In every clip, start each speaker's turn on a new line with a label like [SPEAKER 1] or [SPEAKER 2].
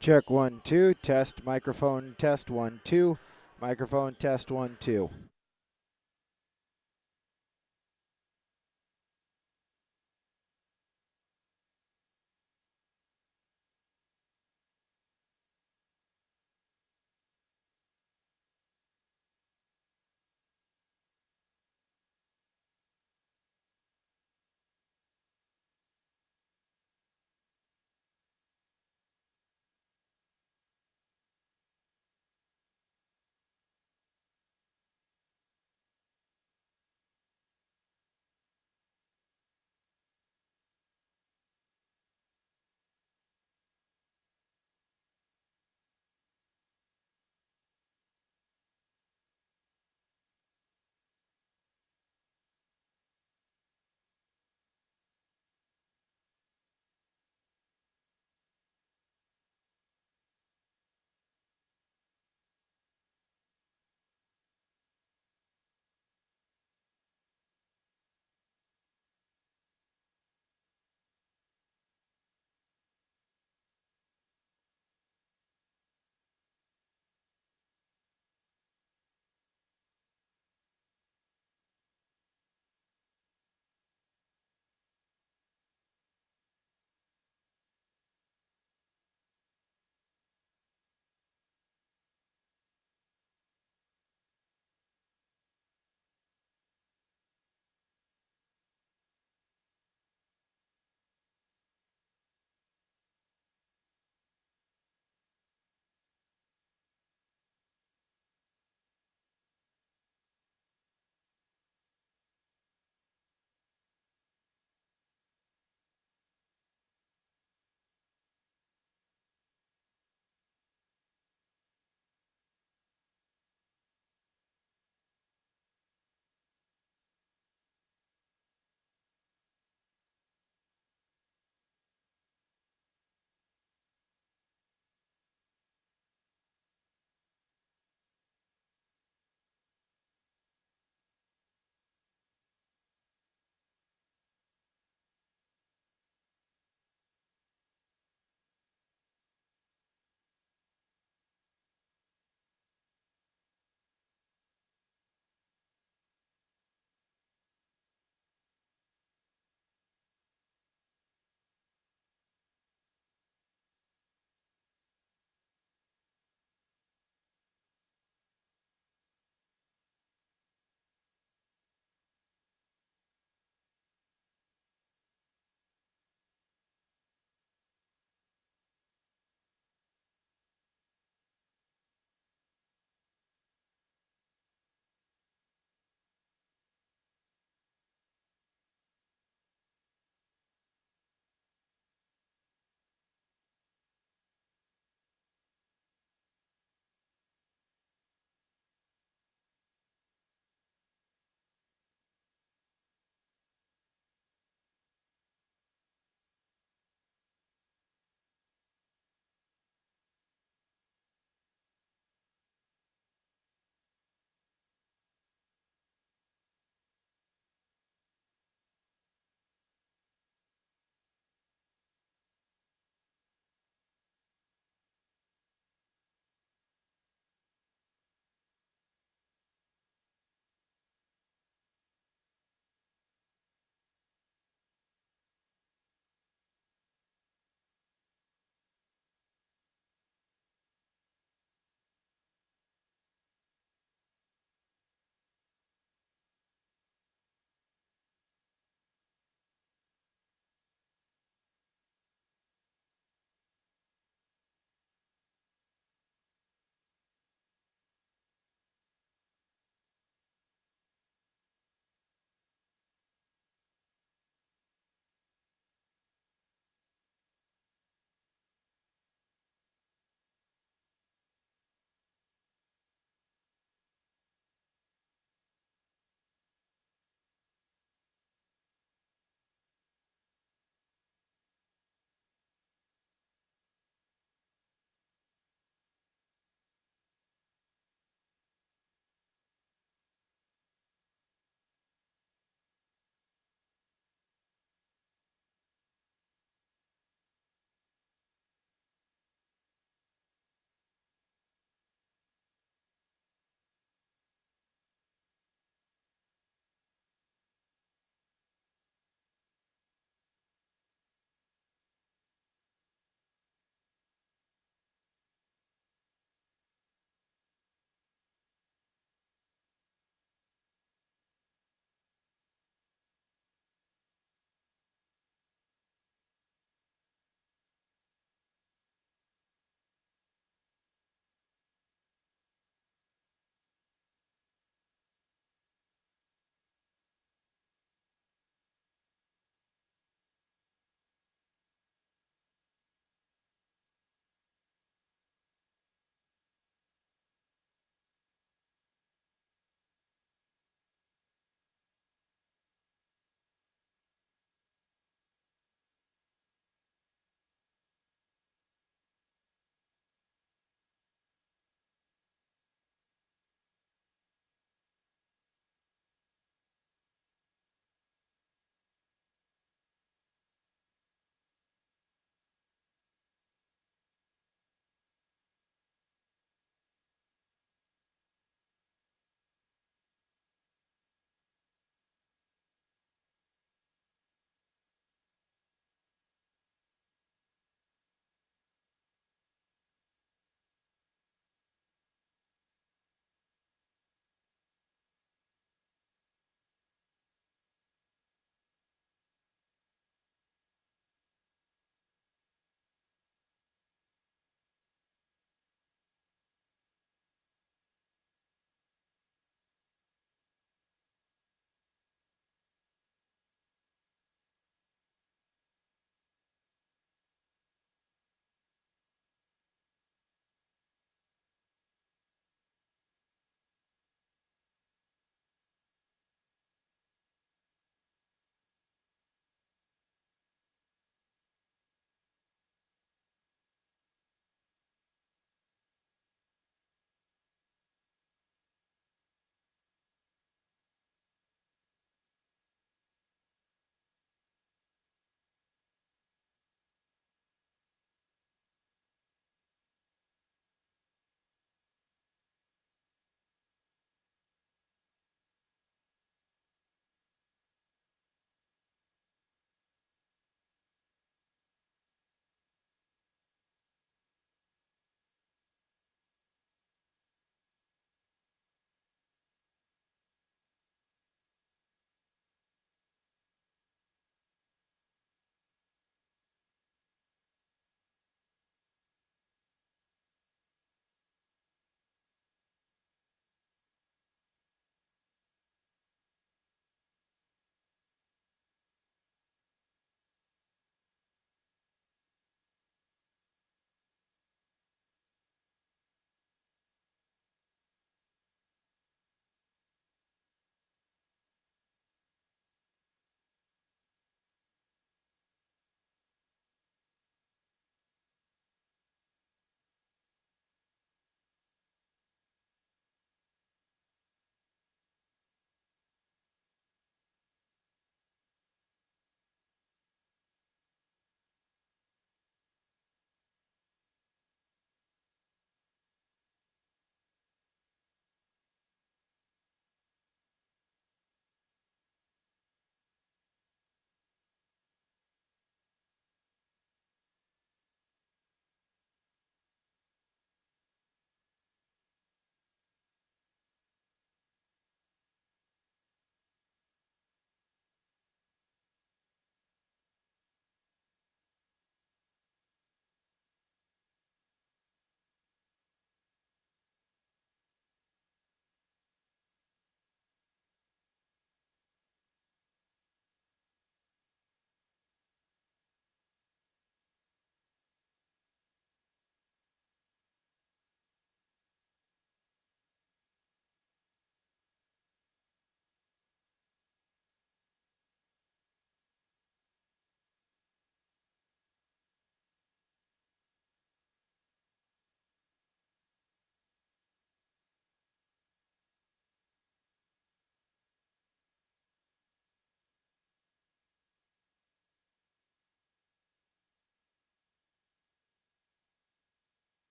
[SPEAKER 1] Check 1 2. Test microphone test 1 2. Microphone test 1 2.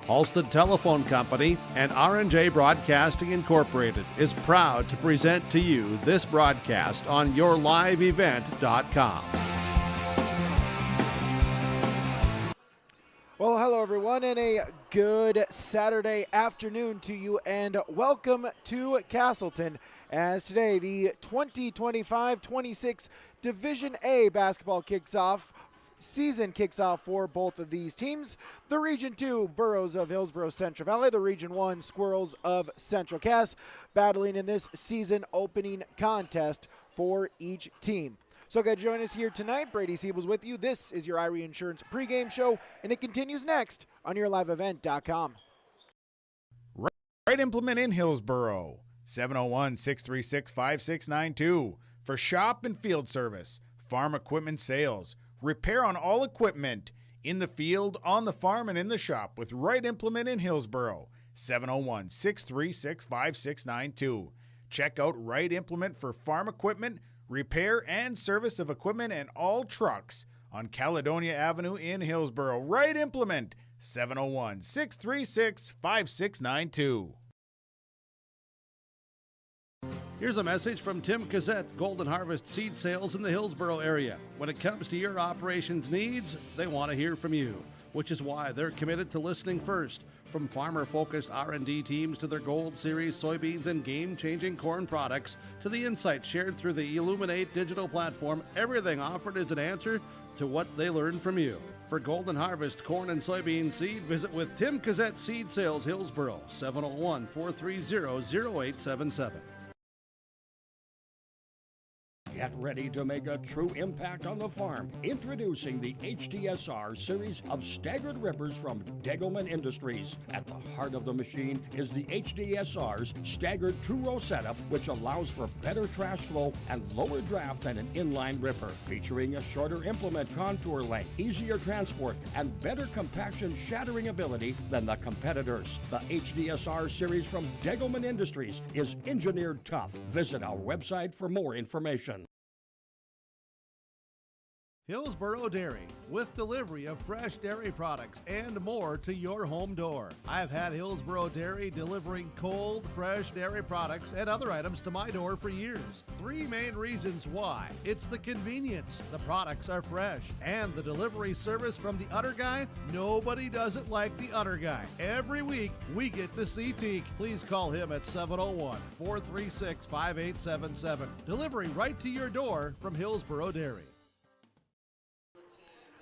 [SPEAKER 2] Halsted Telephone Company and R&J Broadcasting Incorporated is proud to present to you this broadcast on yourliveevent.com.
[SPEAKER 1] Well, hello everyone, and a good Saturday afternoon to you, and welcome to Castleton, as today the 2025-26 Division A basketball season kicks off for both of these teams. The Region 2 Burros of Hillsboro Central Valley, the Region 1 Squirrels of Central Cass, battling in this season opening contest for each team. So glad to join us here tonight. Brady Siebel's with you. This is your Irie Insurance pregame show, and it continues next on yourliveevent.com.
[SPEAKER 3] Right Implement in Hillsboro, 701-636-5692 for shop and field service, farm equipment sales, repair on all equipment in the field, on the farm, and in the shop with Right Implement in Hillsboro, 701-636-5692. Check out Right Implement for farm equipment, repair and service of equipment and all trucks on Caledonia Avenue in Hillsboro. Right Implement, 701-636-5692.
[SPEAKER 2] Here's a message from Tim Cassette, Golden Harvest Seed Sales in the Hillsboro area. When it comes to your operations needs, they want to hear from you, which is why they're committed to listening first. From farmer-focused R&D teams to their Gold Series soybeans and game-changing corn products to the insights shared through the Illuminate digital platform, everything offered is an answer to what they learned from you. For Golden Harvest corn and soybean seed, visit with Tim Cassette Seed Sales Hillsboro, 701-430-0877.
[SPEAKER 4] Get ready to make a true impact on the farm. Introducing the HDSR series of staggered rippers from Degelman Industries. At the heart of the machine is the HDSR's staggered two-row setup, which allows for better trash flow and lower draft than an inline ripper. Featuring a shorter implement contour length, easier transport, and better compaction shattering ability than the competitors. The HDSR series from Degelman Industries is engineered tough. Visit our website for more information.
[SPEAKER 2] Hillsboro Dairy, with delivery of fresh dairy products and more to your home door. I've had Hillsboro Dairy delivering cold, fresh dairy products and other items to my door for years. Three main reasons why. It's the convenience, the products are fresh, and the delivery service from the Udder Guy. Nobody does it like the Udder Guy. Every week, we get the C-Teak. Please call him at 701-436-5877. Delivery right to your door from Hillsboro Dairy.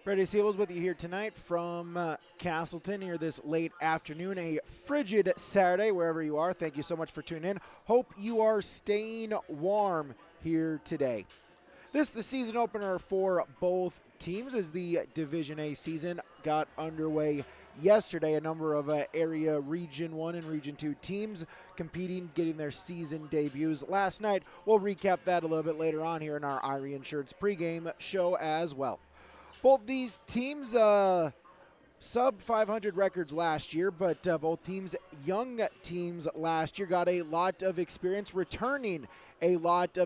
[SPEAKER 1] Brady Siebel's with you here tonight from Castleton here this late afternoon, a frigid Saturday wherever you are. Thank you so much for tuning in. Hope you are staying warm here today. This is the season opener for both teams as the Division A season got underway yesterday. A number of area Region 1 and Region 2 teams competing, getting their season debuts last night. We'll recap that a little bit later on here in our Irie Insurance pregame show as well. Both these teams sub 500 records last year, but both teams, young teams last year, got a lot of experience returning a lot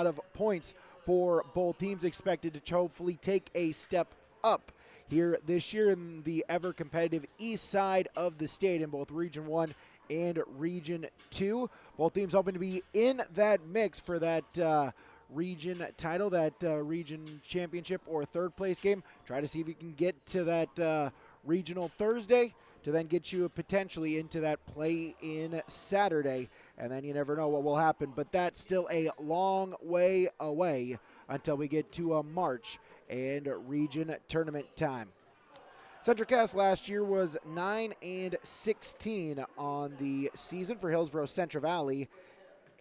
[SPEAKER 1] of points for both teams, expected to hopefully take a step up here this year in the ever-competitive east side of the state in both Region 1 and Region 2. Both teams hoping to be in that mix for that region title, that region championship or third place game. Try to see if you can get to that regional Thursday to then get you potentially into that play-in Saturday, and then you never know what will happen. But that's still a long way away until we get to March and region tournament time. Central Cass last year was 9-16 on the season for Hillsboro Central Valley.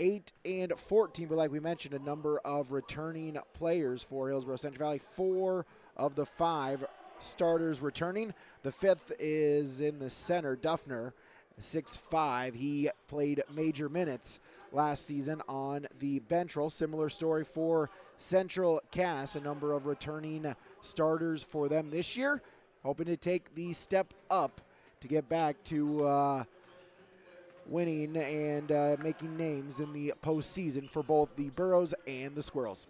[SPEAKER 1] 8-14, but like we mentioned, a number of returning players for Hillsboro Central Valley. 4 of the 5 starters returning. The 5th is in the center, Duffner, 6'5". He played major minutes last season on the bench role. Similar story for Central Cass, a number of returning starters for them this year, hoping to take the step up to get back to winning and making names in the postseason for both the Burros and the Squirrels.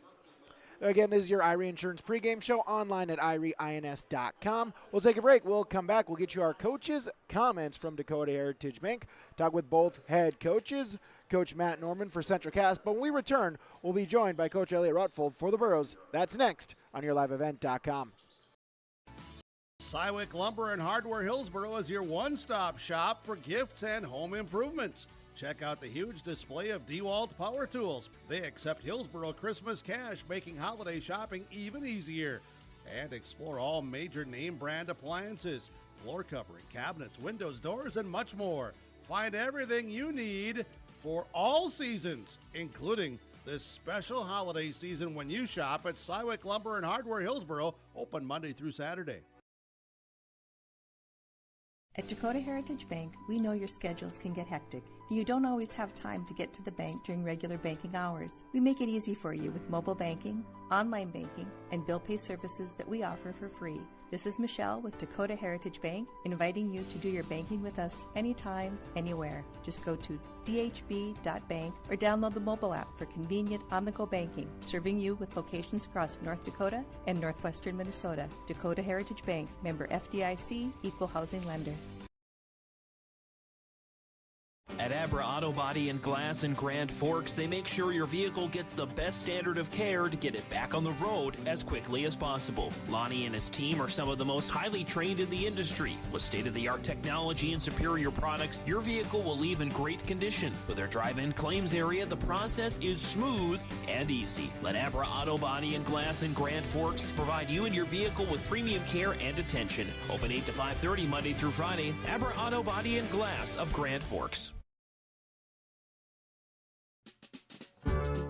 [SPEAKER 1] Again, this is your Irie Insurance pregame show online at irieins.com. We'll take a break. We'll come back. We'll get you our coaches' comments from Dakota Heritage Bank. Talk with both head coaches, Coach Matt Norman for Central Cass. But when we return, we'll be joined by Coach Elliot Rutfold for the Burros. That's next on yourliveevent.com.
[SPEAKER 2] Cywick Lumber and Hardware Hillsboro is your one-stop shop for gifts and home improvements. Check out the huge display of DeWalt power tools. They accept Hillsboro Christmas cash, making holiday shopping even easier. And explore all major name brand appliances, floor covering, cabinets, windows, doors, and much more. Find everything you need for all seasons, including this special holiday season when you shop at Cywick Lumber and Hardware Hillsboro, open Monday through Saturday.
[SPEAKER 5] At Dakota Heritage Bank, we know your schedules can get hectic, and you don't always have time to get to the bank during regular banking hours. We make it easy for you with mobile banking, online banking, and bill pay services that we offer for free. This is Michelle with Dakota Heritage Bank, inviting you to do your banking with us anytime, anywhere. Just go to dhb.bank or download the mobile app for convenient on-the-go banking, serving you with locations across North Dakota and northwestern Minnesota. Dakota Heritage Bank, member FDIC, equal housing lender.
[SPEAKER 6] At Abra Auto Body and Glass in Grand Forks, they make sure your vehicle gets the best standard of care to get it back on the road as quickly as possible. Lonnie and his team are some of the most highly trained in the industry. With state-of-the-art technology and superior products, your vehicle will leave in great condition. With their drive-in claims area, the process is smooth and easy. Let Abra Auto Body and Glass in Grand Forks provide you and your vehicle with premium care and attention. Open 8 to 5:30 Monday through Friday. Abra Auto Body and Glass of Grand Forks.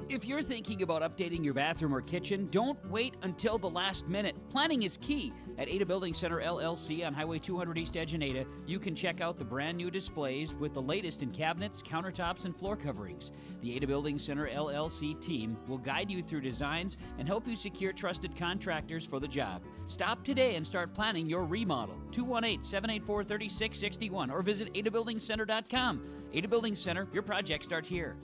[SPEAKER 7] If you're thinking about updating your bathroom or kitchen, don't wait until the last minute. Planning is key. At Ada Building Center LLC on Highway 200 East Edge in Ada, you can check out the brand new displays with the latest in cabinets, countertops, and floor coverings. The Ada Building Center LLC team will guide you through designs and help you secure trusted contractors for the job. Stop today and start planning your remodel. 218-784-3661 or visit adabuildingcenter.com. Ada Building Center, your project starts here.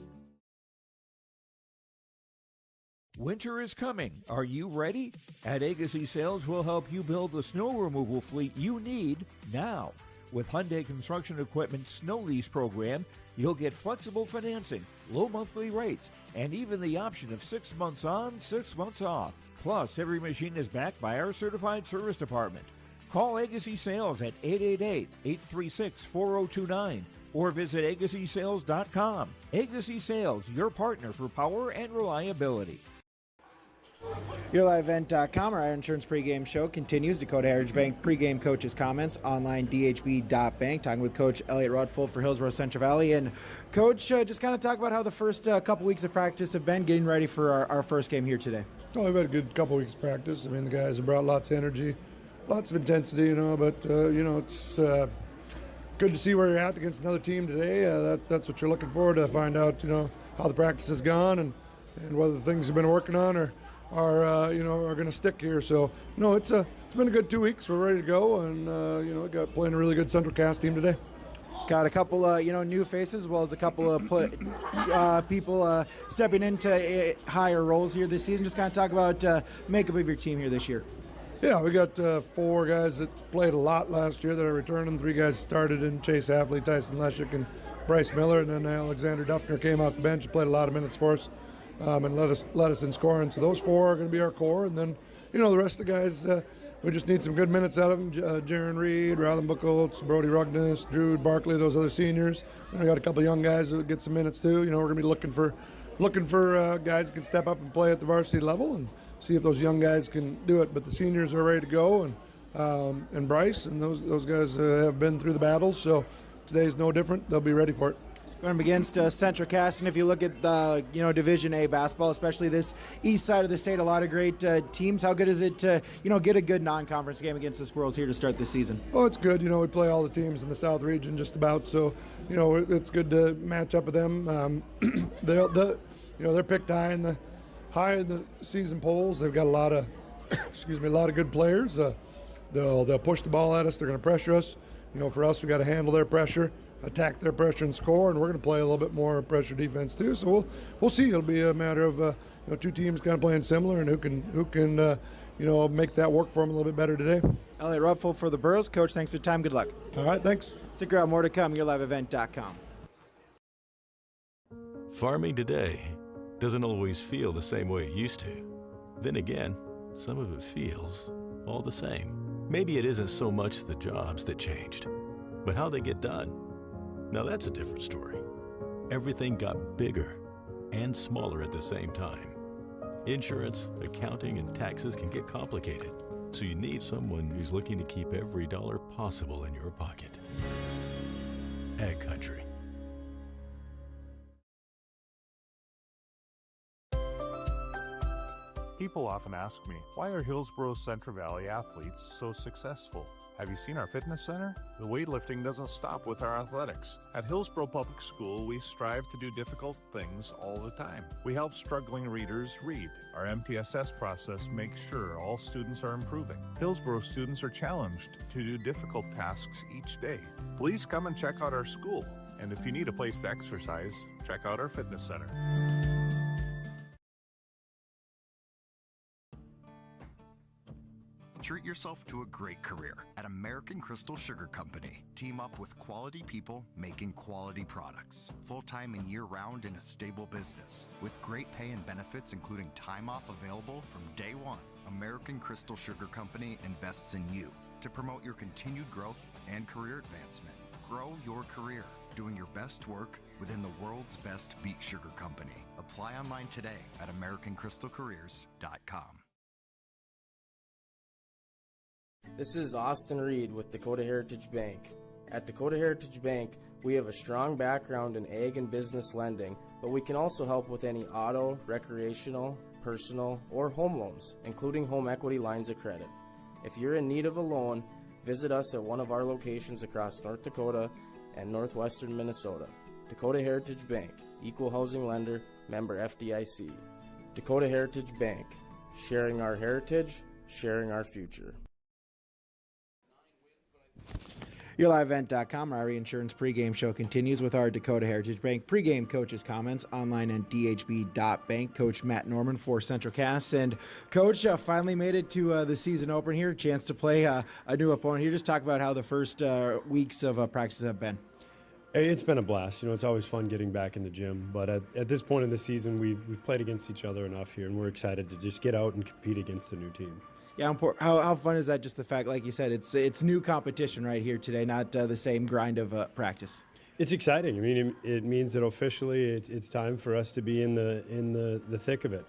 [SPEAKER 8] Winter is coming. Are you ready? At Agassi Sales, we'll help you build the snow removal fleet you need now. With Hyundai Construction Equipment Snow Lease Program, you'll get flexible financing, low monthly rates, and even the option of 6 months on, 6 months off. Plus, every machine is backed by our certified service department. Call Agassi Sales at 888-836-4029 or visit agassisales.com. Agassi Sales, your partner for power and reliability.
[SPEAKER 1] YourLiveEvent.com, our insurance pregame show continues. Dakota Heritage Bank pregame coaches comments online, dhb.bank. Talking with Coach Elliot Rutfold for Hillsboro Central Valley. And Coach, just kind of talk about how the first couple weeks of practice have been getting ready for our first game here today.
[SPEAKER 9] Oh, we've had a good couple weeks of practice. I mean, the guys have brought lots of energy, lots of intensity, but, it's good to see where you're at against another team today. That's what you're looking for, to find out, how the practice has gone and whether the things you've been working on are going to stick here. So, no, it's been a good 2 weeks. We're ready to go, and, got playing a really good Central Cass team today.
[SPEAKER 1] Got a couple new faces, as well as a couple of people stepping into higher roles here this season. Just kind of talk about makeup of your team here this year.
[SPEAKER 9] Yeah, we got 4 guys that played a lot last year that are returning. 3 guys started in Chase Hafley, Tyson Leshik, and Bryce Miller, and then Alexander Duffner came off the bench and played a lot of minutes for us. And let us in scoring. So those 4 are going to be our core, and then the rest of the guys, we just need some good minutes out of them. Jaron Reed, Rylan Buchholz, Brody Rugnes, Drew Barkley, those other seniors. And we got a couple of young guys that get some minutes too. We're going to be looking for guys that can step up and play at the varsity level and see if those young guys can do it. But the seniors are ready to go, and Bryce and those guys have been through the battles. So today's no different. They'll be ready for it.
[SPEAKER 1] Going up against Central Cass, and if you look at the Division A basketball, especially this east side of the state, a lot of great teams. How good is it to get a good non-conference game against the Squirrels here to start this season?
[SPEAKER 9] Oh, it's good. We play all the teams in the South region just about, so it's good to match up with them. They're picked high in the season polls. They've got a lot of good players. They'll push the ball at us. They're going to pressure us. For us, we got to handle their pressure, attack their pressure and score, and we're going to play a little bit more pressure defense too. So we'll see. It'll be a matter of two teams kind of playing similar, and who can make that work for them a little bit better today.
[SPEAKER 1] Elliot Ruffel for the Burros. Coach, thanks for your time. Good luck.
[SPEAKER 9] All right, thanks.
[SPEAKER 1] Stick around, more to come. YourLiveEvent.com.
[SPEAKER 10] Farming today doesn't always feel the same way it used to. Then again, some of it feels all the same. Maybe it isn't so much the jobs that changed, but how they get done. Now that's a different story. Everything got bigger and smaller at the same time. Insurance, accounting, and taxes can get complicated, so you need someone who's looking to keep every dollar possible in your pocket. Ag Country.
[SPEAKER 11] People often ask me, why are Hillsboro Central Valley athletes so successful? Have you seen our fitness center? The weightlifting doesn't stop with our athletics. At Hillsboro Public School, we strive to do difficult things all the time. We help struggling readers read. Our MTSS process makes sure all students are improving. Hillsboro students are challenged to do difficult tasks each day. Please come and check out our school. And if you need a place to exercise, check out our fitness center.
[SPEAKER 12] Treat yourself to a great career at American Crystal Sugar Company. Team up with quality people making quality products. Full-time and year-round in a stable business. With great pay and benefits including time off available from day one. American Crystal Sugar Company invests in you to promote your continued growth and career advancement. Grow your career doing your best work within the world's best beet sugar company. Apply online today at AmericanCrystalCareers.com.
[SPEAKER 13] This is Austin Reed with Dakota Heritage Bank. At Dakota Heritage Bank, we have a strong background in ag and business lending, but we can also help with any auto, recreational, personal, or home loans, including home equity lines of credit. If you're in need of a loan, visit us at one of our locations across North Dakota and northwestern Minnesota. Dakota Heritage Bank, equal housing lender, member FDIC. Dakota Heritage Bank, sharing our heritage, sharing our future.
[SPEAKER 1] YourLiveEvent.com, our insurance pregame show continues with our Dakota Heritage Bank pregame coaches' comments online at dhb.bank. Coach Matt Norman for Central Cass. And Coach, finally made it to the season opener here, chance to play a new opponent here. Just talk about how the first weeks of practice have been.
[SPEAKER 14] It's been a blast. It's always fun getting back in the gym. But at this point in the season, we've played against each other enough here, and we're excited to just get out and compete against a new team.
[SPEAKER 1] Yeah, how fun is that? Just the fact, like you said, it's new competition right here today, not the same grind of practice.
[SPEAKER 14] It's exciting. I mean, it means that officially it's time for us to be in the thick of it.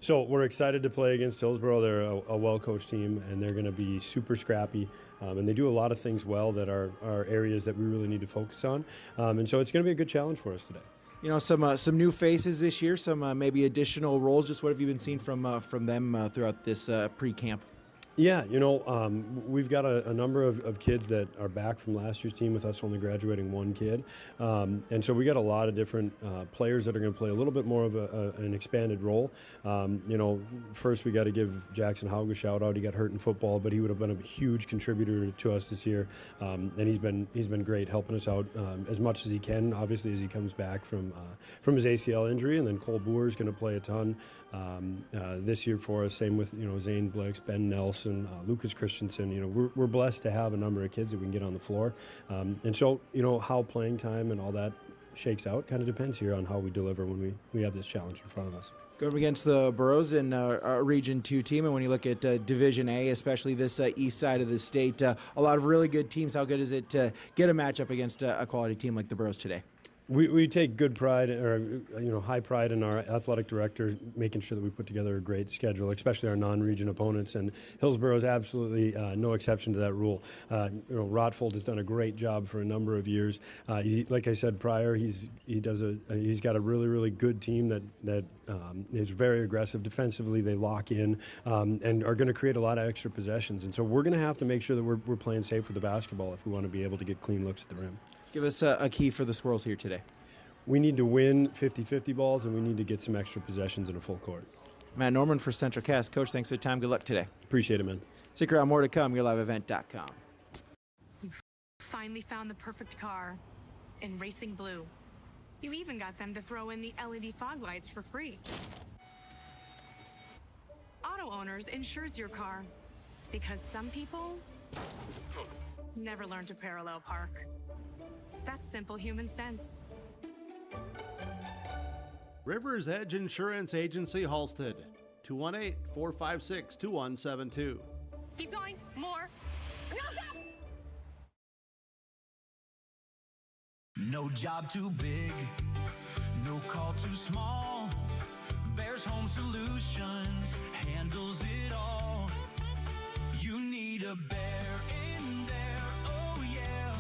[SPEAKER 14] So we're excited to play against Hillsboro. They're a well-coached team, and they're going to be super scrappy. And they do a lot of things well that are areas that we really need to focus on. And so it's going to be a good challenge for us today.
[SPEAKER 1] Some new faces this year, some maybe additional roles. Just what have you been seeing from them throughout this pre-camp?
[SPEAKER 14] Yeah, we've got a number of kids that are back from last year's team with us only graduating one kid. And so we got a lot of different players that are going to play a little bit more of an expanded role. First we got to give Jackson Haug a shout out. He got hurt in football, but he would have been a huge contributor to us this year. And he's been great helping us out as much as he can, obviously, as he comes back from his ACL injury. And then Cole Boer is going to play a ton this year for us. Same with, Zane Blix, Ben Nelson, Lucas Christensen. We're blessed to have a number of kids that we can get on the floor. And so, how playing time and all that shakes out kind of depends here on how we deliver when we have this challenge in front of us.
[SPEAKER 1] Going against the Burros in a Region 2 team, and when you look at Division A, especially this east side of the state, a lot of really good teams. How good is it to get a matchup against a quality team like the Burros today?
[SPEAKER 14] We take good pride, or high pride in our athletic director making sure that we put together a great schedule, especially our non-region opponents. And Hillsboro is absolutely no exception to that rule. Rotfold has done a great job for a number of years. Like I said prior, he's got a really, really good team that is very aggressive defensively. They lock in and are going to create a lot of extra possessions. And so we're going to have to make sure that we're playing safe with the basketball if we want to be able to get clean looks at the rim.
[SPEAKER 1] Give us a key for the Squirrels here today.
[SPEAKER 14] We need to win 50-50 balls, and we need to get some extra possessions in a full court.
[SPEAKER 1] Matt Norman for Central Cass. Coach, thanks for the time. Good luck today.
[SPEAKER 14] Appreciate it, man.
[SPEAKER 1] Stick around, more to come. YourLiveEvent.com.
[SPEAKER 15] finally found the perfect car in racing blue. You even got them to throw in the LED fog lights for free. Auto Owners insures your car because some people never learn to parallel park. That's simple human sense.
[SPEAKER 2] Rivers Edge Insurance Agency, Halstead, 218-456-2172.
[SPEAKER 15] Keep going, more.
[SPEAKER 16] No job too big, no call too small. Bears Home Solutions handles it all. You need a bear in there, oh yeah.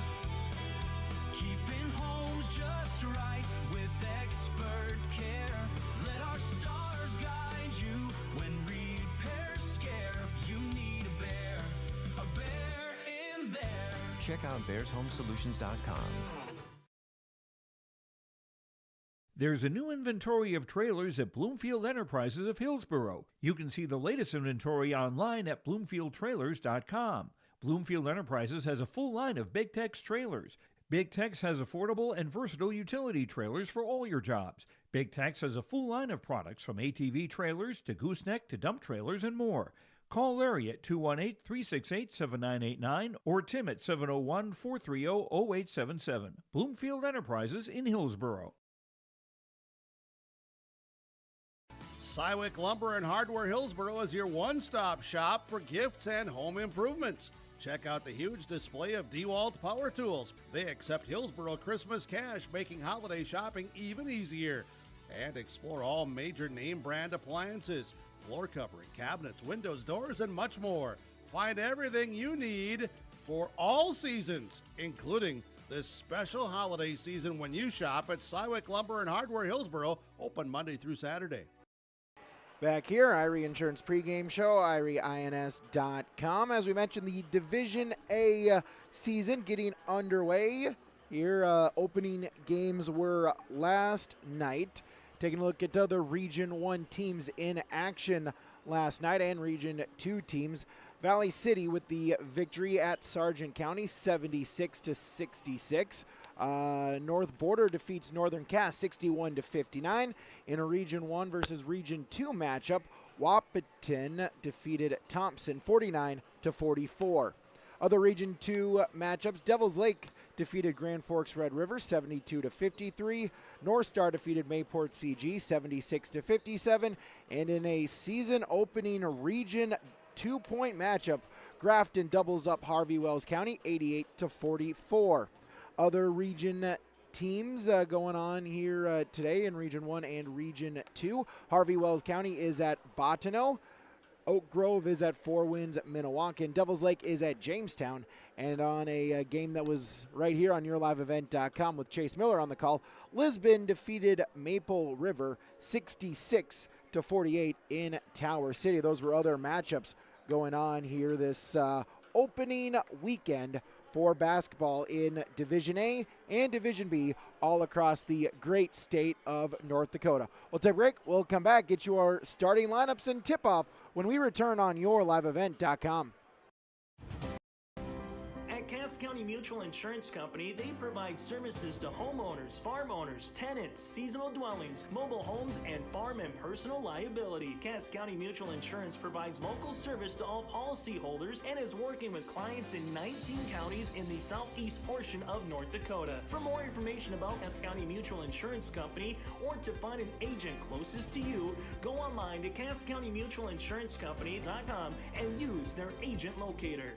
[SPEAKER 16] Keeping homes just right with expert care. Let our stars guide you when repairs scare. You need a bear in there.
[SPEAKER 17] Check out bearshomesolutions.com.
[SPEAKER 8] There's a new inventory of trailers at Bloomfield Enterprises of Hillsboro. You can see the latest inventory online at bloomfieldtrailers.com. Bloomfield Enterprises has a full line of Big Tex trailers. Big Tex has affordable and versatile utility trailers for all your jobs. Big Tex has a full line of products from ATV trailers to gooseneck to dump trailers and more. Call Larry at 218-368-7989 or Tim at 701-430-0877. Bloomfield Enterprises in Hillsboro.
[SPEAKER 2] Sywick Lumber and Hardware Hillsboro is your one-stop shop for gifts and home improvements. Check out the huge display of DeWalt power tools. They accept Hillsboro Christmas cash, making holiday shopping even easier. And explore all major name brand appliances, floor covering, cabinets, windows, doors, and much more. Find everything you need for all seasons, including this special holiday season when you shop at Sywick Lumber and Hardware Hillsboro, open Monday through Saturday.
[SPEAKER 1] Back here, Irie Insurance pregame show, IrieINS.com. As we mentioned, the Division A season getting underway. Here, opening games were last night. Taking a look at other Region 1 teams in action last night and Region 2 teams. Valley City with the victory at Sargent County, 76-66. North Border defeats Northern Cass 61-59. In a Region 1 versus Region 2 matchup, Wahpeton defeated Thompson 49-44. Other Region 2 matchups, Devils Lake defeated Grand Forks Red River 72-53. North Star defeated Mayport CG 76-57. And in a season opening Region 2-point matchup, Grafton doubles up Harvey Wells County 88-44. Other region teams going on here today in Region 1 and Region 2. Harvey Wells County is at Bottineau. Oak Grove is at Four Winds Minnewacan. Devils Lake is at Jamestown. And on a game that was right here on YourLiveEvent.com with Chase Miller on the call, Lisbon defeated Maple River 66-48 in Tower City. Those were other matchups going on here this opening weekend for basketball in Division A and Division B all across the great state of North Dakota. We'll take a break. We'll come back, get you our starting lineups and tip-off when we return on YourLiveEvent.com.
[SPEAKER 6] At Cass County Mutual Insurance Company, they provide services to homeowners, farm owners, tenants, seasonal dwellings, mobile homes, and farm and personal liability. Cass County Mutual Insurance provides local service to all policyholders and is working with clients in 19 counties in the southeast portion of North Dakota. For more information about Cass County Mutual Insurance Company or to find an agent closest to you, go online to CassCountyMutualInsuranceCompany.com and use their agent locator.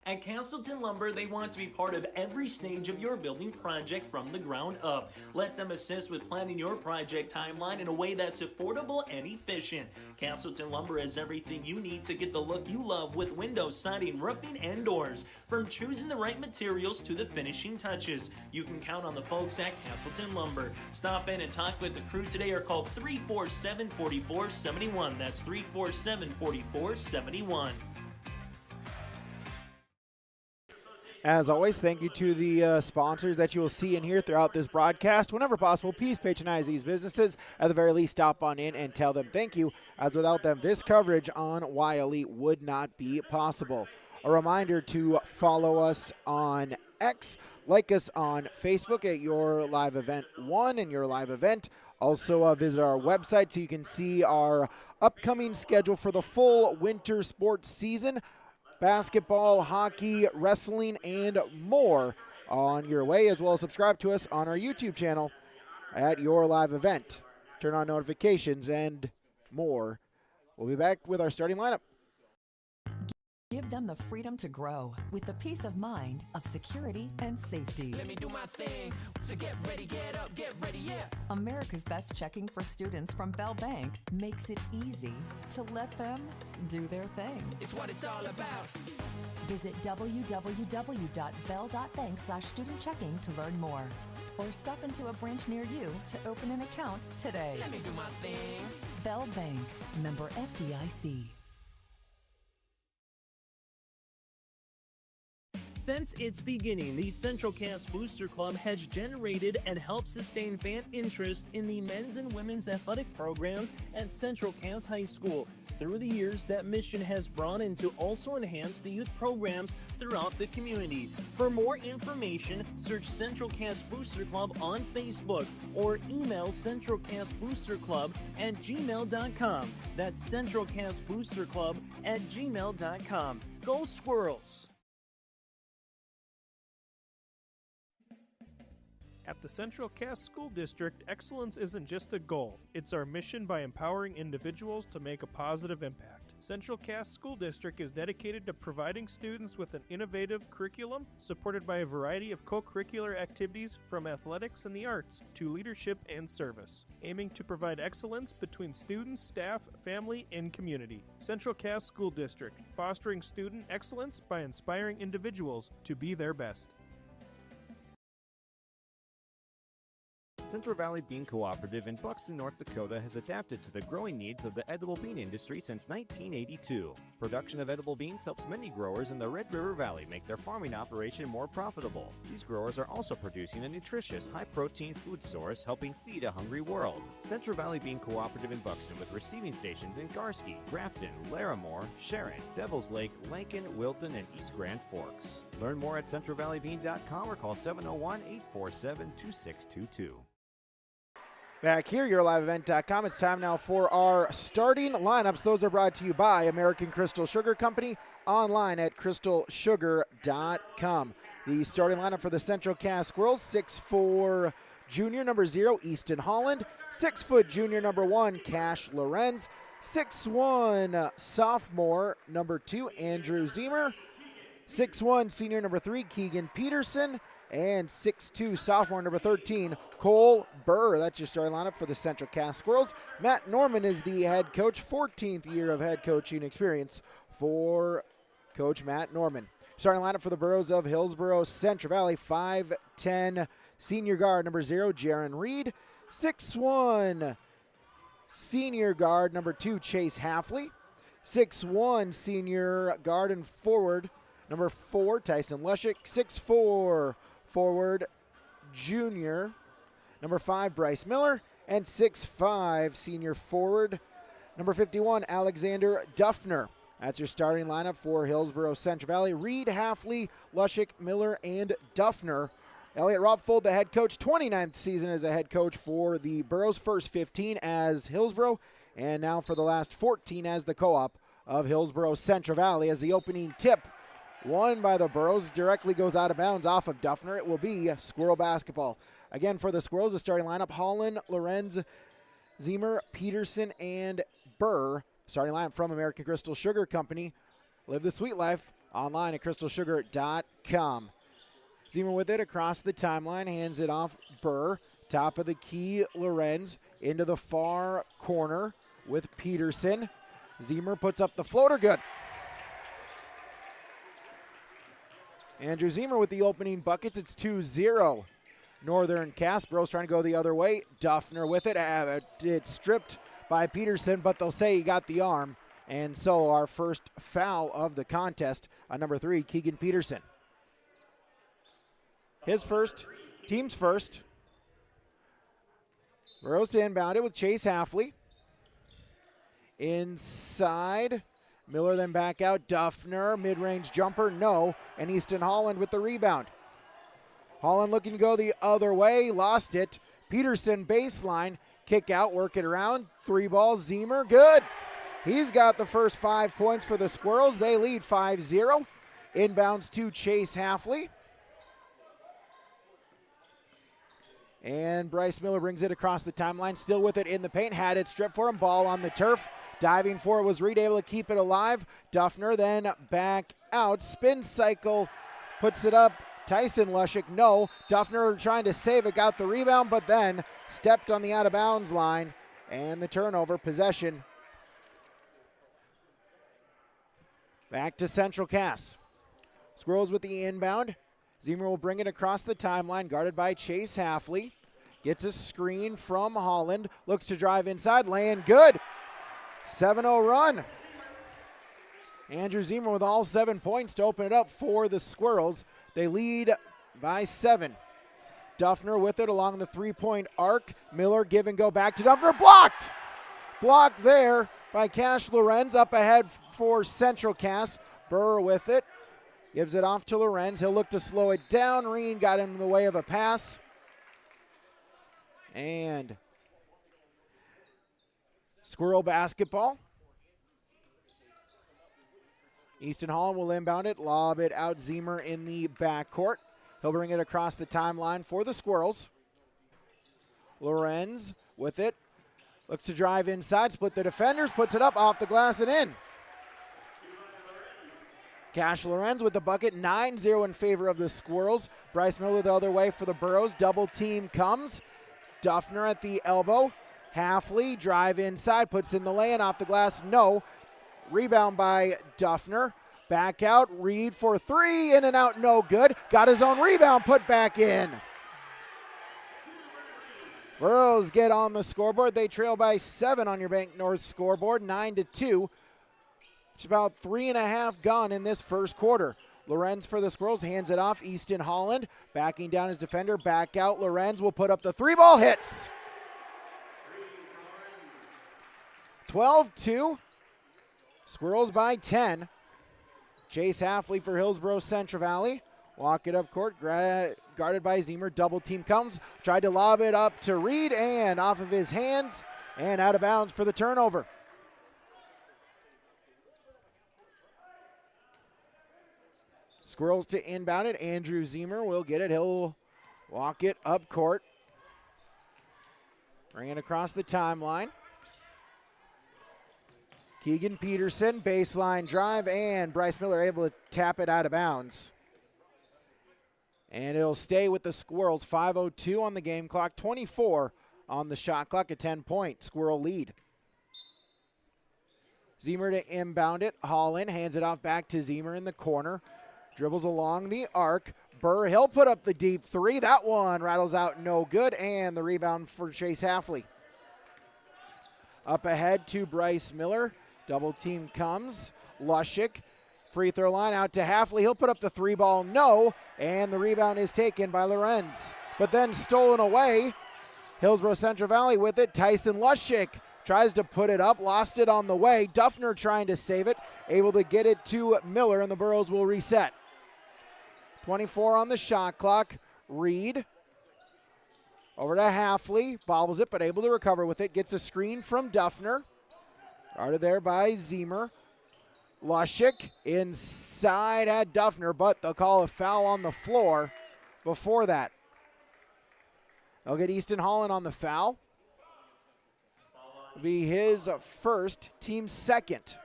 [SPEAKER 6] At Castleton Lumber, they want to be part of every stage of your building project from the ground up. Let them assist with planning your project timeline in a way that's affordable and efficient. Castleton Lumber has everything you need to get the look you love with windows, siding, roofing, and doors. From choosing the right materials to the finishing touches, you can count on the folks at Castleton Lumber. Stop in and talk with the crew today or call 347-4471. That's 347-4471.
[SPEAKER 1] As always, thank you to the sponsors that you will see and hear throughout this broadcast. Whenever possible, please patronize these businesses. At the very least, stop on in and tell them thank you, as without them, this coverage on Wiley would not be possible. A reminder to follow us on X, like us on Facebook at Your Live Event 1 and Your Live Event. Also visit our website so you can see our upcoming schedule for the full winter sports season. Basketball, hockey, wrestling, and more on your way, as well as subscribe to us on our YouTube channel at Your Live Event. Turn on notifications and more. We'll be back with our starting lineup.
[SPEAKER 18] Give them the freedom to grow with the peace of mind of security and safety.
[SPEAKER 16] Let me do my thing. So get ready, get up, get ready, yeah.
[SPEAKER 18] America's Best Checking for students from Bell Bank makes it easy to let them do their thing.
[SPEAKER 16] It's what it's all about.
[SPEAKER 18] Visit www.bell.bank/student-checking to learn more. Or stop into a branch near you to open an account today.
[SPEAKER 16] Let me do my thing.
[SPEAKER 18] Bell Bank, member FDIC.
[SPEAKER 19] Since its beginning, the Central Cass Booster Club has generated and helped sustain fan interest in the men's and women's athletic programs at Central Cass High School. Through the years, that mission has broadened to also enhance the youth programs throughout the community. For more information, search Central Cass Booster Club on Facebook or email centralcassboosterclub@gmail.com. That's centralcassboosterclub@gmail.com. Go Squirrels!
[SPEAKER 20] At the Central Cass School District, excellence isn't just a goal, it's our mission by empowering individuals to make a positive impact. Central Cass School District is dedicated to providing students with an innovative curriculum supported by a variety of co-curricular activities from athletics and the arts to leadership and service, aiming to provide excellence between students, staff, family, and community. Central Cass School District, fostering student excellence by inspiring individuals to be their best.
[SPEAKER 21] Central Valley Bean Cooperative in Buxton, North Dakota has adapted to the growing needs of the edible bean industry since 1982. Production of edible beans helps many growers in the Red River Valley make their farming operation more profitable. These growers are also producing a nutritious, high-protein food source helping feed a hungry world. Central Valley Bean Cooperative in Buxton with receiving stations in Garski, Grafton, Larimore, Sharon, Devils Lake, Lincoln, Wilton, and East Grand Forks. Learn more at centralvalleybean.com or call 701-847-2622.
[SPEAKER 1] Back here, YourLiveEvent.com. It's time now for our starting lineups. Those are brought to you by American Crystal Sugar Company, online at crystalsugar.com. The starting lineup for the Central Cass Squirrels: 6'4" junior number 0, Easton Holland; 6' junior number 1, Cash Lorenz; 6'1" sophomore number 2, Andrew Zemer; 6'1" senior number 3, Keegan Peterson; and 6'2", sophomore number 13, Cole Burr. That's your starting lineup for the Central Cass Squirrels. Matt Norman is the head coach, 14th year of head coaching experience for Coach Matt Norman. Starting lineup for the Burros of Hillsboro Central Valley: 5'10", senior guard number 0, Jaron Reed; 6'1", senior guard number 2, Chase Halfley; 6'1", senior guard and forward number 4, Tyson Lushik; 6'4", forward junior number 5, Bryce Miller; and 6'5", senior forward number 51, Alexander Duffner. That's your starting lineup for Hillsboro Central Valley: Reed, Halfley, Lushik, Miller, and Duffner. Elliot Ropfold, the head coach, 29th season as a head coach for the Burros, first 15 as Hillsboro, and now for the last 14 as the co-op of Hillsboro Central Valley. As the opening tip, won by the Burros, directly goes out of bounds off of Duffner. It will be Squirrel basketball. Again, for the Squirrels, the starting lineup: Holland, Lorenz, Zemer, Peterson, and Burr. Starting lineup from American Crystal Sugar Company. Live the sweet life online at crystalsugar.com. Zemer with it across the timeline, hands it off Burr. Top of the key, Lorenz into the far corner with Peterson. Zemer puts up the floater, good. Andrew Zemer with the opening buckets. It's 2-0. Northern Cass. Burros trying to go the other way. Duffner with it. It's stripped by Peterson, but they'll say he got the arm. And so our first foul of the contest on number 3, Keegan Peterson. His first, team's first. Burros inbounded with Chase Halfley. Inside, Miller then back out. Duffner, mid-range jumper, no. And Easton Holland with the rebound. Holland looking to go the other way, lost it. Peterson baseline, kick out, work it around. 3 ball, Zemer, good. He's got the first 5 points for the Squirrels. They lead 5-0. Inbounds to Chase Halfley. And Bryce Miller brings it across the timeline, still with it in the paint, had it stripped for him, ball on the turf. Diving for it was Reed, able to keep it alive. Duffner then back out, spin cycle, puts it up. Tyson Lushik, no. Duffner trying to save it, got the rebound, but then stepped on the out-of-bounds line, and the turnover, possession. Back to Central Cass. Squirrels with the inbound. Zemer will bring it across the timeline, guarded by Chase Halfley. Gets a screen from Holland, looks to drive inside, laying good. 7-0 run. Andrew Zemer with all 7 points to open it up for the Squirrels. They lead by 7. Duffner with it along the 3-point arc. Miller give and go back to Duffner, blocked! Blocked there by Cash Lorenz, up ahead for Central Cass. Burr with it. Gives it off to Lorenz. He'll look to slow it down. Reen got him in the way of a pass. And Squirrel basketball. Easton Holland will inbound it, lob it out. Zemer in the backcourt. He'll bring it across the timeline for the Squirrels. Lorenz with it. Looks to drive inside, split the defenders, puts it up off the glass and in. Cash Lorenz with the bucket, 9-0 in favor of the Squirrels. Bryce Miller the other way for the Burros. Double team comes. Duffner at the elbow. Halfley, drive inside, puts in the lay-in off the glass, no. Rebound by Duffner. Back out, Reed for 3, in and out, no good. Got his own rebound, put back in. Burros get on the scoreboard. They trail by 7 on your Bank North scoreboard, 9-2. It's about 3.5 gone in this first quarter. Lorenz for the Squirrels hands it off. Easton Holland backing down his defender. Back out. Lorenz will put up the 3-ball, hits. 12-2. Squirrels by 10. Chase Halfley for Hillsboro Central Valley. Walk it up court, guarded by Zemer. Double team comes. Tried to lob it up to Reed and off of his hands and out of bounds for the turnover. Squirrels to inbound it. Andrew Zemer will get it. He'll walk it up court. Bring it across the timeline. Keegan Peterson, baseline drive, and Bryce Miller able to tap it out of bounds. And it'll stay with the Squirrels. 5:02 on the game clock, 24 on the shot clock, a 10-point Squirrel lead. Zemer to inbound it. Holland hands it off back to Zemer in the corner. Dribbles along the arc. Burr, he'll put up the deep 3. That one rattles out, no good, and the rebound for Chase Halfley. Up ahead to Bryce Miller. Double team comes. Lushik, free throw line out to Halfley. He'll put up the 3-ball, no, and the rebound is taken by Lorenz. But then stolen away. Hillsboro Central Valley with it. Tyson Lushik tries to put it up, lost it on the way. Duffner trying to save it, able to get it to Miller, and the Burros will reset. 24 on the shot clock. Reed over to Halfley, bobbles it, but able to recover with it. Gets a screen from Duffner. Guarded there by Zemer. Lushik inside at Duffner, but they'll call a foul on the floor before that. They'll get Easton Holland on the foul. It'll be his first, team second.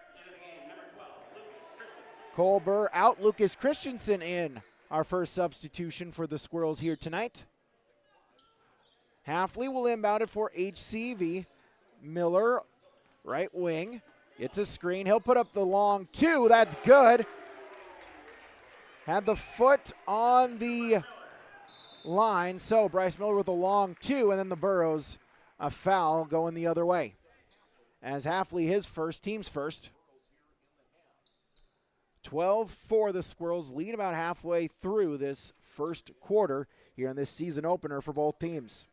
[SPEAKER 1] Cole Burr out, Lucas Christensen in. Our first substitution for the Squirrels here tonight. Halfley will inbound it for HCV. Miller, right wing, gets a screen. He'll put up the long 2. That's good. Had the foot on the line. So Bryce Miller with a long 2, and then the Burros a foul going the other way. As Halfley, his first, team's first. 12 for the Squirrels, lead about halfway through this first quarter here in this season opener for both teams.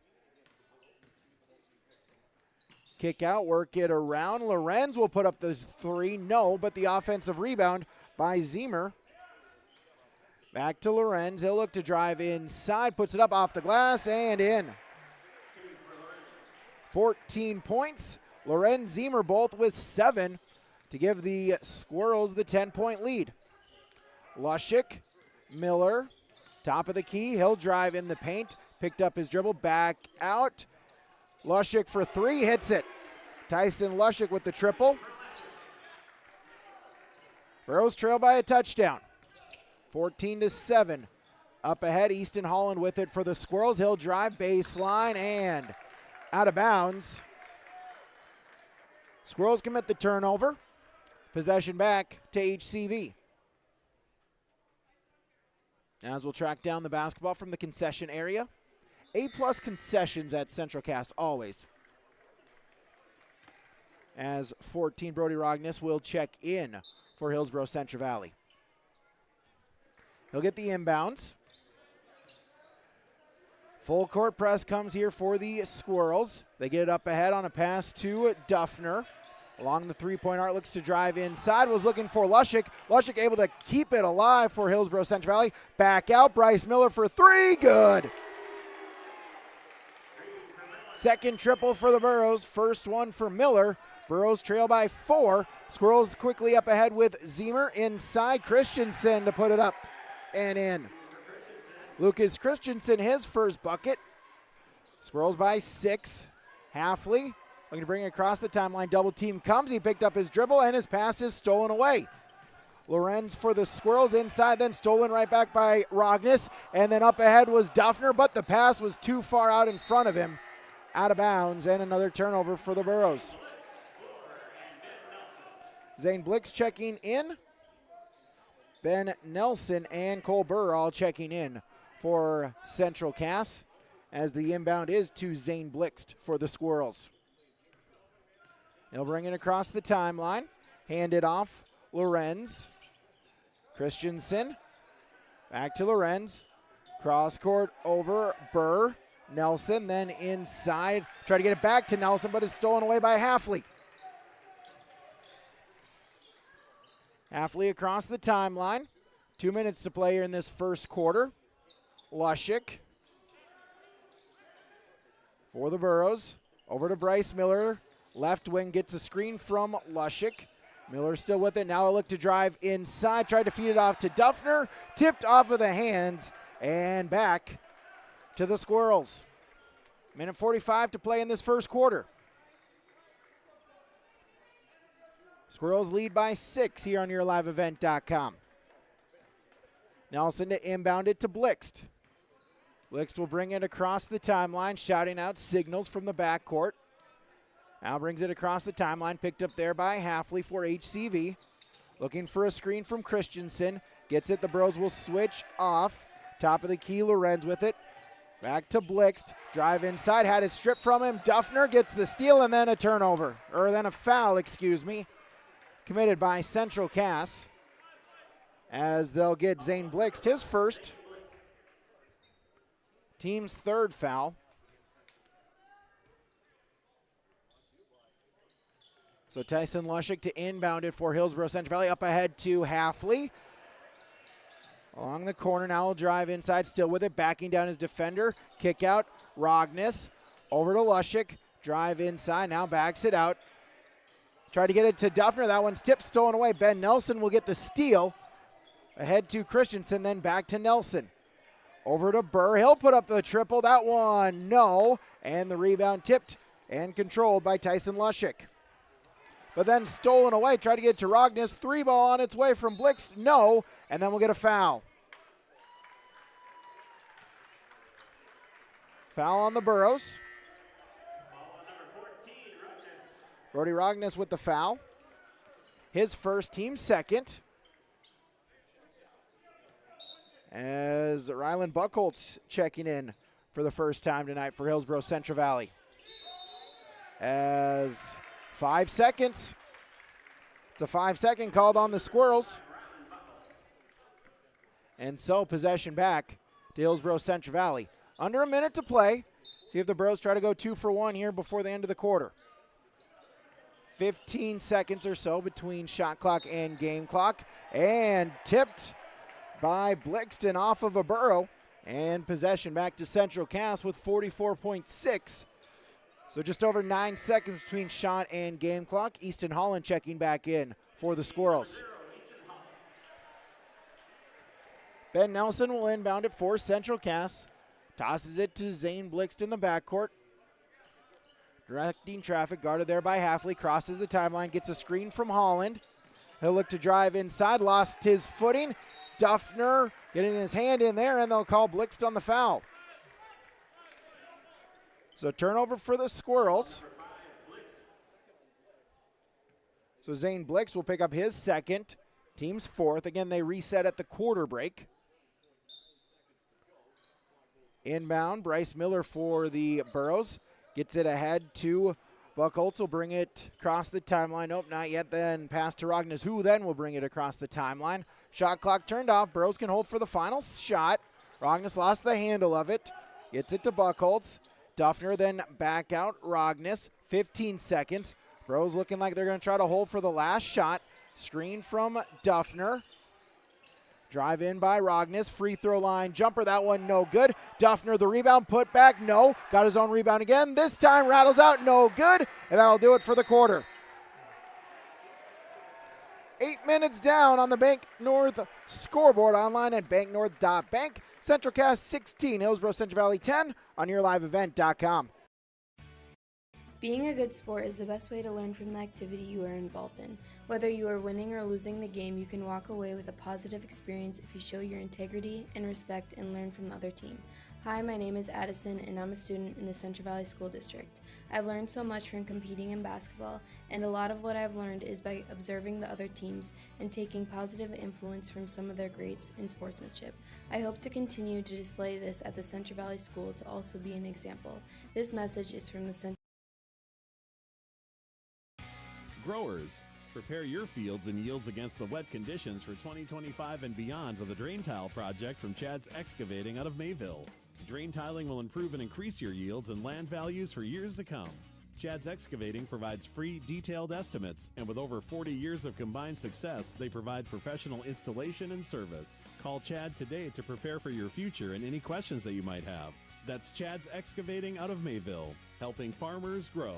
[SPEAKER 1] Kick out, work it around. Lorenz will put up the 3. No, but the offensive rebound by Zemer. Back to Lorenz. He'll look to drive inside, puts it up off the glass and in. 14 points. Lorenz, Zemer both with 7 to give the Squirrels the 10-point lead. Lushik, Miller, top of the key. He'll drive in the paint. Picked up his dribble, back out. Lushik for 3, hits it. Tyson Lushik with the triple. Burrows trail by a touchdown. 14-7. Up ahead, Easton Holland with it for the Squirrels. He'll drive baseline and out of bounds. Squirrels commit the turnover. Possession back to HCV. As we'll track down the basketball from the concession area. A-plus concessions at Central Cast always. As 14, Brody Rogness will check in for Hillsboro Central Valley. He'll get the inbounds. Full court press comes here for the Squirrels. They get it up ahead on a pass to Duffner. Along the three-point arc, looks to drive inside, was looking for Lushik. Lushik able to keep it alive for Hillsboro Central Valley. Back out, Bryce Miller for 3, good. Second triple for the Burros, first one for Miller. Burros trail by 4. Squirrels quickly up ahead with Zemer inside. Christensen to put it up and in. Lucas Christensen, his first bucket. Squirrels by 6. Halfley looking to bring it across the timeline. Double team comes. He picked up his dribble and his pass is stolen away. Lorenz for the Squirrels inside, then stolen right back by Rogness. And then up ahead was Duffner, but the pass was too far out in front of him. Out of bounds, and another turnover for the Burros. Zane Blix checking in. Ben Nelson and Cole Burr all checking in for Central Cass, as the inbound is to Zane Blixt for the Squirrels. He'll bring it across the timeline. Hand it off. Lorenz. Christensen. Back to Lorenz. Cross court over Burr. Nelson then inside. Try to get it back to Nelson, but it's stolen away by Halfley. Halfley across the timeline. 2 minutes to play here in this first quarter. Lushik for the Burros. Over to Bryce Miller. Left wing gets a screen from Lushik. Miller still with it. Now a look to drive inside. Tried to feed it off to Duffner. Tipped off of the hands and back to the Squirrels. Minute 45 to play in this first quarter. Squirrels lead by 6 here on YourLiveEvent.com. Nelson to inbound it to Blixt. Blixt will bring it across the timeline, shouting out signals from the backcourt. Now brings it across the timeline, picked up there by Halfley for HCV. Looking for a screen from Christensen. Gets it, the Bros will switch off. Top of the key, Lorenz with it. Back to Blixt, drive inside, had it stripped from him. Duffner gets the steal and then a turnover, or then a foul, excuse me, committed by Central Cass, as they'll get Zane Blixt his first, team's third foul. So Tyson Lushik to inbound it for Hillsboro Central Valley, up ahead to Halfley. Along the corner now, will drive inside, still with it, backing down his defender. Kick out, Rogness, over to Lushik, drive inside, now backs it out. Try to get it to Duffner, that one's tipped, stolen away. Ben Nelson will get the steal. Ahead to Christensen, then back to Nelson. Over to Burr, he'll put up the triple, that one, no. And the rebound tipped and controlled by Tyson Lushik. But then stolen away, try to get it to Rogness, 3 ball on its way from Blixt, no, and then we'll get a foul. Foul on the Burros. Brody Rogness with the foul. His first, team second. As Rylan Buckholtz checking in for the first time tonight for Hillsboro Central Valley. As 5 seconds. It's a 5-second called on the Squirrels. And so possession back to Hillsboro Central Valley. Under a minute to play. See if the Burros try to go 2 for 1 here before the end of the quarter. 15 seconds or so between shot clock and game clock. And tipped by Blixton off of a burrow. And possession back to Central Cass with 44.6. So just over 9 seconds between shot and game clock. Easton Holland checking back in for the Squirrels. Ben Nelson will inbound it for Central Cass. Tosses it to Zane Blixt in the backcourt. Directing traffic, guarded there by Halfley. Crosses the timeline, gets a screen from Holland. He'll look to drive inside, lost his footing. Duffner getting his hand in there, and they'll call Blixt on the foul. So turnover for the Squirrels. So Zane Blixt will pick up his second, team's fourth. Again, they reset at the quarter break. Inbound, Bryce Miller for the Burros. Gets it ahead to Buchholz, will bring it across the timeline. Nope, not yet. Then pass to Rognes, who then will bring it across the timeline. Shot clock turned off. Burros can hold for the final shot. Rognes lost the handle of it. Gets it to Buchholz. Duffner then back out. Rognes, 15 seconds. Burros looking like they're going to try to hold for the last shot. Screen from Duffner. Drive in by Rognes, free throw line jumper, that one no good. Duffner the rebound, put back, no. Got his own rebound again, this time rattles out, no good. And that'll do it for the quarter. 8 minutes down on the Bank North scoreboard, online at banknorth.bank. Central Cass 16, Hillsboro Central Valley 10 on yourliveevent.com.
[SPEAKER 3] Being a good sport is the best way to learn from the activity you are involved in. Whether you are winning or losing the game, you can walk away with a positive experience if you show your integrity and respect and learn from the other team. Hi, my name is Addison and I'm a student in the Central Valley School District. I've learned so much from competing in basketball, and a lot of what I've learned is by observing the other teams and taking positive influence from some of their greats in sportsmanship. I hope to continue to display this at the Central Valley School to also be an example. This message is from the Central
[SPEAKER 22] Growers, prepare your fields and yields against the wet conditions for 2025 and beyond with a drain tile project from Chad's Excavating out of Mayville. Drain tiling will improve and increase your yields and land values for years to come. Chad's Excavating provides free, detailed estimates, and with over 40 years of combined success, they provide professional installation and service. Call Chad today to prepare for your future and any questions that you might have. That's Chad's Excavating out of Mayville, helping farmers grow.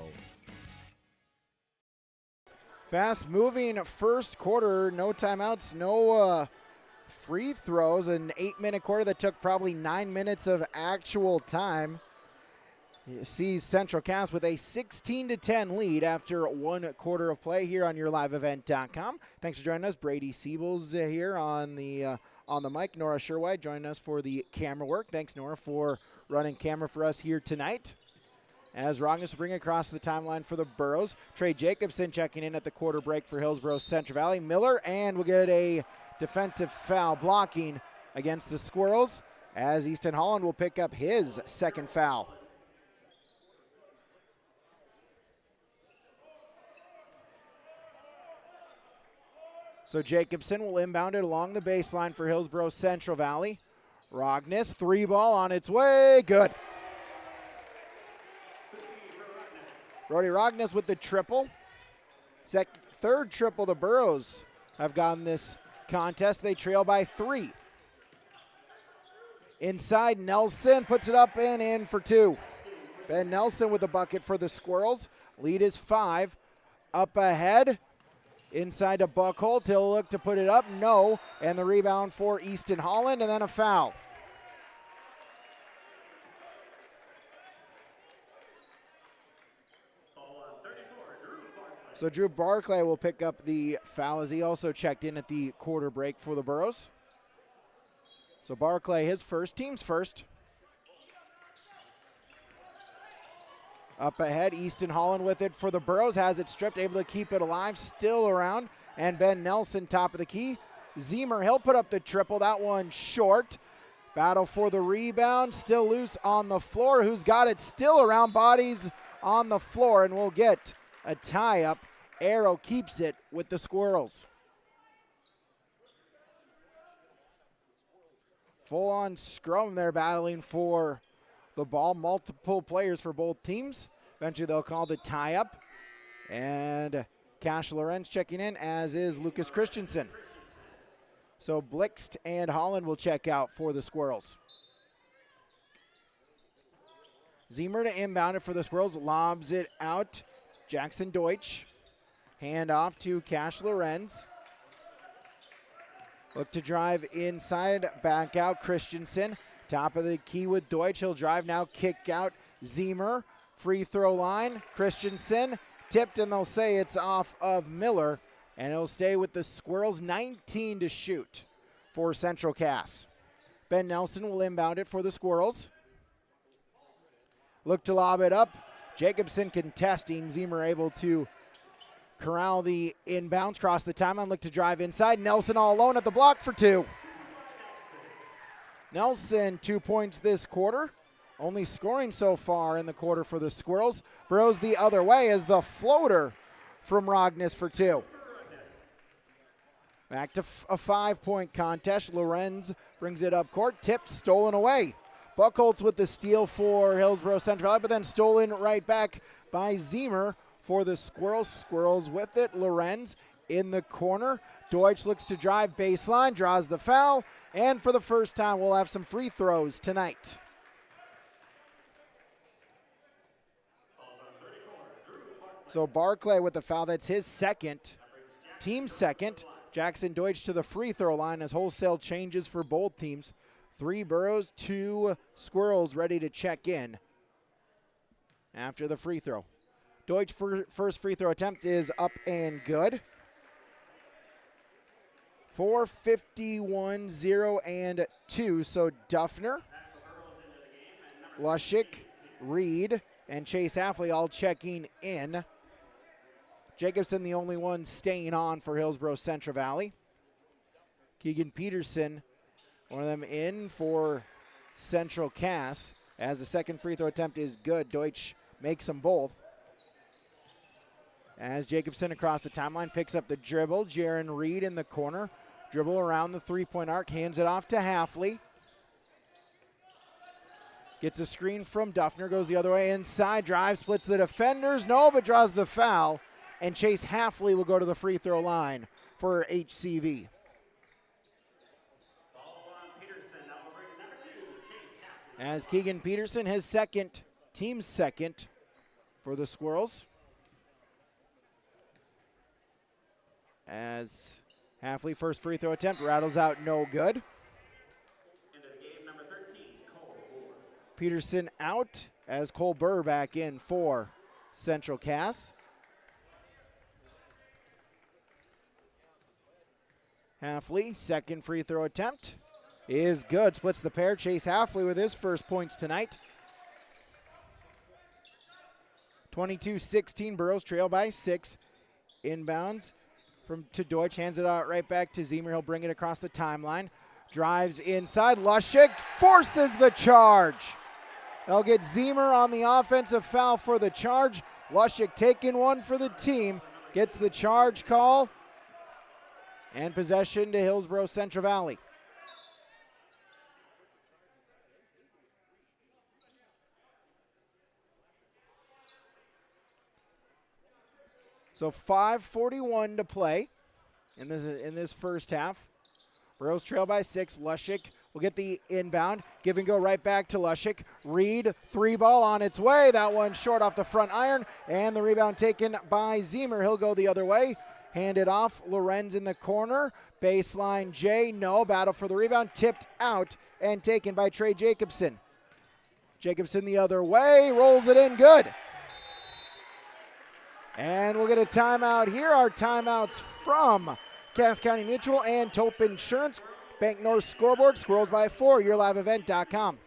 [SPEAKER 1] Fast-moving first quarter, no timeouts, no free throws, an 8-minute quarter that took probably 9 minutes of actual time. You see Central Cass with a 16-10 lead after 1 quarter of play here on yourliveevent.com. Thanks for joining us. Brady Siebels here on the mic. Nora Sherwide joining us for the camera work. Thanks, Nora, for running camera for us here tonight. As Rognes will bring it across the timeline for the Burros. Trey Jacobson checking in at the quarter break for Hillsboro Central Valley. Miller, and we'll get a defensive foul blocking against the Squirrels as Easton Holland will pick up his second foul. So Jacobson will inbound it along the baseline for Hillsboro Central Valley. Rognes, 3-ball on its way, good. Brody Rognes with the triple. Third triple the Burros have gotten this contest. They trail by 3. Inside, Nelson puts it up and in for 2. Ben Nelson with the bucket for the Squirrels. Lead is 5. Up ahead. Inside to Buchholz. He'll look to put it up. No. And the rebound for Easton Holland, and then a foul. So Drew Barclay will pick up the foul as he also checked in at the quarter break for the Burros. So Barclay, his first, team's first. Up ahead, Easton Holland with it for the Burros, has it stripped, able to keep it alive, still around. And Ben Nelson, top of the key. Zemer, he'll put up the triple, that one short. Battle for the rebound, still loose on the floor. Who's got it? Still around, bodies on the floor, and we'll get a tie-up. Arrow keeps it with the Squirrels. Full-on scrum there battling for the ball. Multiple players for both teams. Eventually they'll call the tie-up. And Cash Lorenz checking in, as is Lucas Christensen. So Blixt and Holland will check out for the Squirrels. Zemer to inbound it for the Squirrels, lobs it out. Jackson Deutsch. Hand off to Cash Lorenz. Look to drive inside, back out Christensen. Top of the key with Deutsch. He'll drive now, kick out Zemer. Free throw line, Christensen. Tipped, and they'll say it's off of Miller. And it'll stay with the Squirrels, 19 to shoot for Central Cass. Ben Nelson will inbound it for the Squirrels. Look to lob it up. Jacobson contesting. Zemer able to corral the inbounds, cross the timeline, look to drive inside. Nelson all alone at the block for two. Nelson 2 points this quarter. Only scoring so far in the quarter for the Squirrels. Burrows the other way as the floater from Rognus for two. Back to a 5-point contest. Lorenz brings it up court. Tipped, stolen away. Buchholz with the steal for Hillsboro Central Valley, but then stolen right back by Zemer for the Squirrels. Squirrels with it. Lorenz in the corner. Deutsch looks to drive baseline, draws the foul, and for the first time we'll have some free throws tonight. So Barclay with the foul, that's his second, team second. Jackson Deutsch to the free throw line as wholesale changes for both teams. 3 Burrows, 2 Squirrels ready to check in after the free throw. Deutsch first free throw attempt is up and good. 4:51, 0 and 2. So Duffner, Lushik, Reed, and Chase Hafley all checking in. Jacobson the only one staying on for Hillsboro Central Valley. Keegan Peterson, one of them in for Central Cass, as the second free throw attempt is good. Deutsch makes them both. As Jacobson across the timeline picks up the dribble. Jaron Reed in the corner. Dribble around the three-point arc, hands it off to Hafley. Gets a screen from Duffner, goes the other way inside, drives, splits the defenders, no, but draws the foul. And Chase Hafley will go to the free throw line for HCV. As Keegan Peterson, his second, team second for the Squirrels. As Hafley first free throw attempt rattles out, no good. Peterson out as Cole Burr back in for Central Cass. Hafley, second free throw attempt is good. Splits the pair. Chase Hafley with his first points tonight. 22-16, Burrows trail by 6. Inbounds to Deutsch, hands it out right back to Zemer. He'll bring it across the timeline. Drives inside. Lushik forces the charge. They'll get Zemer on the offensive foul for the charge. Lushik taking one for the team. Gets the charge call. And possession to Hillsboro Central Valley. So 5:41 to play in this first half. Burrows trail by 6. Lushik will get the inbound. Give and go right back to Lushik. Reed, 3 ball on its way. That one short off the front iron. And the rebound taken by Zemer. He'll go the other way. Handed off. Lorenz in the corner. Baseline J. No. Battle for the rebound. Tipped out and taken by Trey Jacobson. Jacobson the other way. Rolls it in. Good. And we'll get a timeout here. Our timeouts from Cass County Mutual and Tope Insurance. Bank North scoreboard, Squirrels by 4, yourliveevent.com.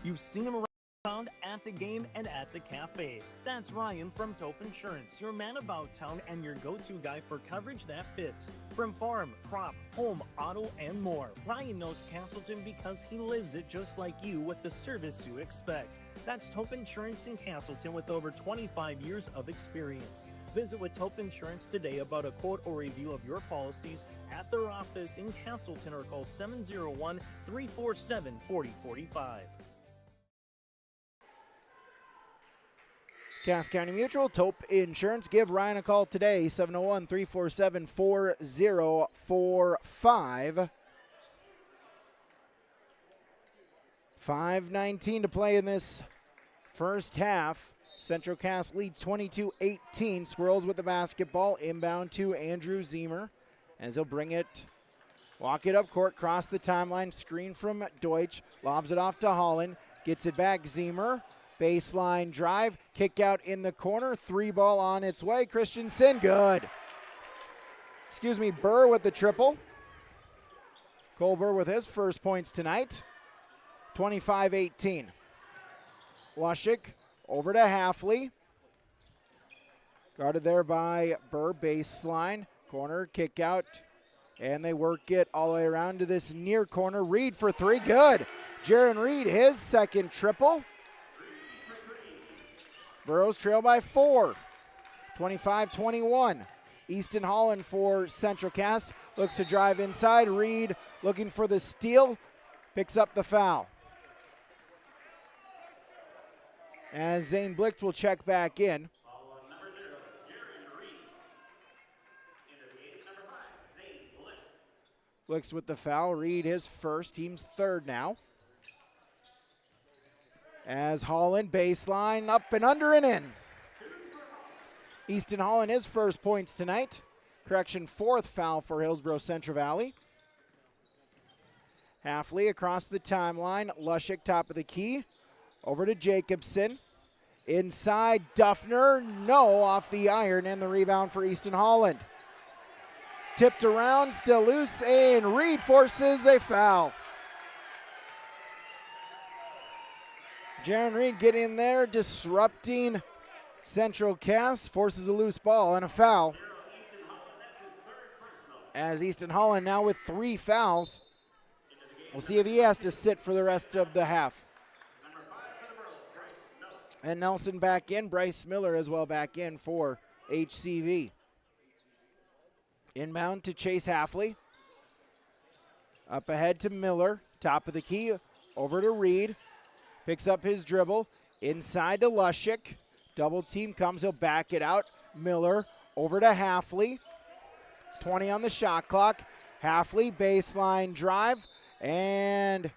[SPEAKER 19] You've seen him around at the game and at the cafe. That's Ryan from Tope Insurance, your man about town and your go-to guy for coverage that fits. From farm, crop, home, auto, and more. Ryan knows Castleton because he lives it just like you with the service you expect. That's Tope Insurance in Castleton with over 25 years of experience. Visit with Tope Insurance today about a quote or review of your policies at their office in Castleton or call 701-347-4045.
[SPEAKER 1] Cass County Mutual, Taupe Insurance. Give Ryan a call today, 701-347-4045. 5:19 to play in this first half. Central Cass leads 22-18. Squirrels with the basketball. Inbound to Andrew Zemer as he'll bring it, walk it up court, cross the timeline, screen from Deutsch, lobs it off to Holland, gets it back, Zemer. Baseline drive, kick out in the corner, 3-ball on its way. Christensen, good. Burr with the triple. Cole Burr with his first points tonight. 25-18. Lushik over to Halfley. Guarded there by Burr, baseline. Corner, kick out, and they work it all the way around to this near corner. Reed for three, good. Jaron Reed, his second triple. Burrows trail by 4, 25-21. Easton Holland for Central Cass. Looks to drive inside. Reed looking for the steal. Picks up the foul. As Zane Blicht will check back in. Blixt with the foul. Reed his first. Team's third now. As Holland, baseline, up and under and in. Easton Holland, his first points tonight. Correction, fourth foul for Hillsboro Central Valley. Halfley across the timeline. Lushik, top of the key. Over to Jacobson. Inside, Duffner, no, off the iron, and the rebound for Easton Holland. Tipped around, still loose, and Reed forces a foul. Jaron Reed getting in there, disrupting Central Cass, forces a loose ball and a foul. As Easton Holland now with 3 fouls. We'll see if he has to sit for the rest of the half. And Nelson back in, Bryce Miller as well back in for HCV. Inbound to Chase Halfley. Up ahead to Miller, top of the key, over to Reed. Picks up his dribble, inside to Lushik. Double team comes, he'll back it out. Miller over to Halfley. 20 on the shot clock. Halfley, baseline drive, and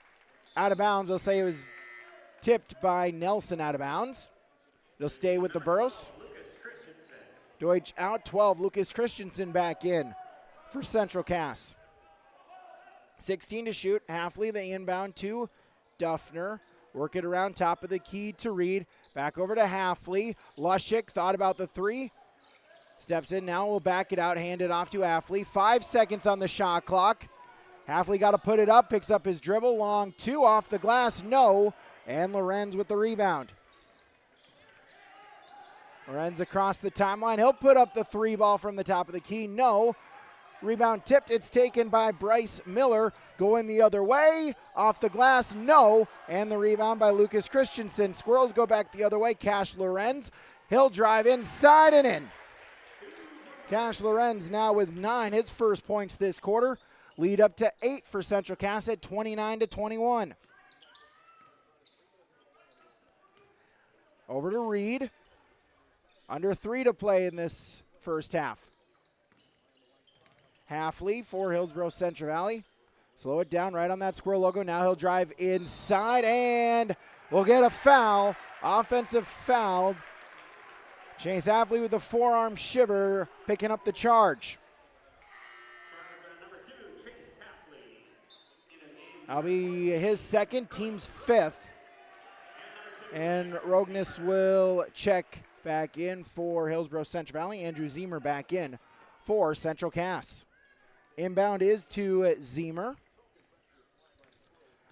[SPEAKER 1] out of bounds. I'll say it was tipped by Nelson out of bounds. It'll stay with the Burros. Deutsch out, 12. Lucas Christensen back in for Central Cass. 16 to shoot. Halfley, the inbound to Duffner. Work it around top of the key to Reed. Back over to Halfley. Lushik thought about the 3. Steps in now, will back it out, hand it off to Halfley. 5 seconds on the shot clock. Halfley got to put it up, picks up his dribble. Long 2 off the glass, no. And Lorenz with the rebound. Lorenz across the timeline. He'll put up the 3 ball from the top of the key, no. Rebound tipped, it's taken by Bryce Miller. Going the other way, off the glass, no. And the rebound by Lucas Christensen. Squirrels go back the other way, Cash Lorenz. He'll drive inside and in. Cash Lorenz now with 9, his first points this quarter. Lead up to 8 for Central Cass at 29-21. Over to Reed. Under 3 to play in this first half. Halfley for Hillsboro Central Valley. Slow it down right on that square logo. Now he'll drive inside and we'll get a foul. Offensive foul. Chase Halfley with the forearm shiver, picking up the charge. That'll be his second, team's 5th. And Rognus will check back in for Hillsboro Central Valley. Andrew Zemer back in for Central Cass. Inbound is to Zemer.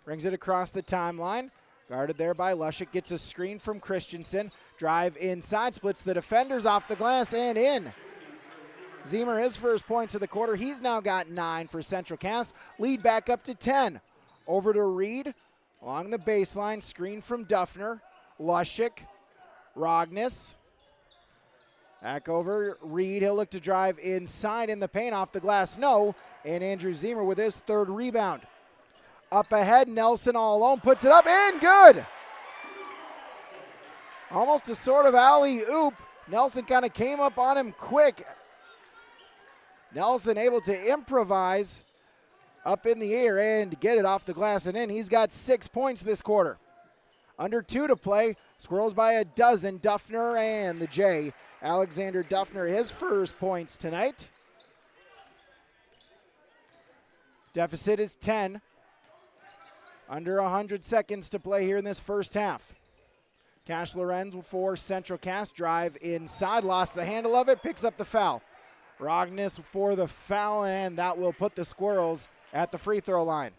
[SPEAKER 1] Brings it across the timeline. Guarded there by Lushik. Gets a screen from Christensen. Drive inside. Splits the defenders off the glass and in. Zemer, his first points of the quarter. He's now got 9 for Central Cass. Lead back up to 10. Over to Reed. Along the baseline. Screen from Duffner. Lushik. Rognus. Back over Reed. He'll look to drive inside in the paint. Off the glass, no. And Andrew Zemer with his 3rd rebound. Up ahead, Nelson all alone. Puts it up and good. Almost a sort of alley-oop. Nelson kind of came up on him quick. Nelson able to improvise up in the air and get it off the glass and in. He's got 6 points this quarter. Under 2 to play. Squirrels by a dozen. Duffner and the J. Alexander Duffner, his first points tonight. Deficit is 10. Under 100 seconds to play here in this first half. Cash Lorenz for Central Cass. Drive inside. Lost the handle of it. Picks up the foul. Rognes for the foul, and that will put the Squirrels at the free throw line.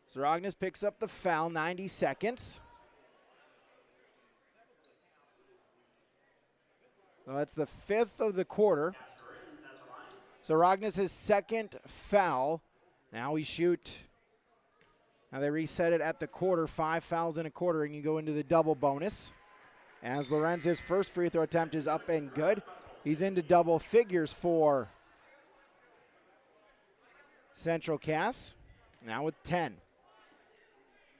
[SPEAKER 1] So Rognes picks up the foul, 90 seconds. Well, that's the 5th of the quarter. So Rognes' his second foul. Now we shoot. Now they reset it at the quarter, 5 fouls in a quarter, and you go into the double bonus. As Lorenz's first free throw attempt is up and good. He's into double figures for Central Cass. Now with 10.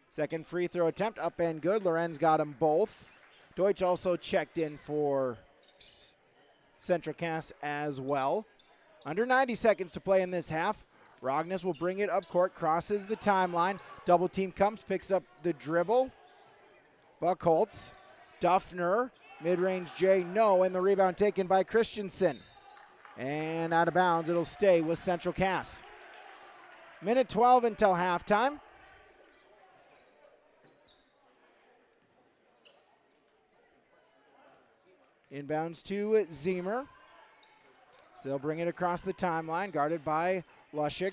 [SPEAKER 1] Second free throw attempt, up and good. Lorenz got them both. Deutsch also checked in for Central Cass as well. Under 90 seconds to play in this half. Rognes will bring it up court, crosses the timeline. Double team comes, picks up the dribble. Buckholtz, Duffner, mid-range J, no, and the rebound taken by Christensen. And out of bounds, it'll stay with Central Cass. Minute 12 until halftime. Inbounds to Zemer. So they'll bring it across the timeline, guarded by Lushik.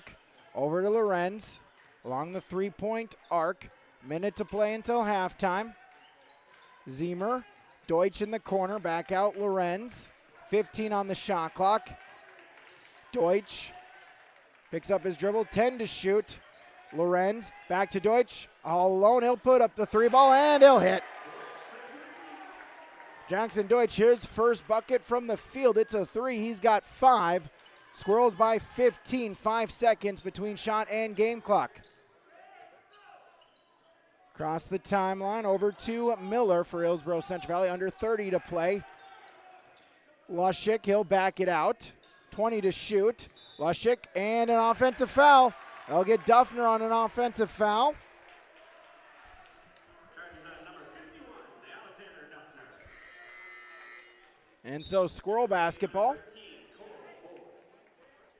[SPEAKER 1] Over to Lorenz, along the three-point arc. Minute to play until halftime. Zemer, Deutsch in the corner, back out Lorenz. 15 on the shot clock. Deutsch picks up his dribble, 10 to shoot. Lorenz back to Deutsch, all alone. He'll put up the three ball and he'll hit. Jackson Deutsch, his first bucket from the field. It's a three. He's got 5. Squirrels by 15. 5 seconds between shot and game clock. Across the timeline, over to Miller for Hillsboro Central Valley. Under 30 to play. Lushik, he'll back it out. 20 to shoot. Lushik, and an offensive foul. They'll get Duffner on an offensive foul. And so Squirrel basketball.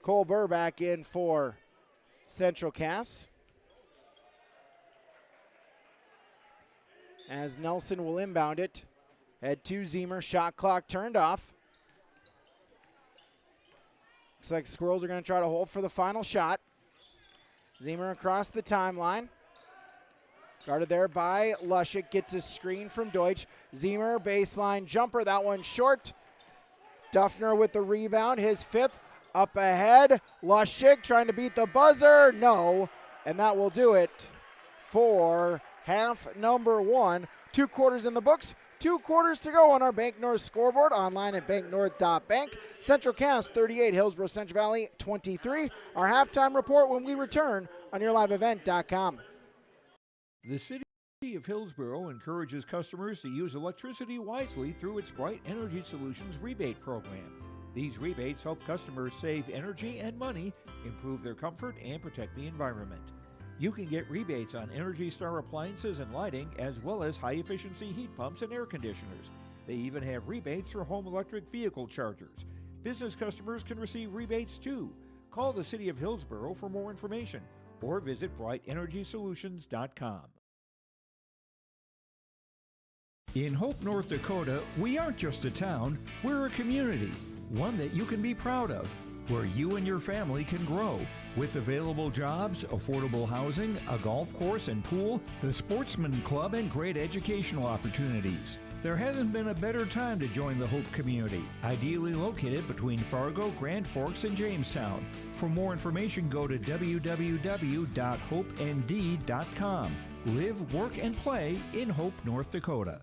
[SPEAKER 1] Cole Burr back in for Central Cass. As Nelson will inbound it. Head to Zemer, shot clock turned off. Looks like Squirrels are going to try to hold for the final shot. Zemer across the timeline. Guarded there by Lushik, gets a screen from Deutsch. Zemer, baseline jumper, that one short. Duffner with the rebound, his 5th. Up ahead, Lushik trying to beat the buzzer, no. And that will do it for half number 1. 2 quarters in the books, 2 quarters to go on our Bank North scoreboard, online at banknorth.bank. Central Cass 38, Hillsboro Central Valley 23. Our halftime report when we return on yourliveevent.com.
[SPEAKER 8] The City of Hillsboro encourages customers to use electricity wisely through its Bright Energy Solutions rebate program. These rebates help customers save energy and money, improve their comfort, and protect the environment. You can get rebates on Energy Star appliances and lighting, as well as high-efficiency heat pumps and air conditioners. They even have rebates for home electric vehicle chargers. Business customers can receive rebates too. Call the City of Hillsboro for more information or visit brightenergysolutions.com. In Hope, North Dakota, we aren't just a town, we're a community, one that you can be proud of, where you and your family can grow. With available jobs, affordable housing, a golf course and pool, the Sportsman Club, and great educational opportunities. There hasn't been a better time to join the Hope community, ideally located between Fargo, Grand Forks, and Jamestown. For more information, go to www.hopend.com. Live, work, and play in Hope, North Dakota.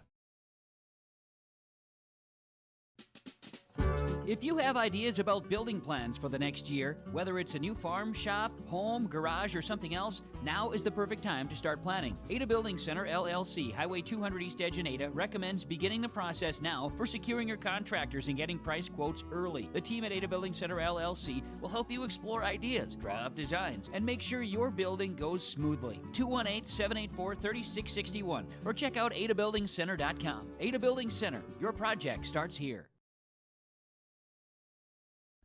[SPEAKER 7] If you have ideas about building plans for the next year, whether it's a new farm, shop, home, garage, or something else, now is the perfect time to start planning. Ada Building Center LLC, Highway 200 East Edge in Ada, recommends beginning the process now for securing your contractors and getting price quotes early. The team at Ada Building Center LLC will help you explore ideas, draw up designs, and make sure your building goes smoothly. 218-784-3661 or check out adabuildingcenter.com. Ada Building Center, your project starts here.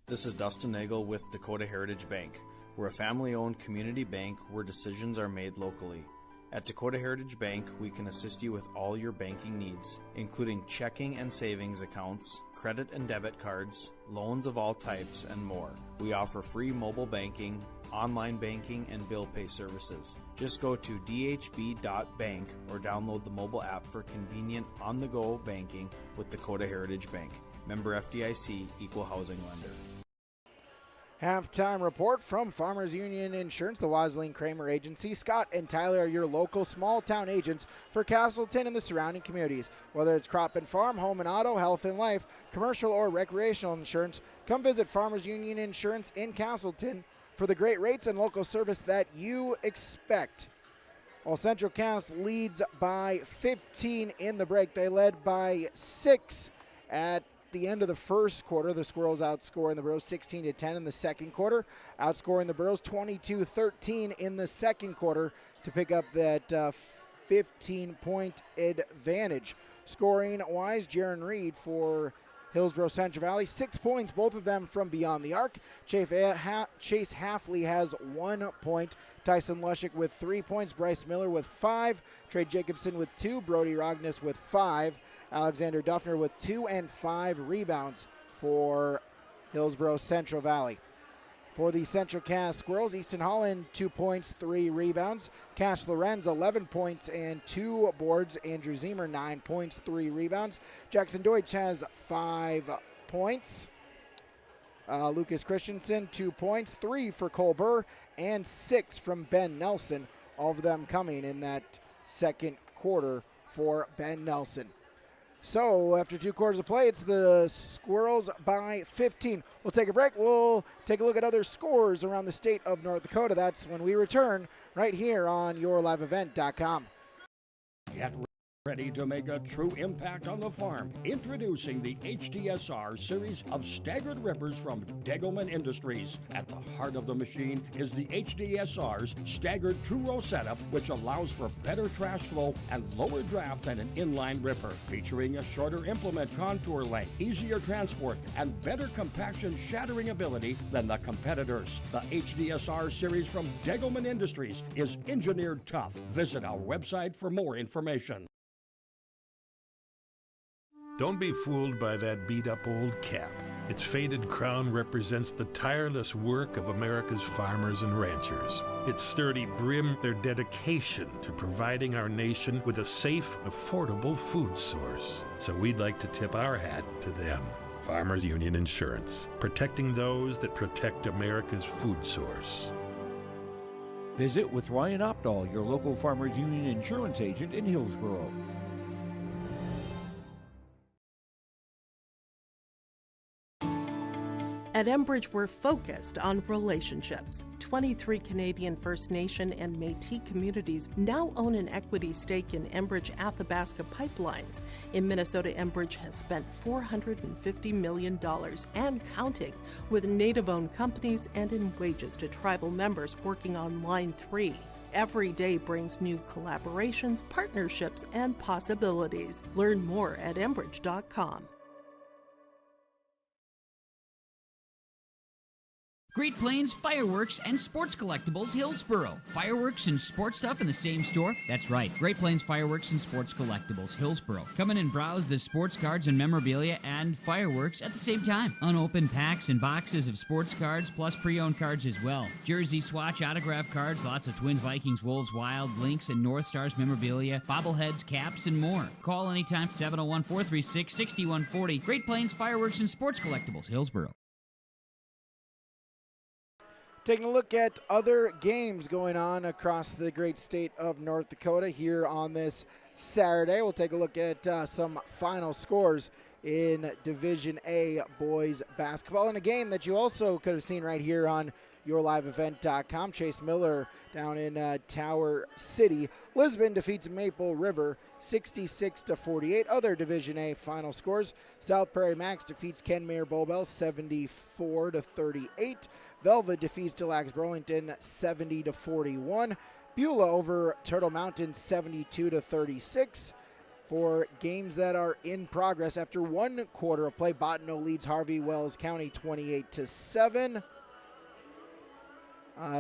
[SPEAKER 4] This is Dustin Nagel with Dakota Heritage Bank. We're a family-owned community bank where decisions are made locally. At Dakota Heritage Bank, we can assist you with all your banking needs, including checking and savings accounts, credit and debit cards, loans of all types, and more. We offer free mobile banking, online banking, and bill pay services. Just go to dhb.bank or download the mobile app for convenient on-the-go banking with Dakota Heritage Bank. Member FDIC, Equal Housing Lender.
[SPEAKER 1] Halftime report from Farmers Union Insurance, the Wasleen Kramer Agency. Scott and Tyler are your local small-town agents for Castleton and the surrounding communities. Whether it's crop and farm, home and auto, health and life, commercial or recreational insurance, come visit Farmers Union Insurance in Castleton for the great rates and local service that you expect. While Central Cass leads by 15 in the break, they led by 6 at the end of the first quarter. The Squirrels outscoring the Burros 16-10 in the second quarter, outscoring the Burros 22-13 in the second quarter to pick up that 15-point advantage. Scoring-wise, Jaron Reed for Hillsboro Central Valley, 6 points, both of them from beyond the arc. Chase Halfley has 1 point. Tyson Lushik with 3 points. Bryce Miller with 5. Trey Jacobson with 2. Brody Rogness with 5. Alexander Duffner with 2 and 5 rebounds for Hillsboro Central Valley. For the Central Cass Squirrels, Easton Holland 2 points, 3 rebounds. Cash Lorenz 11 points and 2 boards. Andrew Zemer 9 points, 3 rebounds. Jackson Deutsch has 5 points. Lucas Christensen 2 points, 3 for Cole Burr, and 6 from Ben Nelson. All of them coming in that second quarter for Ben Nelson. So after 2 quarters of play, it's the Squirrels by 15. We'll take a break. We'll take a look at other scores around the state of North Dakota. That's when we return right here on yourliveevent.com.
[SPEAKER 5] Get ready to make a true impact on the farm. Introducing the HDSR series of staggered rippers from Degelman Industries. At the heart of the machine is the HDSR's staggered two-row setup, which allows for better trash flow and lower draft than an inline ripper. Featuring a shorter implement contour length, easier transport, and better compaction shattering ability than the competitors. The HDSR series from Degelman Industries is engineered tough. Visit our website for more information.
[SPEAKER 23] Don't be fooled by that beat-up old cap. Its faded crown represents the tireless work of America's farmers and ranchers. Its sturdy brim, their dedication to providing our nation with a safe, affordable food source. So we'd like to tip our hat to them. Farmers Union Insurance, protecting those that protect America's food source.
[SPEAKER 8] Visit with Ryan Opdahl, your local Farmers Union Insurance agent in Hillsboro.
[SPEAKER 24] At Enbridge, we're focused on relationships. 23 Canadian First Nation and Métis communities now own an equity stake in Enbridge Athabasca Pipelines. In Minnesota, Enbridge has spent $450 million and counting with Native-owned companies and in wages to tribal members working on Line 3. Every day brings new collaborations, partnerships, and possibilities. Learn more at Enbridge.com.
[SPEAKER 7] Great Plains Fireworks and Sports Collectibles, Hillsboro. Fireworks and sports stuff in the same store? That's right. Great Plains Fireworks and Sports Collectibles, Hillsboro. Come in and browse the sports cards and memorabilia and fireworks at the same time. Unopened packs and boxes of sports cards, plus pre-owned cards as well. Jersey swatch autograph cards, lots of Twins, Vikings, Wolves, Wild, Lynx, and North Stars memorabilia, bobbleheads, caps, and more. Call anytime, 701-436-6140. Great Plains Fireworks and Sports Collectibles, Hillsboro.
[SPEAKER 1] Taking a look at other games going on across the great state of North Dakota here on this Saturday. We'll take a look at some final scores in Division A boys basketball. In a game that you also could have seen right here on yourliveevent.com. Chase Miller down in Tower City. Lisbon defeats Maple River 66-48. Other Division A final scores. South Prairie Max defeats Kenmare Bowbell 74-38. Velvet defeats Still Lacs Burlington 70-41. Beulah over Turtle Mountain 72-36. For games that are in progress after one quarter of play, Bottineau leads Harvey Wells County 28-7.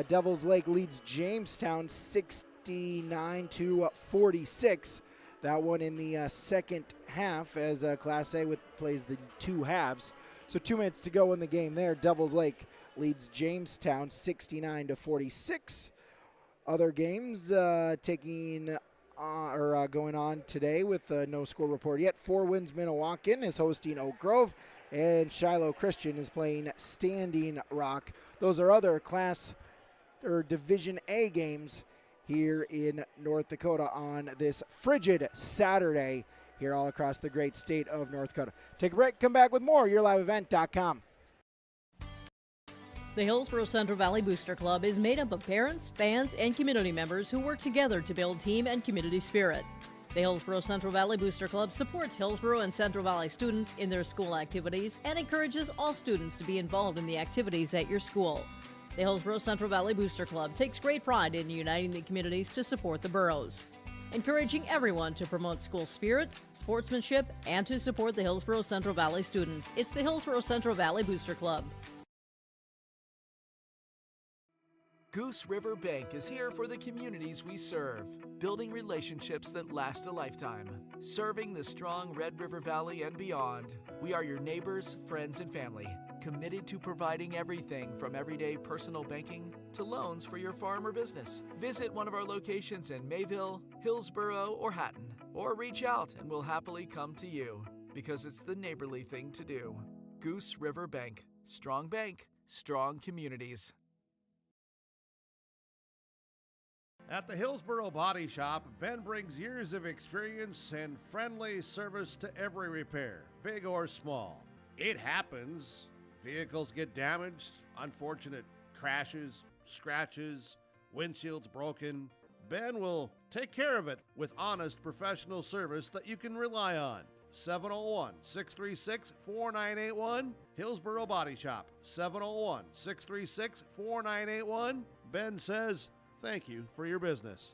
[SPEAKER 1] Devils Lake leads Jamestown 69-46. That one in the second half as Class A plays the two halves. So 2 minutes to go in the game there. Devils Lake leads Jamestown 69-46. Other games going on today with no score report yet. Four Winds Minnewacan is hosting Oak Grove, and Shiloh Christian is playing Standing Rock. Those are other Division A games here in North Dakota on this frigid Saturday here all across the great state of North Dakota. Take a break, come back with more, yourliveevent.com.
[SPEAKER 9] The Hillsboro Central Valley Booster Club is made up of parents, fans, and community members who work together to build team and community spirit. The Hillsboro Central Valley Booster Club supports Hillsboro and Central Valley students in their school activities and encourages all students to be involved in the activities at your school. The Hillsboro Central Valley Booster Club takes great pride in uniting the communities to support the boroughs, encouraging everyone to promote school spirit, sportsmanship, and to support the Hillsboro Central Valley students. It's the Hillsboro Central Valley Booster Club.
[SPEAKER 10] Goose River Bank is here for the communities we serve, building relationships that last a lifetime. Serving the strong Red River Valley and beyond, we are your neighbors, friends, and family, committed to providing everything from everyday personal banking to loans for your farm or business. Visit one of our locations in Mayville, Hillsboro, or Hatton, or reach out and we'll happily come to you, because it's the neighborly thing to do. Goose River Bank, strong communities.
[SPEAKER 2] At the Hillsboro Body Shop, Ben brings years of experience and friendly service to every repair, big or small. It happens. Vehicles get damaged, unfortunate crashes, scratches, windshields broken. Ben will take care of it with honest professional service that you can rely on. 701-636-4981, Hillsboro Body Shop, 701-636-4981. Ben says, thank you for your business.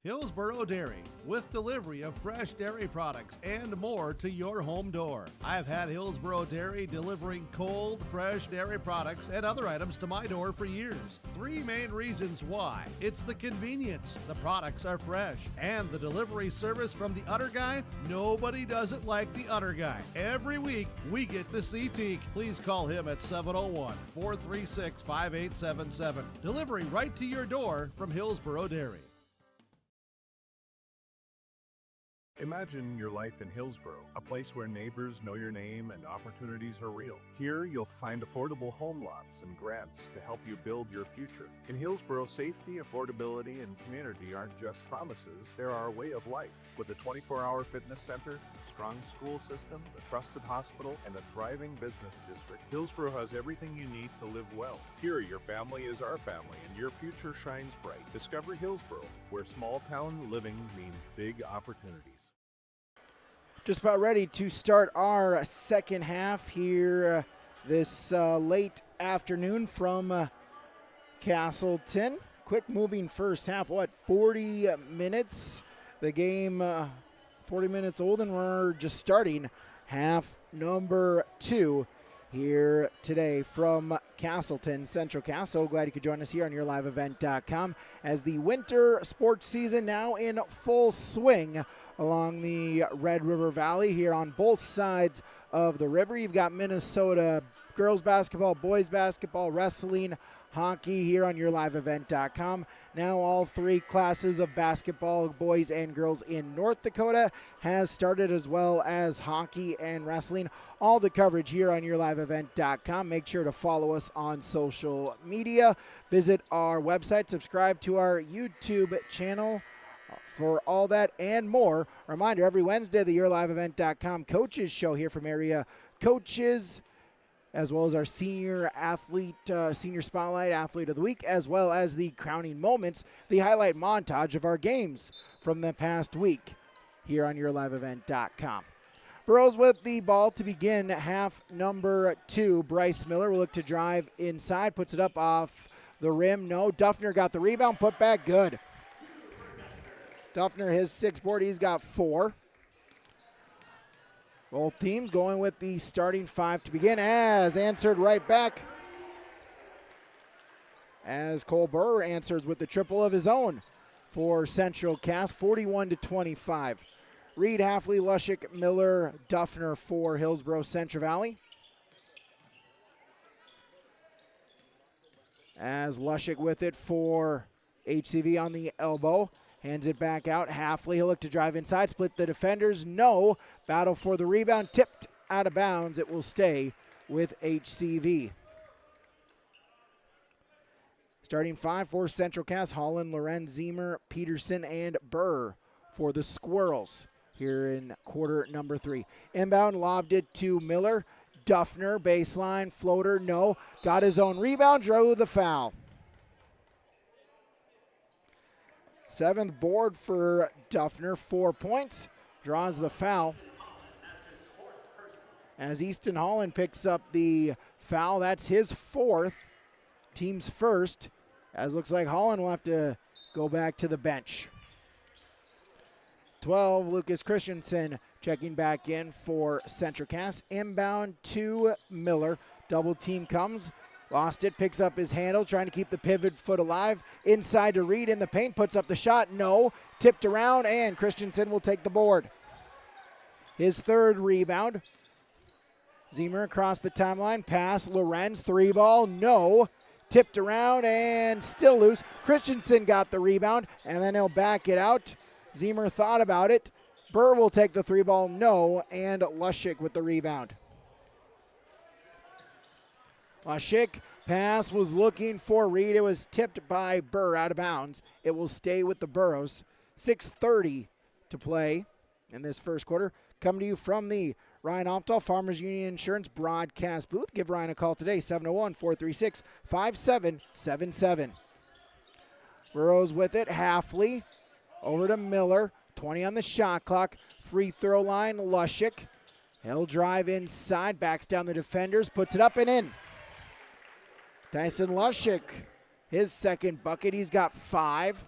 [SPEAKER 2] Hillsboro Dairy, with delivery of fresh dairy products and more to your home door. I've had Hillsboro Dairy delivering cold, fresh dairy products and other items to my door for years. Three main reasons why. It's the convenience, the products are fresh, and the delivery service from the Udder Guy. Nobody does it like the Udder Guy. Every week, we get to see Teak. Please call him at 701-436-5877. Delivery right to your door from Hillsboro Dairy.
[SPEAKER 11] Imagine your life in Hillsboro, a place where neighbors know your name and opportunities are real. Here, you'll find affordable home lots and grants to help you build your future. In Hillsboro, safety, affordability, and community aren't just promises, they're our way of life. With a 24-hour fitness center, a strong school system, a trusted hospital, and a thriving business district, Hillsboro has everything you need to live well. Here, your family is our family, and your future shines bright. Discover Hillsboro, where small-town living means big opportunities.
[SPEAKER 1] Just about ready to start our second half here this late afternoon from Castleton. Quick moving first half, 40 minutes? The game 40 minutes old, and we're just starting half number 2 here today from Castleton, Central Cass. So glad you could join us here on yourliveevent.com as the winter sports season now in full swing along the Red River Valley here on both sides of the river. You've got Minnesota girls basketball, boys basketball, wrestling, hockey here on yourliveevent.com. Now all three classes of basketball, boys and girls in North Dakota has started, as well as hockey and wrestling. All the coverage here on yourliveevent.com. Make sure to follow us on social media. Visit our website, subscribe to our YouTube channel For all that and more, reminder, every Wednesday, the YourLiveEvent.com Coaches Show here from area coaches, as well as our senior spotlight athlete of the week, as well as the crowning moments, the highlight montage of our games from the past week here on YourLiveEvent.com. Burrows with the ball to begin half number 2. Bryce Miller will look to drive inside, puts it up off the rim. No, Duffner got the rebound, put back, good. Duffner, his 6th board, he's got 4. Both teams going with the starting 5 to begin, as answered right back, as Cole Burr answers with the triple of his own for Central Cass, 41-25. Reed, Halfley, Lushik, Miller, Duffner for Hillsboro Central Valley. As Lushik with it for HCV on the elbow. Hands it back out. Halfley, he'll look to drive inside, split the defenders. No. Battle for the rebound. Tipped out of bounds. It will stay with HCV. Starting 5 for Central Cass, Holland, Lorenz, Zemer, Peterson, and Burr for the Squirrels here in quarter number 3. Inbound, lobbed it to Miller. Duffner, baseline, floater, no. Got his own rebound, drew the foul. 7th board for Duffner, 4 points. Draws the foul. As Easton Holland picks up the foul, that's his 4th, team's first, as looks like Holland will have to go back to the bench. 12, Lucas Christensen checking back in for Central Cass. Inbound to Miller. Double team comes. Lost it, picks up his handle, trying to keep the pivot foot alive. Inside to Reed in the paint, puts up the shot. No. Tipped around, and Christensen will take the board. His 3rd rebound. Zemer across the timeline. Pass, Lorenz, 3-ball. No. Tipped around and still loose. Christensen got the rebound, and then he'll back it out. Zemer thought about it. Burr will take the 3-ball, no, and Lushik with the rebound. Lushik, pass was looking for Reed. It was tipped by Burr out of bounds. It will stay with the Burros. 6:30 to play in this first quarter. Come to you from the Ryan Optal Farmers Union Insurance broadcast booth. Give Ryan a call today, 701-436-5777. Burrows with it, Halfley. Over to Miller, 20 on the shot clock. Free throw line, Lushik. He'll drive inside, backs down the defenders, puts it up and in. Tyson Lushik, his 2nd bucket. He's got 5.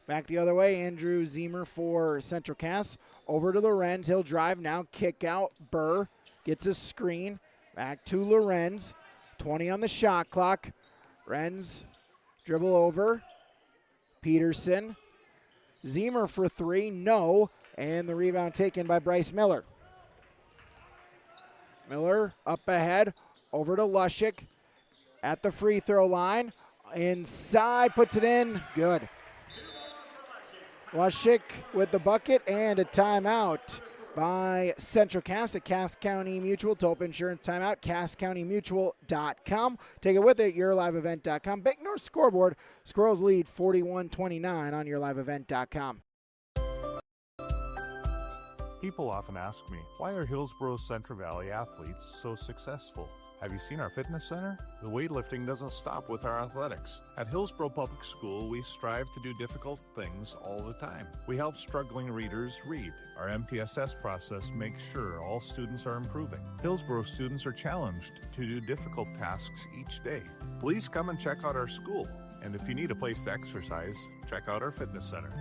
[SPEAKER 1] Back the other way, Andrew Zemer for Central Cass. Over to Lorenz, he'll drive now, kick out. Burr gets a screen. Back to Lorenz, 20 on the shot clock. Renz, dribble over. Peterson. Zemer for 3, no, and the rebound taken by Bryce Miller. Miller up ahead, over to Lushik at the free throw line. Inside, puts it in, good. Lushik with the bucket and a timeout by Central Cass at Cass County Mutual. Tope Insurance timeout, CassCountyMutual.com. Take it with it, YourLiveEvent.com. Bank North scoreboard. Squirrels lead 41-29 on YourLiveEvent.com.
[SPEAKER 11] People often ask me, why are Hillsboro Central Valley athletes so successful? Have you seen our fitness center? The weightlifting doesn't stop with our athletics. At Hillsboro Public School, we strive to do difficult things all the time. We help struggling readers read. Our MTSS process makes sure all students are improving. Hillsboro students are challenged to do difficult tasks each day. Please come and check out our school. And if you need a place to exercise, check out our fitness center.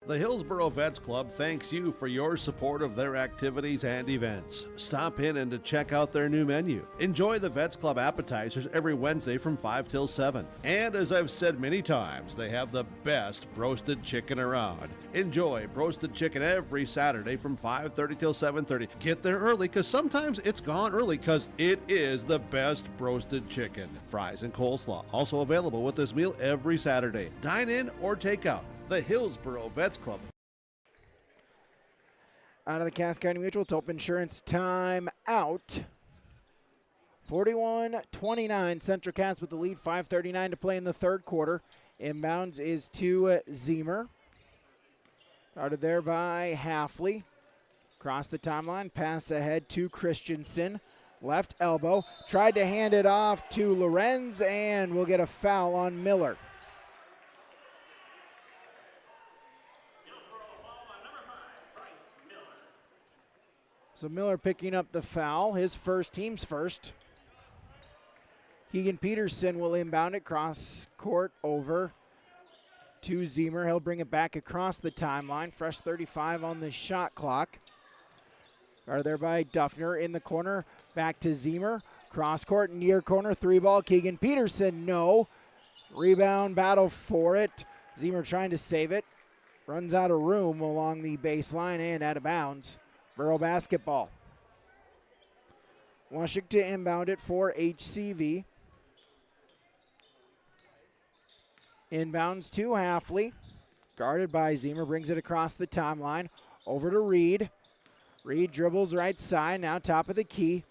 [SPEAKER 2] The Hillsboro Vets Club thanks you for your support of their activities and events. Stop in and to check out their new menu. Enjoy the Vets Club appetizers every Wednesday from 5 till 7. And as I've said many times, they have the best roasted chicken around. Enjoy roasted chicken every Saturday from 5:30 till 7:30. Get there early because sometimes it's gone early because it is the best roasted chicken. Fries and coleslaw also available with this meal every Saturday. Dine in or take out. The Hillsboro Vets Club. Out
[SPEAKER 1] of the Cass County Mutual, Tope Insurance time out. 41-29, Central Cats with the lead, 5:39 to play in the third quarter. Inbounds is to Zemer. Started there by Halfley. Across the timeline, pass ahead to Christensen. Left elbow, tried to hand it off to Lorenz, and we'll get a foul on Miller. So Miller picking up the foul, his first, team's first. Keegan Peterson will inbound it, cross court over to Zemer. He'll bring it back across the timeline. Fresh 35 on the shot clock. Guarded there by Duffner in the corner. Back to Zemer. Cross court, near corner, three ball. Keegan Peterson, no. Rebound battle for it. Zemer trying to save it. Runs out of room along the baseline and out of bounds. Borough basketball. Lushik to inbound it for HCV. Inbounds to Halfley. Guarded by Zemer. Brings it across the timeline. Over to Reed. Reed dribbles right side. Now top of the key.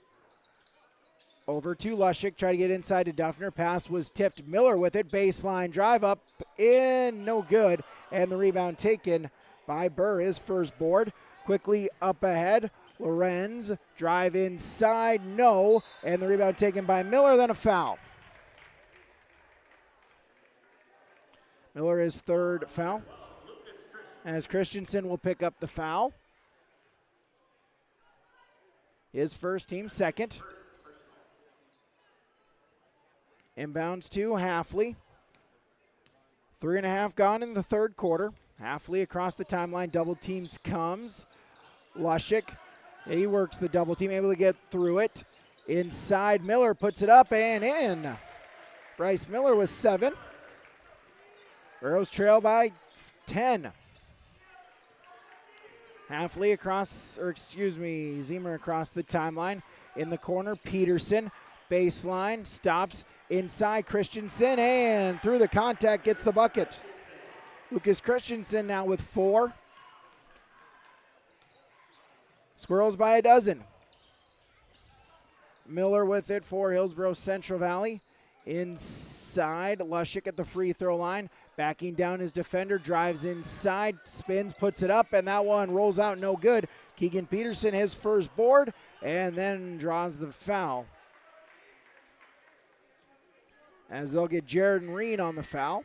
[SPEAKER 1] Over to Lushik. Try to get inside to Duffner. Pass was tipped. Miller with it. Baseline drive up. In. No good. And the rebound taken by Burr. His first board. Quickly up ahead. Lorenz. Drive inside. No. And the rebound taken by Miller. Then a foul. Miller his third foul. As Christensen will pick up the foul. His first, team second. Inbounds to Halfley. 3.5 gone in the third quarter. Halfley across the timeline. Double teams comes. Lushik. He works the double team, able to get through it. Inside, Miller puts it up and in. Bryce Miller with 7. Burrows trail by 10. Halfley Zemer across the timeline. In the corner, Peterson. Baseline, stops. Inside, Christensen, and through the contact, gets the bucket. Lucas Christensen now with 4. Squirrels by a dozen. Miller with it for Hillsboro Central Valley. Inside, Lushik at the free throw line. Backing down his defender, drives inside, spins, puts it up, and that one rolls out no good. Keegan Peterson, his first board, and then draws the foul. As they'll get Jared and Reed on the foul.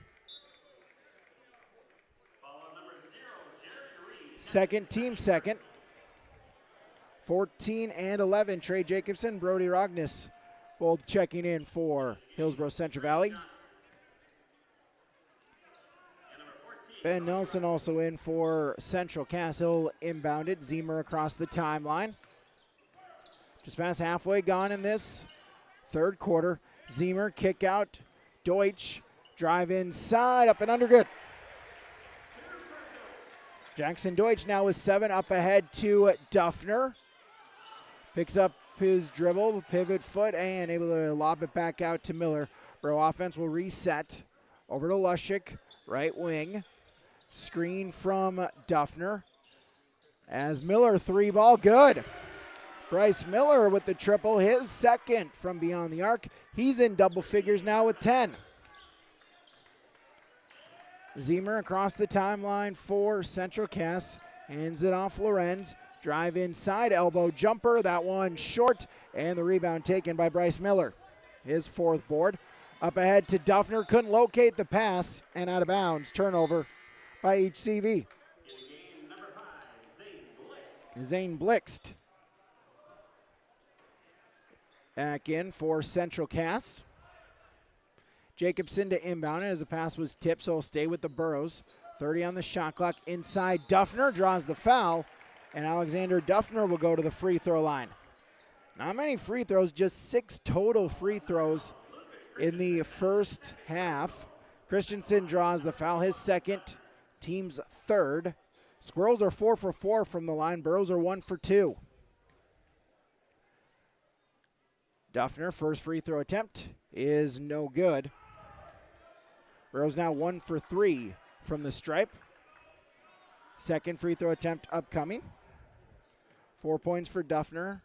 [SPEAKER 1] Second, team second. 14 and 11, Trey Jacobson, Brody Rognes, both checking in for Hillsboro Central Valley. Ben Nelson also in for Central Cass. He'll inbound it. Zemer across the timeline. Just past halfway gone in this third quarter. Zemer kick out. Deutsch drive inside, up and under, good. Jackson Deutsch now with 7, up ahead to Duffner. Picks up his dribble, pivot foot, and able to lob it back out to Miller. Bro offense will reset. Over to Lushik, right wing. Screen from Duffner. As Miller, 3 ball, good. Bryce Miller with the triple, his second from beyond the arc. He's in double figures now with 10. Zemer across the timeline for Central Cass. Hands it off Lorenz. Drive inside, elbow jumper. That one short, and the rebound taken by Bryce Miller. His 4th board. Up ahead to Duffner. Couldn't locate the pass, and out of bounds. Turnover by HCV. Zane Blixt. Back in for Central Cass. Jacobson to inbound it as the pass was tipped, so he'll stay with the Burrows. 30 on the shot clock. Inside, Duffner draws the foul, and Alexander Duffner will go to the free throw line. Not many free throws, just 6 total free throws in the first half. Christensen draws the foul, his second, team's 3rd. Squirrels are 4 for 4 from the line. Burrows are 1 for 2. Duffner, first free throw attempt is no good. Burrows now 1 for 3 from the stripe. Second free throw attempt upcoming. 4 points for Duffner.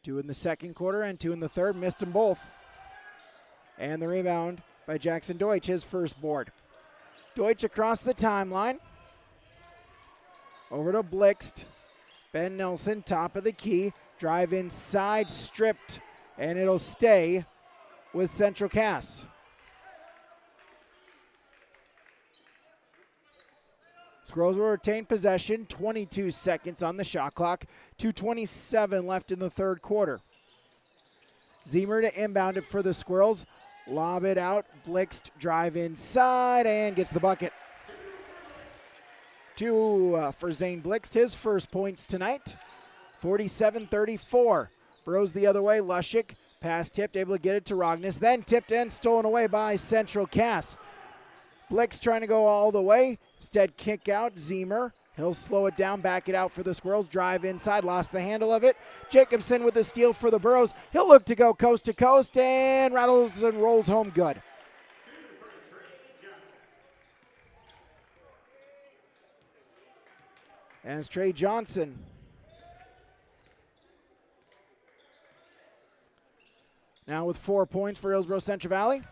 [SPEAKER 1] 2 in the second quarter and 2 in the third. Missed them both. And the rebound by Jackson Deutsch, his first board. Deutsch across the timeline. Over to Blixt. Ben Nelson, top of the key. Drive inside, stripped, and it'll stay with Central Cass. Squirrels will retain possession, 22 seconds on the shot clock, 2:27 left in the third quarter. Zemer to inbound it for the Squirrels, lob it out, Blixt drive inside and gets the bucket. 2 for Zane Blixt, his first points tonight, 47-34. Burrows the other way, Lushik, pass tipped, able to get it to Rognus, then tipped and stolen away by Central Cass. Blixt trying to go all the way, instead kick out, Zemer. He'll slow it down, back it out for the Squirrels, drive inside, lost the handle of it. Jacobson with the steal for the Burrows. He'll look to go coast to coast and rattles and rolls home good. And it's Trey Johnson. Now with 4 points for Hillsboro Central Valley.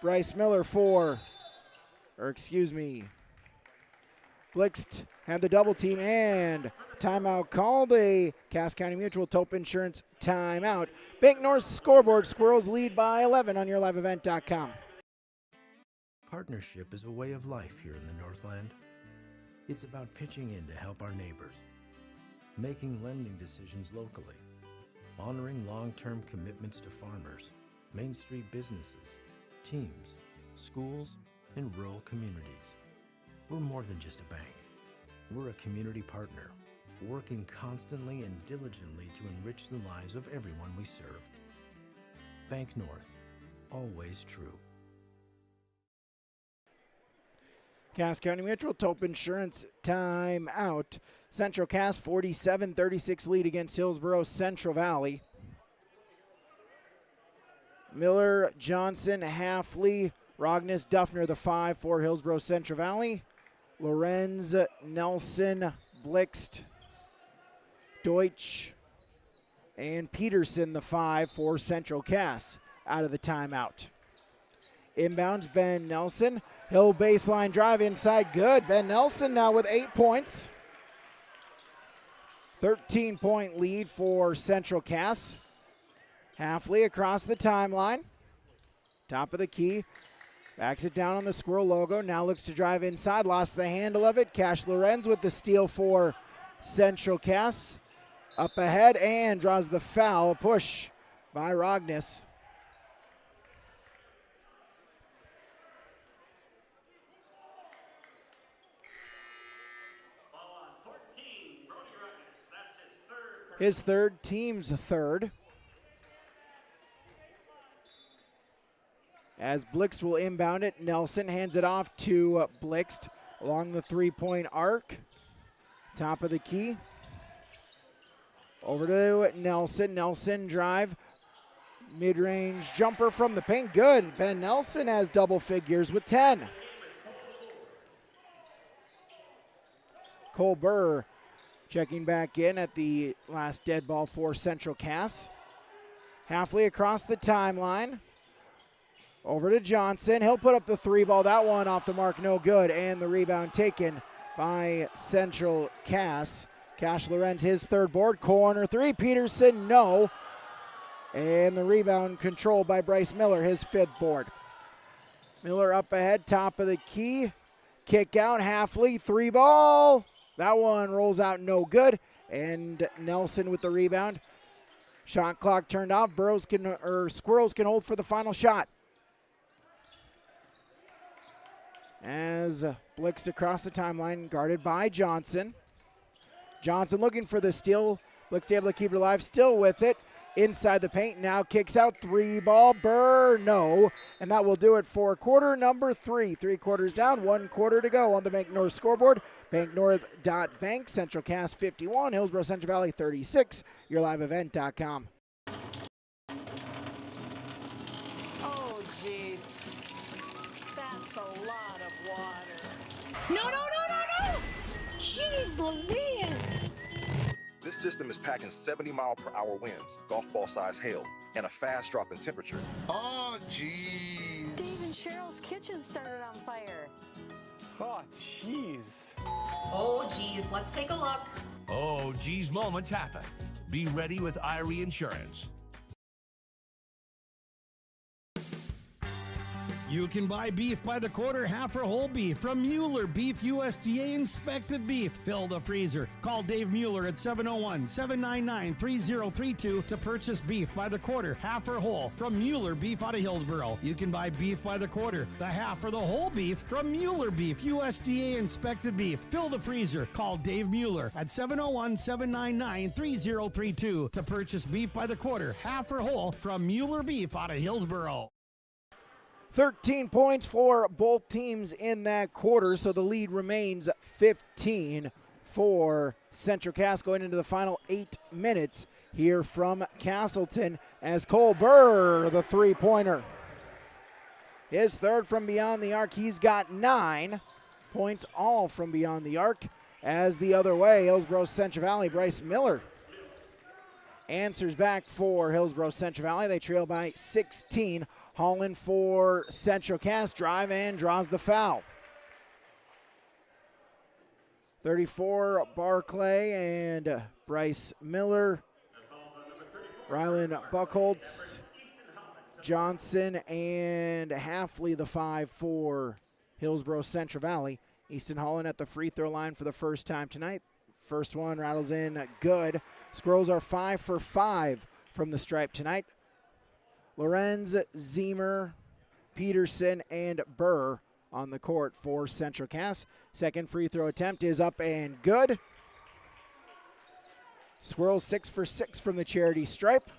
[SPEAKER 1] Bryce Miller Blixt had the double team and timeout called, a Cass County Mutual Tope Insurance timeout. Bank North scoreboard, Squirrels lead by 11 on yourliveevent.com.
[SPEAKER 12] Partnership is a way of life here in the Northland. It's about pitching in to help our neighbors, making lending decisions locally, honoring long-term commitments to farmers, Main Street businesses, teams, schools, and rural communities. We're more than just a bank. We're a community partner, working constantly and diligently to enrich the lives of everyone we serve. Bank North, always true.
[SPEAKER 1] Cass County Mutual Tope Insurance timeout. Central Cass 47-36 lead against Hillsboro Central Valley. Miller, Johnson, Halfley, Rognus, Duffner, the 5 for Hillsboro Central Valley. Lorenz, Nelson, Blixt, Deutsch, and Peterson, the 5 for Central Cass out of the timeout. Inbounds, Ben Nelson. Hill baseline drive inside, good. Ben Nelson now with 8 points. 13-point lead for Central Cass. Halfley across the timeline. Top of the key. Backs it down on the Squirrel logo. Now looks to drive inside. Lost the handle of it. Cash Lorenz with the steal for Central Cass. Up ahead and draws the foul. A push by Rognus. His third, team's third. As Blixt will inbound it, Nelson hands it off to Blixt along the three-point arc. Top of the key. Over to Nelson. Nelson drive. Mid-range jumper from the paint. Good. Ben Nelson has double figures with 10. Cole Burr checking back in at the last dead ball for Central Cass. Halfley across the timeline. Over to Johnson. He'll put up the 3 ball. That one off the mark, no good. And the rebound taken by Central Cass. Cash Lorenz, his third board. Corner 3. Peterson, no. And the rebound controlled by Bryce Miller, his 5th board. Miller up ahead, top of the key. Kick out, Halfley, 3 ball. That one rolls out no good. And Nelson with the rebound. Shot clock turned off. Squirrels can hold for the final shot. As Blixt across the timeline, guarded by Johnson. Johnson looking for the steal. Blixt able to keep it alive, still with it. Inside the paint, now kicks out, 3 ball, Burr, no. And that will do it for quarter number 3. 3 quarters down, 1 quarter to go on the Bank North scoreboard. BankNorth.bank, Central Cass 51, Hillsboro Central Valley 36, yourliveevent.com.
[SPEAKER 13] Oh, jeez. That's a lot of water.
[SPEAKER 14] No! Jeez Louise!
[SPEAKER 6] system is packing 70-mile-per-hour winds, golf ball-sized hail, and a fast drop in temperature.
[SPEAKER 14] Oh, geez.
[SPEAKER 13] Dave and Cheryl's kitchen started on fire.
[SPEAKER 14] Oh, jeez.
[SPEAKER 15] Oh, geez, let's take a look.
[SPEAKER 17] Oh, geez, moments happen. Be ready with Irie Insurance.
[SPEAKER 25] You can buy beef by the quarter, half or whole beef from Mueller Beef, USDA inspected beef. Fill the freezer. Call Dave Mueller at 701-799-3032 to purchase beef by the quarter, half or whole from Mueller Beef out of Hillsboro. You can buy beef by the quarter, the half or the whole beef from Mueller Beef, USDA inspected beef. Fill the freezer. Call Dave Mueller at 701-799-3032 to purchase beef by the quarter, half or whole from Mueller Beef out of Hillsboro.
[SPEAKER 1] 13 points for both teams in that quarter, so the lead remains 15 for Central Cass going into the final 8 minutes here from Castleton as Cole Burr, the three-pointer. His third from beyond the arc. He's got 9 points all from beyond the arc. As the other way, Hillsboro Central Valley, Bryce Miller answers back for Hillsboro Central Valley. They trail by 16. Holland for Central Cass, drive and draws the foul. 34, Barclay and Bryce Miller. Rylan Buckholtz, Johnson, and Halfley, the 5 for Hillsboro Central Valley. Easton Holland at the free throw line for the first time tonight. First one rattles in good. Squirrels are 5 for 5 from the stripe tonight. Lorenz, Zemer, Peterson, and Burr on the court for Central Cass. Second free throw attempt is up and good. Squirrels 6 for 6 from the charity stripe.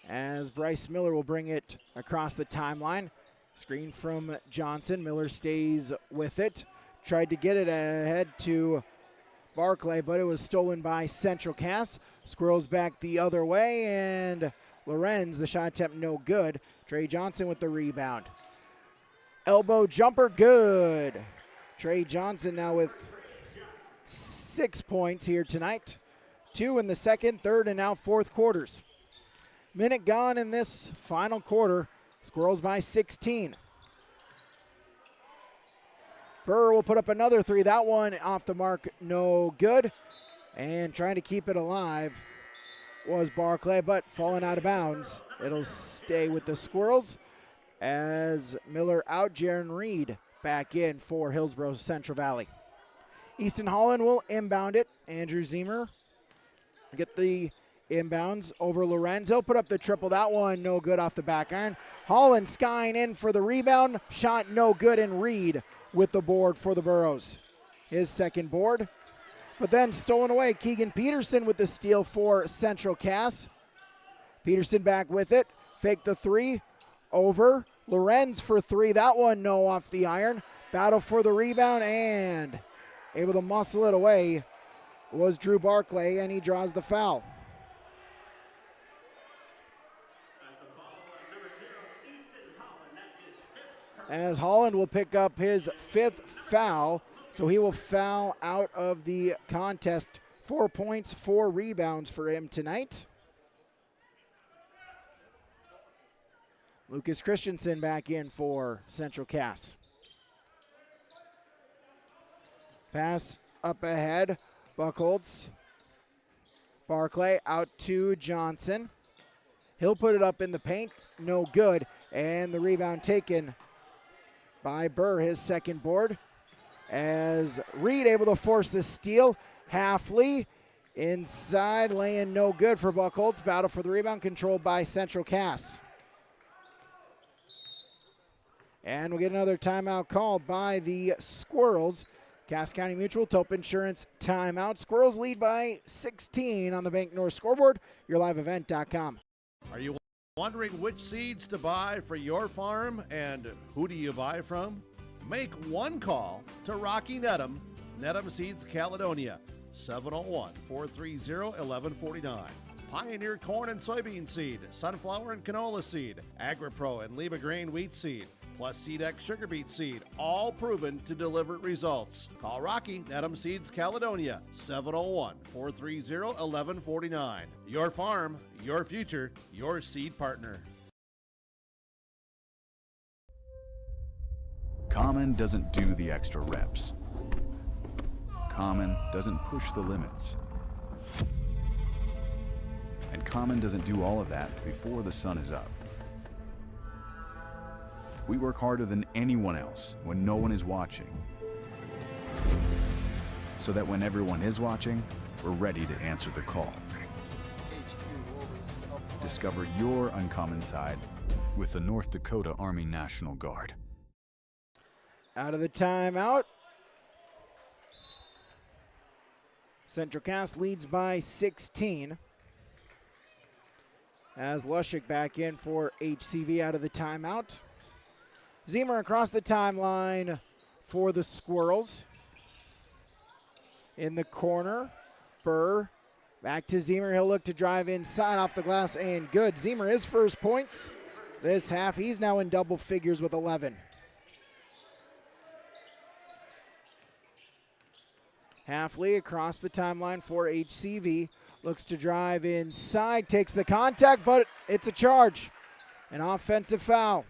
[SPEAKER 1] As Bryce Miller will bring it across the timeline. Screen from Johnson. Miller stays with it. Tried to get it ahead to Barclay, but it was stolen by Central Cass. Squirrels back the other way, and Lorenz, the shot attempt no good. Trey Johnson with the rebound. Elbow jumper, good. Trey Johnson now with 6 points here tonight. 2 in the second, third, and now fourth quarters. Minute gone in this final quarter. Squirrels by 16. Burr will put up another 3. That one off the mark, no good. And trying to keep it alive was Barclay, but falling out of bounds. It'll stay with the Squirrels as Miller out, Jaron Reed back in for Hillsboro Central Valley. Easton Holland will inbound it. Andrew Zemer get the inbounds over Lorenz. He'll put up the triple. That one no good off the back iron. Holland skying in for the rebound. Shot no good, and Reed with the board for the Burros. His second board. But then stolen away. Keegan Peterson with the steal for Central Cass. Peterson back with it. Fake the 3. Over. Lorenz for 3. That one no off the iron. Battle for the rebound, and able to muscle it away was Drew Barclay, and he draws the foul. As Holland will pick up his 5th foul, so he will foul out of the contest. 4 points, 4 rebounds for him tonight. Lucas Christensen back in for Central Cass. Pass up ahead, Buckholtz. Barclay out to Johnson. He'll put it up in the paint, no good, and the rebound taken by Burr, his second board. As Reed able to force the steal. Halfley inside, laying no good for Buckholtz. Battle for the rebound, controlled by Central Cass. And we'll get another timeout called by the Squirrels. Cass County Mutual, Tope Insurance timeout. Squirrels lead by 16 on the Bank North scoreboard. YourLiveEvent.com.
[SPEAKER 2] Are you wondering which seeds to buy for your farm and who do you buy from? Make one call to Rocky Nedham, Nedham Seeds Caledonia, 701-430-1149. Pioneer Corn and Soybean Seed, Sunflower and Canola Seed, AgriPro and Lima Grain Wheat Seed, plus Seed-X sugar beet seed, all proven to deliver results. Call Rocky, Nedham Seeds, Caledonia, 701-430-1149. Your farm, your future, your seed partner.
[SPEAKER 3] Common doesn't do the extra reps. Common doesn't push the limits. And Common doesn't do all of that before the sun is up. We work harder than anyone else when no one is watching, so that when everyone is watching, we're ready to answer the call. Discover your uncommon side with the North Dakota Army National Guard.
[SPEAKER 1] Out of the timeout. Central Cass leads by 16. As Lushik back in for HCV out of the timeout. Zemer across the timeline for the Squirrels. In the corner, Burr back to Zemer. He'll look to drive inside off the glass and good. Zemer is first points this half. He's now in double figures with 11. Halfley across the timeline for HCV. Looks to drive inside, takes the contact, but it's a charge. An offensive foul.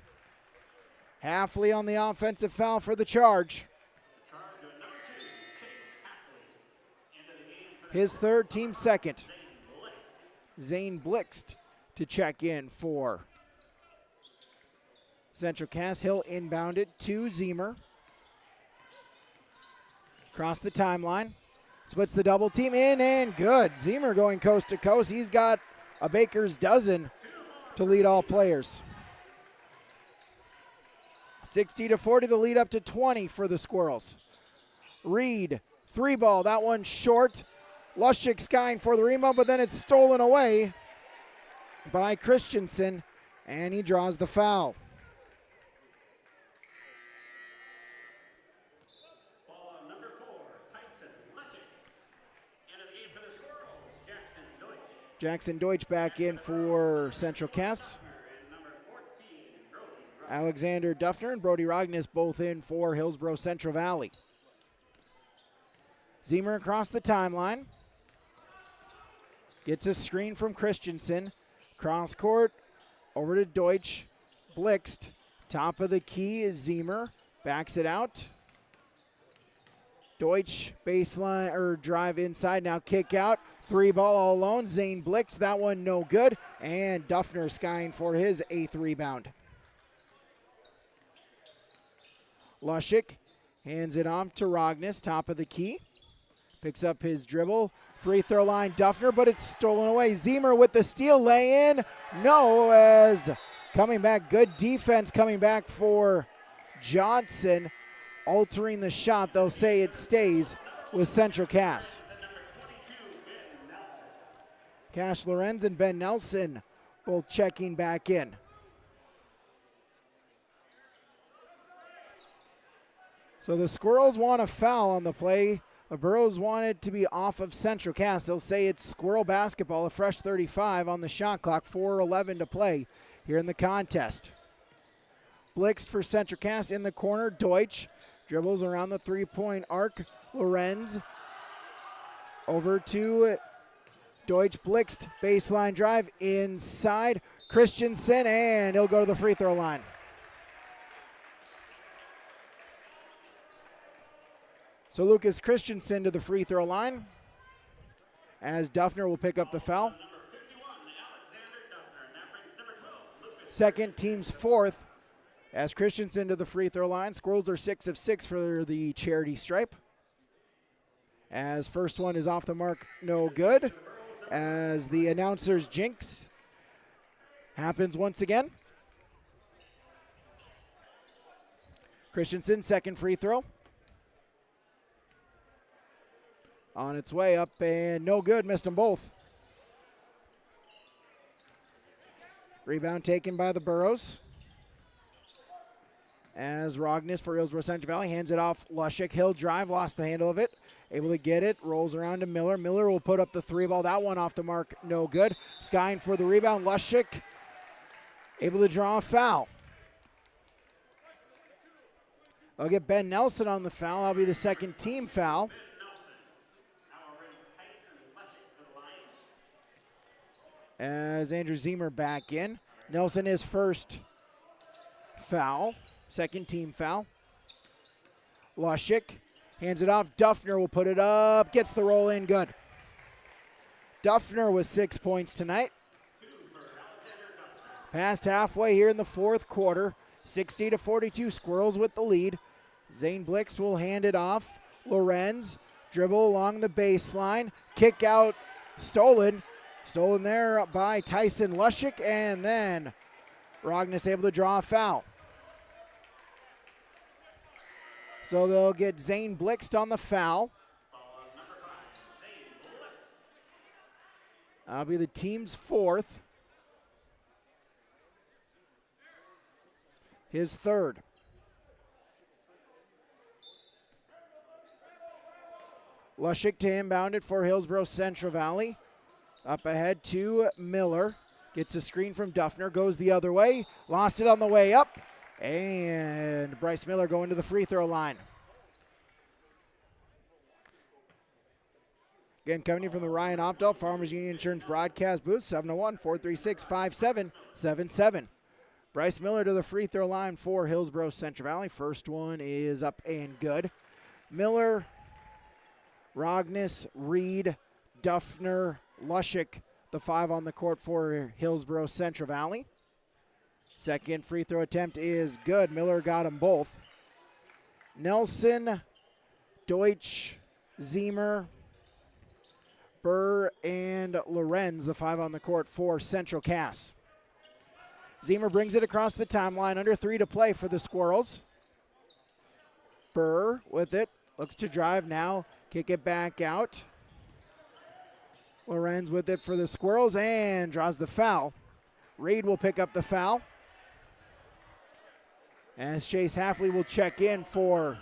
[SPEAKER 1] Halfley on the offensive foul for the charge. His third, team second. Zane Blixt to check in for Central Cass. Hill inbounded to Zemer. Across the timeline. Splits the double team in and good. Zemer going coast to coast. He's got a baker's dozen to lead all players. 60-40, the lead up to 20 for the Squirrels. Reed, three ball, that one short. Lushik skying for the rebound, but then it's stolen away by Christensen, and he draws the foul. Jackson Deutsch back in for Central Cass. Alexander Duffner and Brody Rognes both in for Hillsboro Central Valley. Zemer across the timeline. Gets a screen from Christensen. Cross court over to Deutsch. Blixt. Top of the key is Zemer. Backs it out. Deutsch baseline or drive inside. Now kick out. Three ball all alone. Zane Blixt. That one no good. And Duffner skying for his eighth rebound. Lushik hands it off to Rognes. Top of the key. Picks up his dribble. Free throw line, Duffner, but it's stolen away. Zemer with the steal, lay in. No, as coming back, good defense coming back for Johnson. Altering the shot, they'll say it stays with Central Cass. Cash Lorenz and Ben Nelson both checking back in. So the Squirrels want a foul on the play. The Burros want it to be off of Central Cass. They'll say it's Squirrel basketball, a fresh 35 on the shot clock, 4:11 to play here in the contest. Blixt for Central Cass in the corner. Deutsch dribbles around the three-point arc. Lorenz over to Deutsch. Blixt, baseline drive inside. Christensen, and he'll go to the free throw line. So Lucas Christensen to the free throw line as Duffner will pick up the foul. Second, team's fourth as Christensen to the free throw line. Squirrels are 6 of 6 for the charity stripe. As first one is off the mark, no good. As the announcer's jinx happens once again. Christensen, second free throw. On its way up and no good, missed them both. Rebound taken by the Burros. As Rognes for Hillsboro Central Valley hands it off Lushik. Hill drive, lost the handle of it. Able to get it, rolls around to Miller. Miller will put up the three ball. That one off the mark, no good. Skying for the rebound, Lushik able to draw a foul. They'll get Ben Nelson on the foul. That'll be the second team foul. As Andrew Zemer back in. Nelson his first foul, second team foul. Lushik hands it off. Duffner will put it up, gets the roll in, good. Duffner with 6 points tonight. Past halfway here in the fourth quarter. 60-42, Squirrels with the lead. Zane Blixt will hand it off. Lorenz dribble along the baseline. Kick out, stolen. Stolen there by Tyson Lushik, and then Rognus able to draw a foul. So they'll get Zane Blixt on the foul. That'll be the team's fourth. His third. Lushik to inbound it for Hillsboro Central Valley. Up ahead to Miller. Gets a screen from Duffner. Goes the other way. Lost it on the way up. And Bryce Miller going to the free throw line. Again, coming in from the Ryan Opdahl Farmers Union Insurance broadcast booth. 701-436-5777. Bryce Miller to the free throw line for Hillsboro Central Valley. First one is up and good. Miller, Rognus, Reed, Duffner, Lushik, the 5 on the court for Hillsboro Central Valley. Second free throw attempt is good. Miller got them both. Nelson, Deutsch, Zemer, Burr, and Lorenz, the 5 on the court for Central Cass. Zemer brings it across the timeline. Under 3 to play for the Squirrels. Burr with it. Looks to drive now. Kick it back out. Lorenz with it for the Squirrels and draws the foul. Reed will pick up the foul. As Chase Halfley will check in for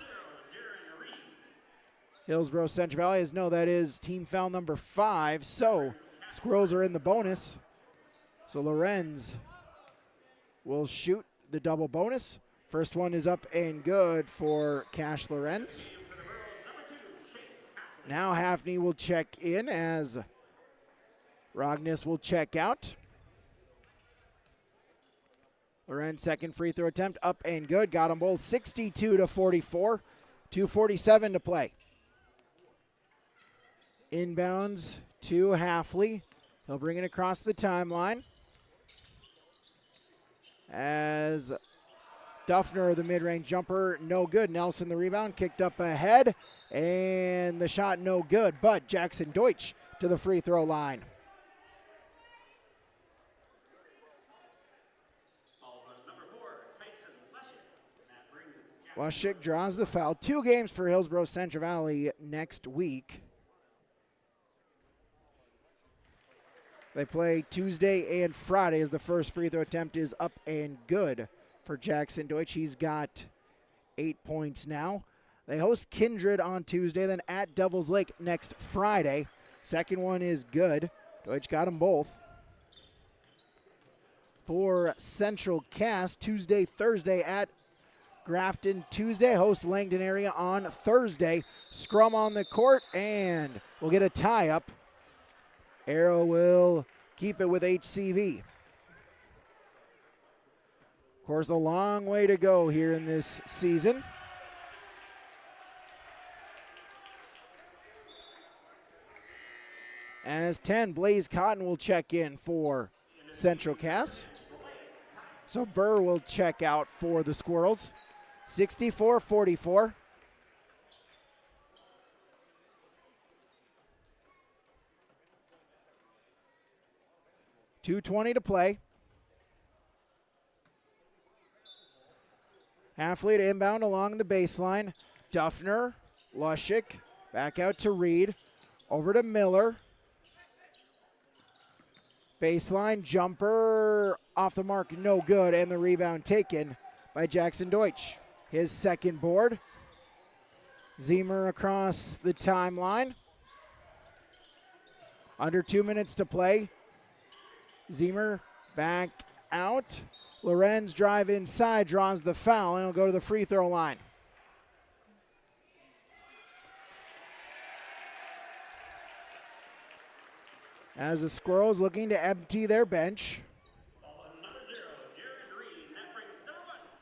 [SPEAKER 1] Hillsboro Central Valley. As no, that is team foul number 5. So Squirrels are in the bonus. So Lorenz will shoot the double bonus. First one is up and good for Cash Lorenz. Now Halfney will check in as Rognus will check out. Lorenz second free throw attempt up and good. Got them both 62-44. 2:47 to play. Inbounds to Halfley. He'll bring it across the timeline. As Duffner, the mid-range jumper, no good. Nelson, the rebound, kicked up ahead. And the shot, no good. But Jackson Deutsch to the free throw line. Lushik draws the foul. 2 games for Hillsboro Central Valley next week. They play Tuesday and Friday as the first free throw attempt is up and good for Jackson Deutsch. He's got 8 points now. They host Kindred on Tuesday, then at Devil's Lake next Friday. Second one is good. Deutsch got them both. For Central Cass, Tuesday, Thursday at Grafton. Tuesday, host Langdon area on Thursday. Scrum on the court, and we'll get a tie-up. Arrow will keep it with HCV. Of course, a long way to go here in this season. As 10, Blaze Cotton will check in for Central Cass. So Burr will check out for the Squirrels. 64-44. .220 to play. Halfley to inbound along the baseline. Duffner, Lushik, back out to Reed. Over to Miller. Baseline jumper off the mark, no good, and the rebound taken by Jackson Deutsch. His second board. Zemer across the timeline. Under 2 minutes to play. Zemer back out. Lorenz drive inside, draws the foul, and he'll go to the free throw line. as the Squirrels looking to empty their bench.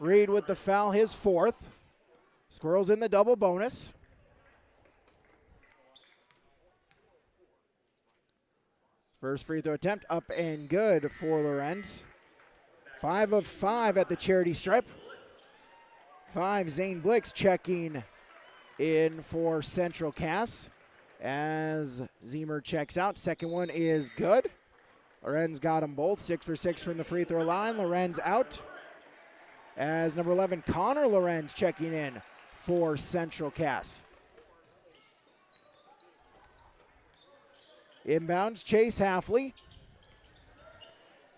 [SPEAKER 1] Reed with the foul, his fourth. Squirrels in the double bonus. First free throw attempt up and good for Lorenz. 5 of 5 at the charity stripe. 5, Zane Blix checking in for Central Cass as Zemer checks out. Second one is good. Lorenz got them both. 6 for 6 from the free throw line. Lorenz out as number 11, Connor Lorenz checking in for Central Cass. Inbounds, Chase Halfley.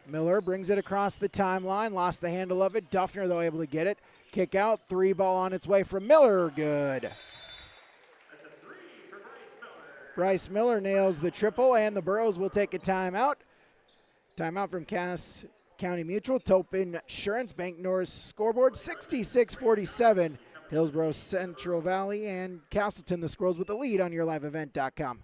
[SPEAKER 1] Miller brings it across the timeline, lost the handle of it. Duffner, though, able to get it. Kick out, 3 ball on its way from Miller, good. Bryce Miller nails the triple, and the Burros will take a timeout. Timeout from Cass County Mutual, Tope Insurance, Bank Norris scoreboard, 66-47. Hillsboro, Central Valley, and Castleton, the Squirrels with the lead on yourliveevent.com.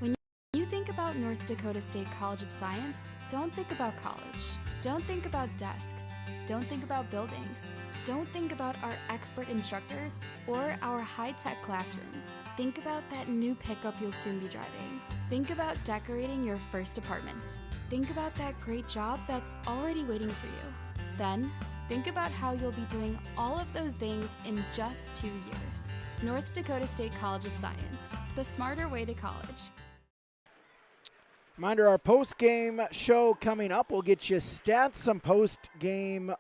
[SPEAKER 16] When you think about North Dakota State College of Science, don't think about college. Don't think about desks. Don't think about buildings. Don't think about our expert instructors or our high-tech classrooms. Think about that new pickup you'll soon be driving. Think about decorating your first apartment. Think about that great job that's already waiting for you. Then, think about how you'll be doing all of those things in just 2 years. North Dakota State College of Science, the smarter way to college.
[SPEAKER 1] Reminder, our post-game show coming up. We'll get you stats, some post-game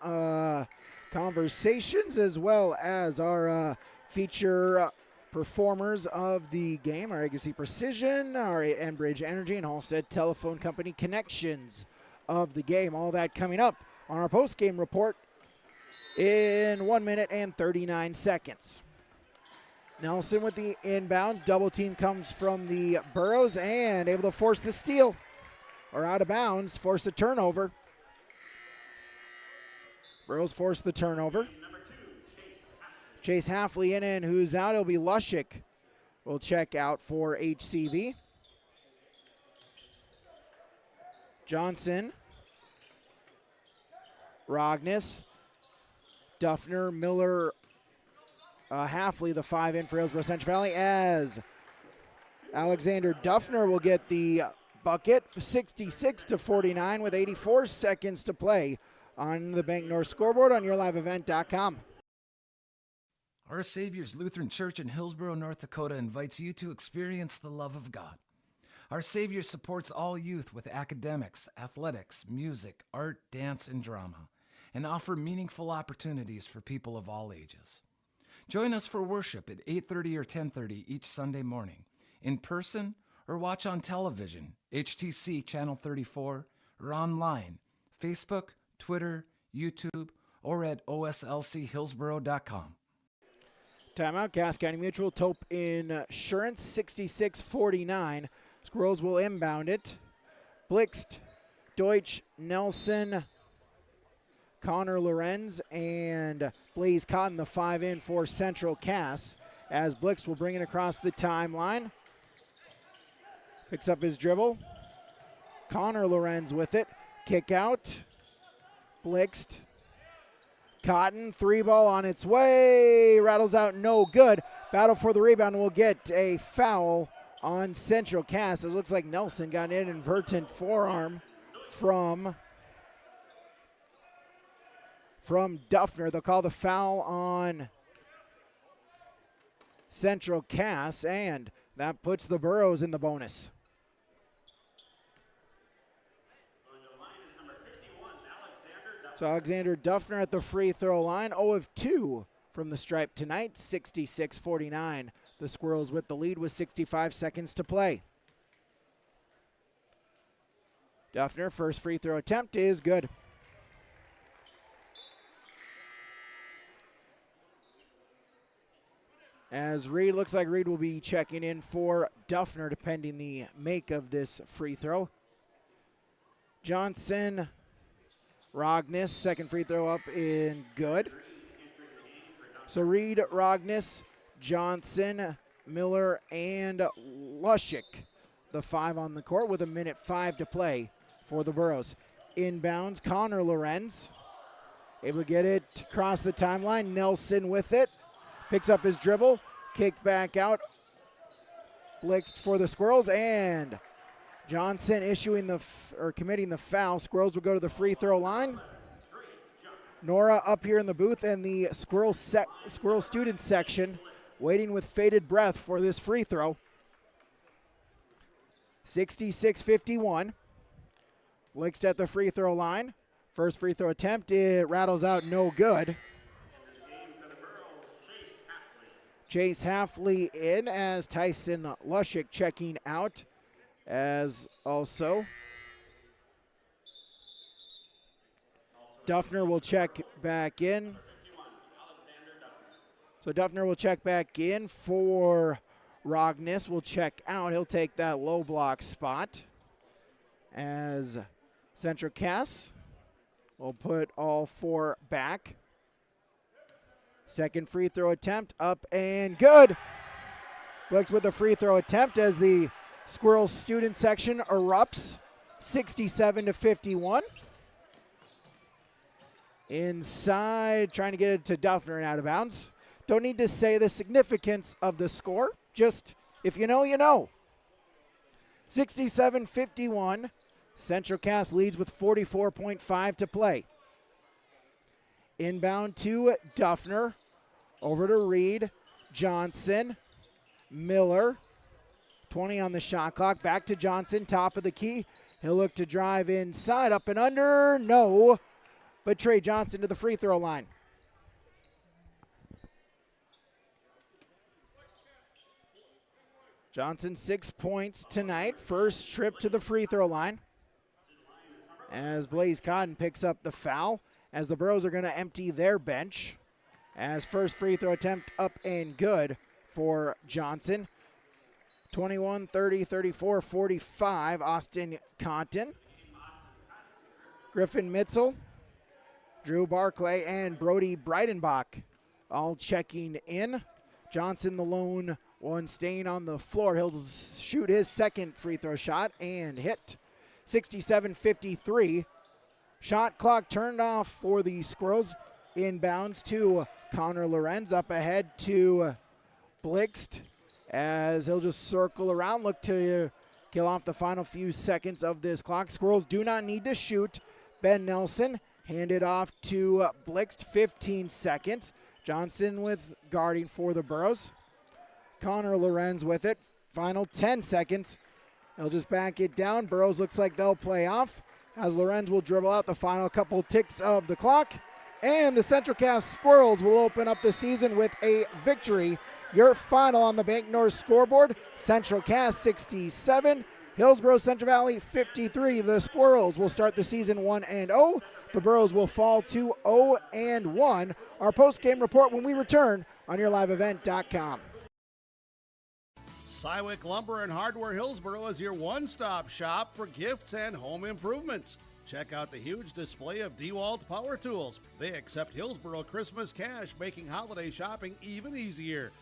[SPEAKER 1] conversations, as well as our feature performers of the game, our Agassi Precision, our Enbridge Energy, and Halstead Telephone Company connections of the game. All that coming up on our post-game report in 1 minute and 39 seconds. Nelson with the inbounds. Double team comes from the Burros and able to force the steal. Or out of bounds, force a turnover. Burros force the turnover. Chase Halfley in, and who's out? It'll be Lushik. Will check out for HCV. Johnson. Rognus. Duffner, Miller, Halfley, the 5 in for Hillsboro Central Valley, as Alexander Duffner will get the bucket for 66-49 with 84 seconds to play on the Bank North scoreboard on yourliveevent.com.
[SPEAKER 18] Our Savior's Lutheran Church in Hillsboro, North Dakota invites you to experience the love of God. Our Savior supports all youth with academics, athletics, music, art, dance, and drama, and offer meaningful opportunities for people of all ages. Join us for worship at 8:30 or 10:30 each Sunday morning, in person or watch on television, HTC Channel 34, or online, Facebook, Twitter, YouTube, or at oslchillsboro.com.
[SPEAKER 1] Timeout, Cass County Mutual, Tope Insurance, 66-49. Squirrels will inbound it. Blixt, Deutsch, Nelson, Connor Lorenz, and Blaze Cotton, the 5 in for Central Cass, as Blixt will bring it across the timeline. Picks up his dribble. Connor Lorenz with it. Kick out. Blixt. Cotton, 3 ball on its way. Rattles out, no good. Battle for the rebound will get a foul on Central Cass. It looks like Nelson got an inadvertent forearm from Duffner. They'll call the foul on Central Cass, and that puts the Burros in the bonus. So Alexander Duffner at the free throw line, 0 of 2 from the stripe tonight, 66-49. The Squirrels with the lead with 65 seconds to play. Duffner, first free throw attempt is good. As Reed, looks like Reed will be checking in for Duffner, depending the make of this free throw. Johnson, Rognus, second free throw up in good. So Reed, Rognus, Johnson, Miller, and Lushik the 5 on the court with 1:05 to play for the Burros. Inbounds, Connor Lorenz. Able to get it across the timeline. Nelson with it. Picks up his dribble. Kick back out. Blitzed for the Squirrels, and Johnson issuing committing the foul. Squirrels will go to the free throw line. Nora up here in the booth and the Squirrel student section waiting with bated breath for this free throw. 66-51. Blitzed at the free throw line. First free throw attempt, it rattles out, no good. Chase Halfley in as Tyson Lushik checking out, as also Duffner will check back in. So Duffner will check back in for Rogness. Will check out. He'll take that low block spot as Central Cass will put all 4 back. Second free throw attempt up and good. Blix with a free throw attempt as the Squirrels student section erupts. 67-51. Inside, trying to get it to Duffner and out of bounds. Don't need to say the significance of the score. Just, if you know, you know. 67-51. Central Cass leads with 44.5 to play. Inbound to Duffner. Over to Reed. Johnson. Miller. 20 on the shot clock. Back to Johnson, top of the key. He'll look to drive inside, up and under. No. But Trey Johnson to the free throw line. Johnson 6 points tonight. First trip to the free throw line. As Blaze Cotton picks up the foul, as the Burros are going to empty their bench. As first free throw attempt up and good for Johnson. 21, 30, 34, 45, Austin Compton. Griffin Mitzel, Drew Barclay, and Brody Breidenbach all checking in. Johnson, the lone one, staying on the floor. He'll shoot his second free throw shot and hit. 67-53. Shot clock turned off for the Squirrels. Inbounds to Connor Lorenz, up ahead to Blixt, as he'll just circle around, look to kill off the final few seconds of this clock. Squirrels do not need to shoot. Ben Nelson handed off to Blixt, 15 seconds. Johnson with guarding for the Burros. Connor Lorenz with it, final 10 seconds. He'll just back it down. Burros looks like they'll play off, as Lorenz will dribble out the final couple ticks of the clock. And the Central Cass Squirrels will open up the season with a victory. Your final on the Bank North scoreboard, Central Cass 67, Hillsboro Central Valley 53. The Squirrels will start the season 1-0. The Burros will fall to 0-1. Our post-game report when we return on YourLiveEvent.com.
[SPEAKER 2] Cywick Lumber and Hardware Hillsboro is your one-stop shop for gifts and home improvements. Check out the huge display of DeWalt power tools. They accept Hillsboro Christmas cash, making holiday shopping even easier.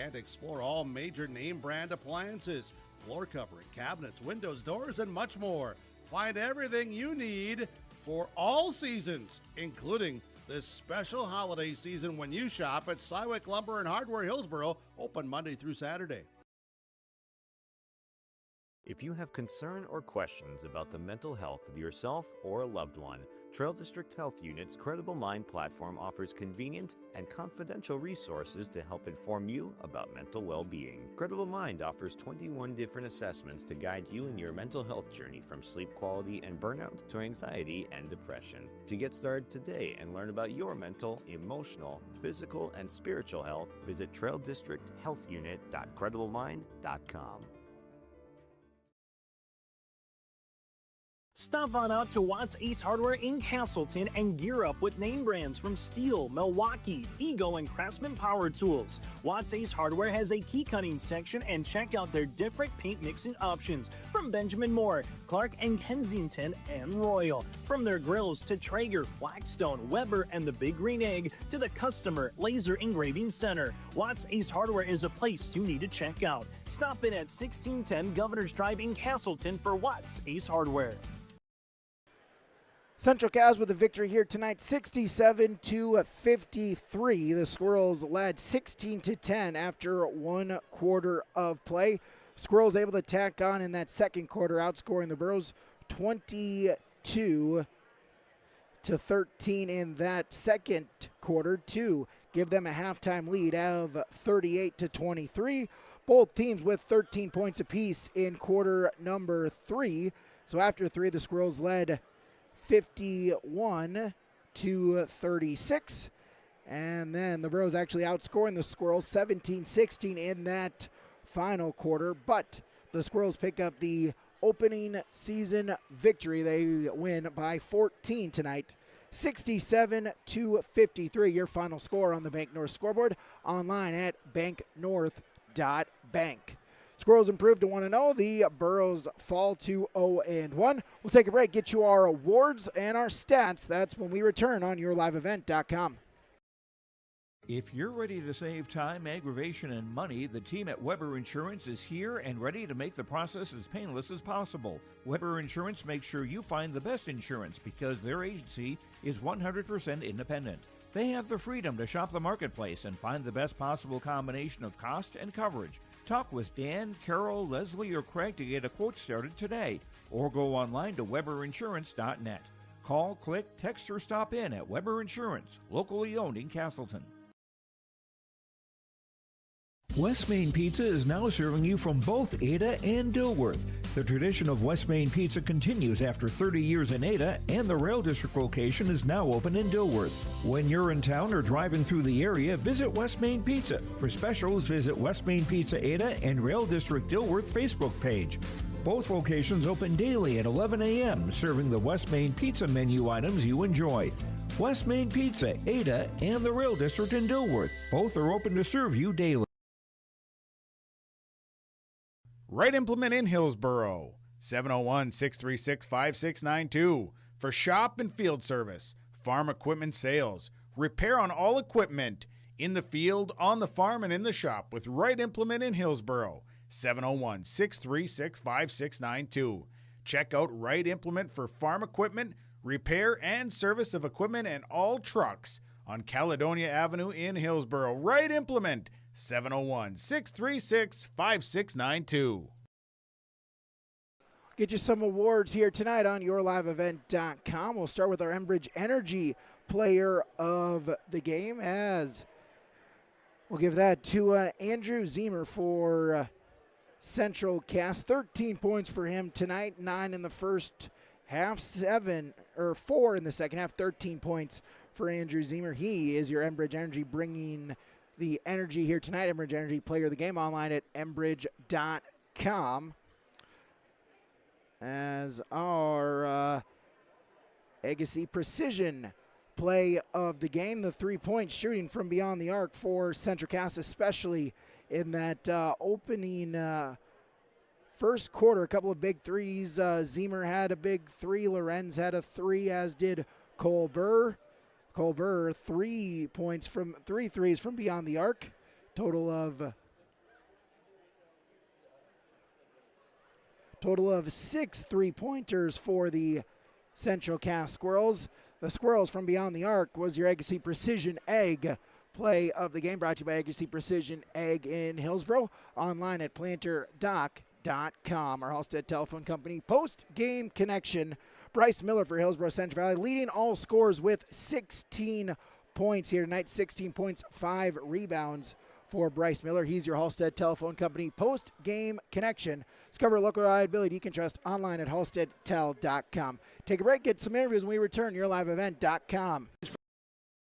[SPEAKER 2] And explore all major name brand appliances, floor covering, cabinets, windows, doors, and much more. Find everything you need for all seasons, including this special holiday season when you shop at Cywick Lumber and Hardware Hillsboro, open Monday through Saturday.
[SPEAKER 4] If you have concern or questions about the mental health of yourself or a loved one, Trail District Health Unit's Credible Mind platform offers convenient and confidential resources to help inform you about mental well-being. Credible Mind offers 21 different assessments to guide you in your mental health journey, from sleep quality and burnout to anxiety and depression. To get started today and learn about your mental, emotional, physical, and spiritual health, visit traildistricthealthunit.crediblemmind.com.
[SPEAKER 5] Stop on out to Watts Ace Hardware in Castleton and gear up with name brands from Steel, Milwaukee, Ego, and Craftsman Power Tools. Watts Ace Hardware has a key cutting section, and check out their different paint mixing options from Benjamin Moore, Clark and Kensington, and Royal. From their grills to Traeger, Blackstone, Weber, and the Big Green Egg to the customer laser engraving center, Watts Ace Hardware is a place you need to check out. Stop in at 1610 Governor's Drive in Castleton for Watts Ace Hardware.
[SPEAKER 1] Central Cavs with a victory here tonight, 67-53. The Squirrels led 16-10 after 1 quarter of play. Squirrels able to tack on in that second quarter, outscoring the Burros 22-13 in that second quarter to give them a halftime lead of 38-23. Both teams with 13 points apiece in quarter number 3. So after 3, the Squirrels led 51-36, and then the Burros actually outscoring the Squirrels 17-16 in that final quarter, but the Squirrels pick up the opening season victory. They win by 14 tonight, 67-53. Your final score on the Bank North scoreboard, online at banknorth.bank. Squirrels improve to 1-0. The Burros fall to 0-1. We'll take a break, get you our awards and our stats. That's when we return on yourliveevent.com.
[SPEAKER 8] If you're ready to save time, aggravation, and money, the team at Weber Insurance is here and ready to make the process as painless as possible. Weber Insurance makes sure you find the best insurance because their agency is 100% independent. They have the freedom to shop the marketplace and find the best possible combination of cost and coverage. Talk with Dan, Carol, Leslie, or Craig to get a quote started today, or go online to weberinsurance.net. Call, click, text, or stop in at Weber Insurance, locally owned in Castleton. West Main Pizza is now serving you from both Ada and Dilworth. The tradition of West Main Pizza continues after 30 years in Ada, and the Rail District location is now open in Dilworth. When you're in town or driving through the area, visit West Main Pizza. For specials, visit West Main Pizza Ada and Rail District Dilworth Facebook page. Both locations open daily at 11 a.m., serving the West Main Pizza menu items you enjoy. West Main Pizza, Ada, and the Rail District in Dilworth. Both are open to serve you daily.
[SPEAKER 19] Right Implement in Hillsboro, 701-636-5692. For shop and field service, farm equipment sales, repair on all equipment, in the field, on the farm, and in the shop with Right Implement in Hillsboro, 701-636-5692. Check out Right Implement for farm equipment, repair and service of equipment and all trucks on Caledonia Avenue in Hillsboro. Right Implement, 701-636-5692.
[SPEAKER 1] Get you some awards here tonight on yourliveevent.com. We'll start with our Enbridge Energy Player of the Game, as we'll give that to Andrew Zemer for Central Cast. 13 points for him tonight, 9 in the first half, 4 in the second half, 13 points for Andrew Zemer. He is your Enbridge Energy, bringing the energy here tonight. Enbridge Energy Player of the Game, online at enbridge.com. As our Agassi Precision Play of the Game, the 3-point shooting from beyond the arc for Central Cast, especially in that opening first quarter. A couple of big threes. Zemer had a big 3. Lorenz had a 3, as did Colbert. Colbert, 3 points from 3 threes from beyond the arc. Total of 6 3-pointers for the Central Cast Squirrels. The Squirrels from beyond the arc was your Agassi Precision Egg Play of the Game, brought to you by Agassi Precision Egg in Hillsboro, online at planterdoc.com. Our Halstead Telephone Company post-game connection. Bryce Miller for Hillsboro Central Valley, leading all scores with 16 points here tonight. 16 points, 5 rebounds for Bryce Miller. He's your Halstead Telephone Company post-game connection. Discover local reliability you can trust online at halsteadtel.com. Take a break, get some interviews when we return. yourliveevent.com.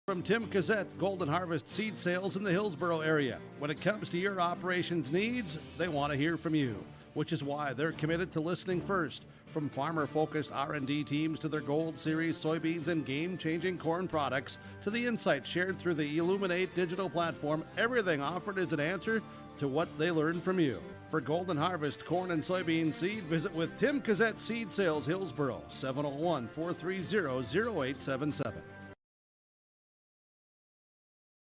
[SPEAKER 2] From Tim Cassette, Golden Harvest Seed Sales in the Hillsboro area. When it comes to your operations needs, they want to hear from you, which is why they're committed to listening first. From farmer-focused R&D teams to their Gold Series soybeans and game-changing corn products to the insights shared through the Illuminate digital platform, everything offered is an answer to what they learned from you. For Golden Harvest corn and soybean seed, visit with Tim Cassette Seed Sales, Hillsboro, 701-430-0877.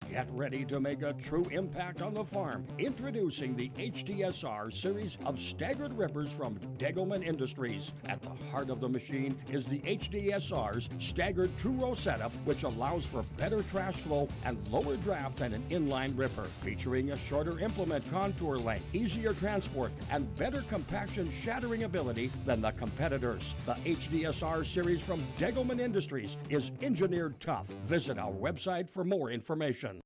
[SPEAKER 20] Get ready to make a true impact on the farm. Introducing the HDSR series of staggered rippers from Degelman Industries. At the heart of the machine is the HDSR's staggered two-row setup, which allows for better trash flow and lower draft than an inline ripper. Featuring a shorter implement contour length, easier transport, and better compaction shattering ability than the competitors. The HDSR series from Degelman Industries is engineered tough. Visit our website for more information.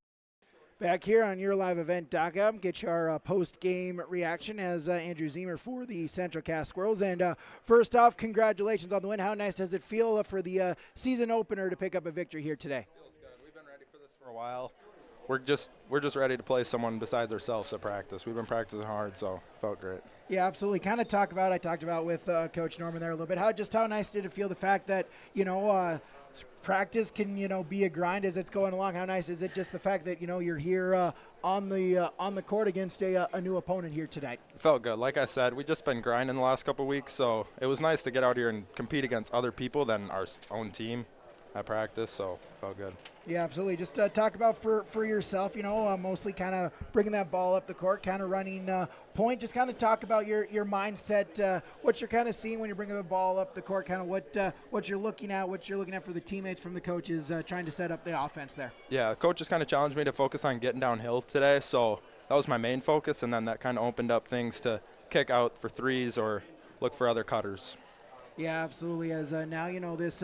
[SPEAKER 1] Back here on YourLiveEvent.com, get your post-game reaction as Andrew Zemer for the Central Cass Squirrels. And first off, congratulations on the win. How nice does it feel for the season opener to pick up a victory here today?
[SPEAKER 21] Feels good. We've been ready for this for a while. We're just ready to play someone besides ourselves at practice. We've been practicing hard, so it felt great.
[SPEAKER 1] Yeah, absolutely. I talked about with Coach Norman there a little bit. How nice did it feel the fact that, practice can, be a grind as it's going along? How nice is it just the fact that, you're here on the court against a new opponent here tonight?
[SPEAKER 21] It felt good. Like I said, we've just been grinding the last couple of weeks, so it was nice to get out here and compete against other people than our own team at practice, so it felt good.
[SPEAKER 1] Yeah, absolutely. Just talk about for yourself, mostly kind of bringing that ball up the court, kind of running point. Just kind of talk about your mindset, what you're kind of seeing when you're bringing the ball up the court, kind of what you're looking at, for the teammates from the coaches trying to set up the offense there.
[SPEAKER 21] Yeah, the coach just kind of challenged me to focus on getting downhill today, so that was my main focus, and then that kind of opened up things to kick out for threes or look for other cutters.
[SPEAKER 1] Yeah, absolutely. As now, this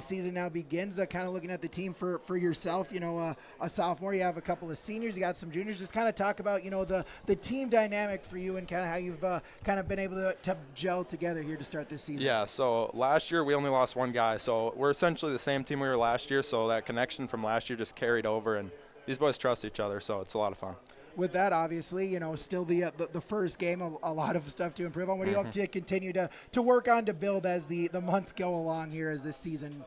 [SPEAKER 1] season now begins, kind of looking at the team for yourself, a sophomore, you have a couple of seniors, you got some juniors. Just kind of talk about, the team dynamic for you and kind of how you've kind of been able to gel together here to start this season.
[SPEAKER 21] Yeah, so last year we only lost one guy, so we're essentially the same team we were last year, so that connection from last year just carried over, and these boys trust each other, so it's a lot of fun.
[SPEAKER 1] With that, obviously, still the first game, a lot of stuff to improve on. What do you hope to continue to work on to build as the months go along here as this season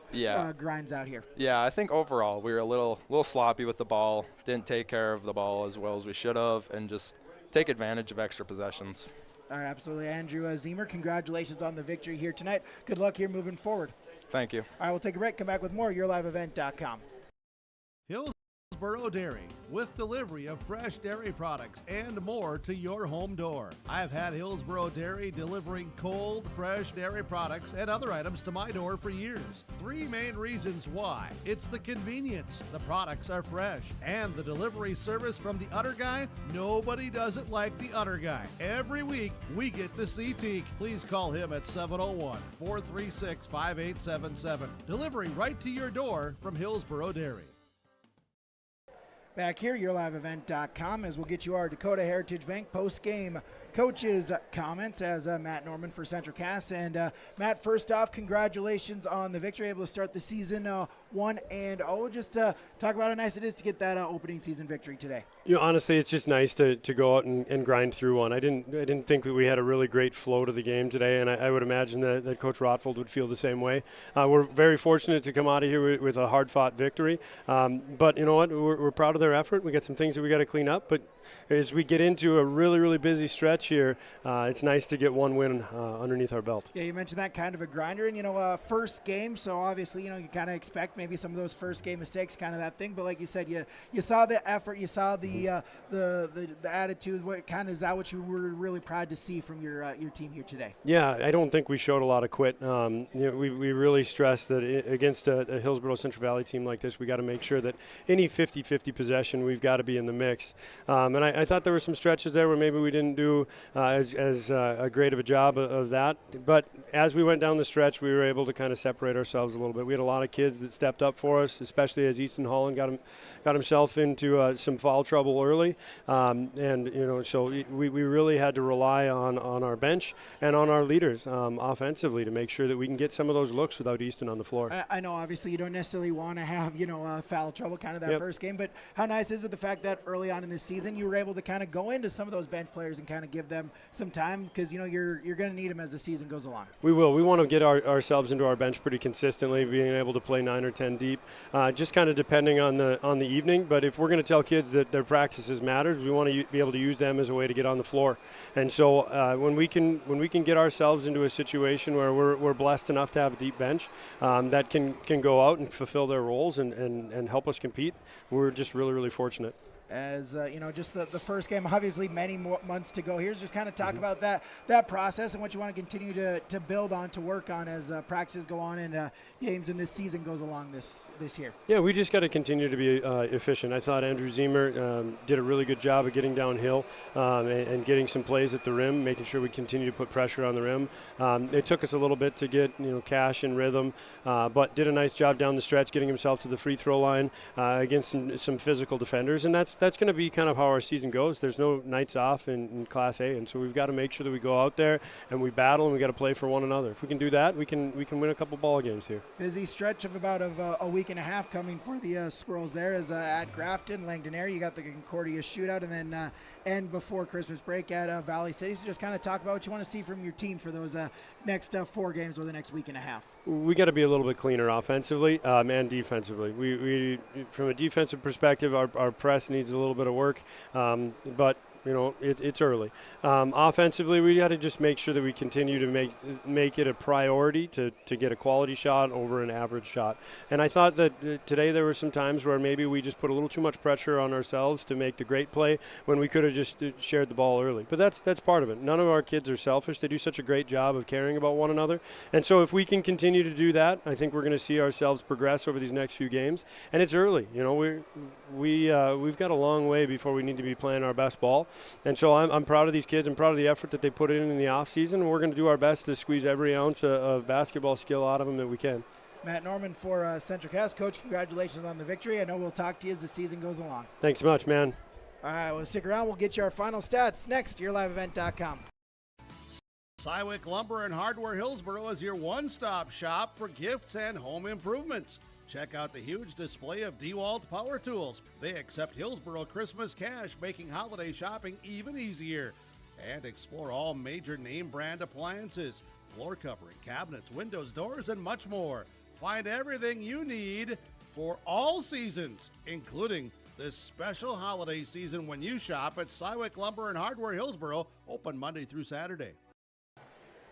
[SPEAKER 1] grinds out here?
[SPEAKER 21] Yeah, I think overall we were a little sloppy with the ball, didn't take care of the ball as well as we should have, and just take advantage of extra possessions. All
[SPEAKER 1] right, absolutely. Andrew Zemer, congratulations on the victory here tonight. Good luck here moving forward.
[SPEAKER 21] Thank you.
[SPEAKER 1] All right, we'll take a break, come back with more YourLiveEvent.com.
[SPEAKER 2] Hillsboro Dairy, with delivery of fresh dairy products and more to your home door. I've had Hillsboro Dairy delivering cold, fresh dairy products and other items to my door for years. Three main reasons why. It's the convenience, the products are fresh, and the delivery service from the Udder Guy. Nobody does it like the Udder Guy. Every week, we get the CT. Please call him at 701-436-5877. Delivery right to your door from Hillsboro Dairy.
[SPEAKER 1] Back here, YourLiveEvent.com, as we'll get you our Dakota Heritage Bank post-game coaches' comments as Matt Norman for Central Cass. And Matt, first off, congratulations on the victory, able to start the season 1-0. Just talk about how nice it is to get that opening season victory today.
[SPEAKER 22] Honestly, it's just nice to go out and grind through one. I didn't think that we had a really great flow to the game today, and I would imagine that Coach Rotfold would feel the same way. We're very fortunate to come out of here with a hard-fought victory. But you know what? We're proud of their effort. We got some things that we got to clean up, but as we get into a really, really busy stretch here, it's nice to get one win underneath our belt.
[SPEAKER 1] Yeah, you mentioned that kind of a grinder, and first game, so obviously you kind of expect maybe some of those first game mistakes, kind of that thing. But like you said, you saw the effort, you saw the attitude. What kind of is that what you were really proud to see from your team here today?
[SPEAKER 22] Yeah, I don't think we showed a lot of quit. We really stressed that against a Hillsboro Central Valley team like this, we got to make sure that any 50-50 possession, we've got to be in the mix. And I thought there were some stretches there where maybe we didn't do as great of a job of that. But as we went down the stretch, we were able to kind of separate ourselves a little bit. We had a lot of kids that stepped up for us, especially as Easton Holland got himself into some foul trouble early. So we really had to rely on our bench and on our leaders offensively to make sure that we can get some of those looks without Easton on the floor.
[SPEAKER 1] I know obviously you don't necessarily want to have foul trouble kind of that first game, but how nice is it the fact that early on in this season you were able to kind of go into some of those bench players and kind of give them some time because, you know, you're going to need them as the season goes along.
[SPEAKER 22] We will. We want to get ourselves into our bench pretty consistently, being able to play 9 or 10 deep, just kind of depending on the evening. But if we're going to tell kids that their practices matter, we want to be able to use them as a way to get on the floor. And so when we can get ourselves into a situation where we're blessed enough to have a deep bench that can go out and fulfill their roles and help us compete, we're just really, really fortunate.
[SPEAKER 1] As you know, just the first game, obviously many more months to go here. Just kind of talk about that process and what you want to continue to build on, to work on as practices go on and games and this season goes along this year.
[SPEAKER 22] Yeah, we just got to continue to be efficient. I thought Andrew Ziemer did a really good job of getting downhill and getting some plays at the rim, making sure we continue to put pressure on the rim. It took us a little bit to get Cash in rhythm, but did a nice job down the stretch, getting himself to the free throw line against some physical defenders, and that's going to be kind of how our season goes. There's no nights off in Class A, and so we've got to make sure that we go out there and we battle and we got to play for one another. If we can do that, we can win a couple ball games here.
[SPEAKER 1] Busy stretch of about a week and a half coming for the Squirrels there as at Grafton, Langdon area. You got the Concordia shootout and then end before Christmas break at Valley City. So just kind of talk about what you want to see from your team for those next 4 games or the next week and a half.
[SPEAKER 22] We got to be a little bit cleaner offensively and defensively. We from a defensive perspective, our press needs a little bit of work, but it's early. Offensively, we got to just make sure that we continue to make it a priority to get a quality shot over an average shot. And I thought that today there were some times where maybe we just put a little too much pressure on ourselves to make the great play when we could have just shared the ball early. But that's part of it. None of our kids are selfish. They do such a great job of caring about one another. And so if we can continue to do that, I think we're going to see ourselves progress over these next few games. And it's early. We've got a long way before we need to be playing our best ball. And so I'm proud of these kids. I'm proud of the effort that they put in the offseason. We're going to do our best to squeeze every ounce of basketball skill out of them that we can.
[SPEAKER 1] Matt Norman for Central Cass. Coach, congratulations on the victory. I know we'll talk to you as the season goes along.
[SPEAKER 22] Thanks so much, man.
[SPEAKER 1] All right, well, stick around. We'll get you our final stats next. YourLiveEvent.com.
[SPEAKER 2] Sywick Lumber and Hardware Hillsboro is your one-stop shop for gifts and home improvements. Check out the huge display of DeWalt power tools. They accept Hillsboro Christmas cash, making holiday shopping even easier. And explore all major name brand appliances, floor covering, cabinets, windows, doors, and much more. Find everything you need for all seasons, including this special holiday season when you shop at Sywick Lumber and Hardware Hillsboro, open Monday through Saturday.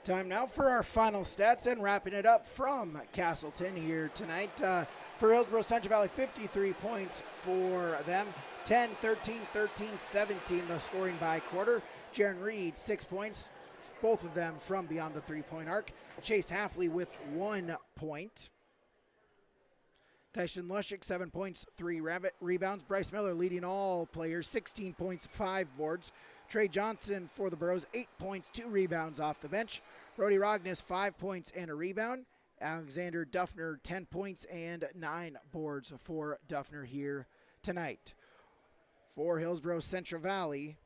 [SPEAKER 1] Time now for our final stats and wrapping it up from Castleton here tonight. For Hillsboro Central Valley, 53 points for them. 10, 13, 13, 17 the scoring by quarter. Jaron Reed, 6 points, both of them from beyond the three-point arc. Chase Halfley with 1 point. Tyson Lushik, 7 points, 3 rebounds. Bryce Miller leading all players, 16 points, 5 boards. Trey Johnson for the Burros, 8 points, 2 rebounds off the bench. Brody Rognes, 5 points and a rebound. Alexander Duffner, 10 points and 9 boards for Duffner here tonight. For Hillsboro Central Valley,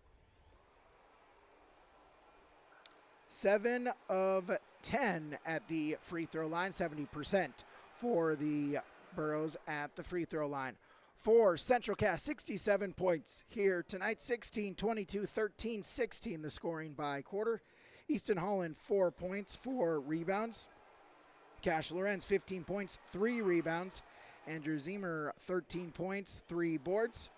[SPEAKER 1] 7 of 10 at the free throw line, 70% for the Burros at the free throw line. For Central Cass, 67 points here tonight, 16, 22, 13, 16 the scoring by quarter. Easton Holland, 4 points, 4 rebounds. Cash Lorenz, 15 points, 3 rebounds. Andrew Ziemer, 13 points, 3 boards.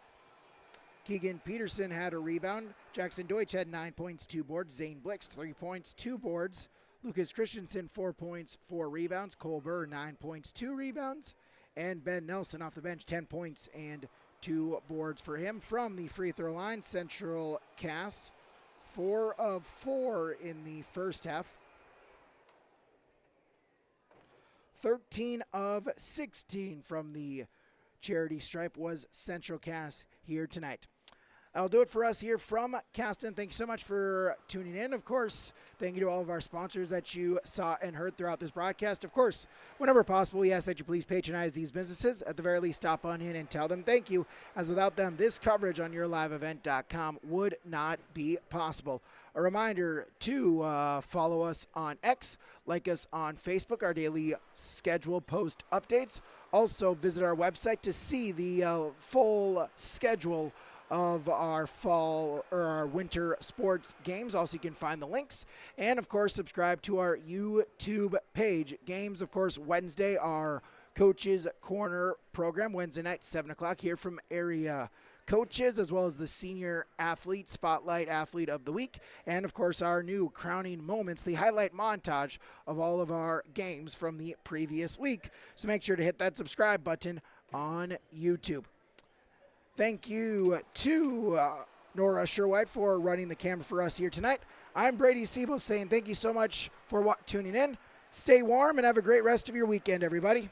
[SPEAKER 1] Keegan Peterson had a rebound. Jackson Deutsch had 9 points, 2 boards. Zane Blix, 3 points, 2 boards. Lucas Christensen, 4 points, 4 rebounds. Cole Burr, 9 points, 2 rebounds. And Ben Nelson off the bench, 10 points and 2 boards for him. From the free throw line, Central Cass, 4 of 4 in the first half. 13 of 16 from the charity stripe was Central Cass here tonight. That'll do it for us here from Caston. Thank you so much for tuning in. Of course, thank you to all of our sponsors that you saw and heard throughout this broadcast. Of course, whenever possible, we ask that you please patronize these businesses. At the very least, stop on in and tell them thank you, as without them, this coverage on YourLiveEvent.com would not be possible. A reminder to follow us on X, like us on Facebook, our daily schedule post updates. Also, visit our website to see the full schedule of our fall or our winter sports games. Also, you can find the links. And, of course, subscribe to our YouTube page. Games, of course, Wednesday, our Coaches Corner program, Wednesday night, 7 o'clock, here from area coaches, as well as the senior athlete, spotlight athlete of the week, and of course our new crowning moments, the highlight montage of all of our games from the previous week. So make sure to hit that subscribe button on YouTube. Thank you to Nora Sherwhite for running the camera for us here tonight. I'm Brady Siebel saying thank you so much for tuning in. Stay warm and have a great rest of your weekend, everybody.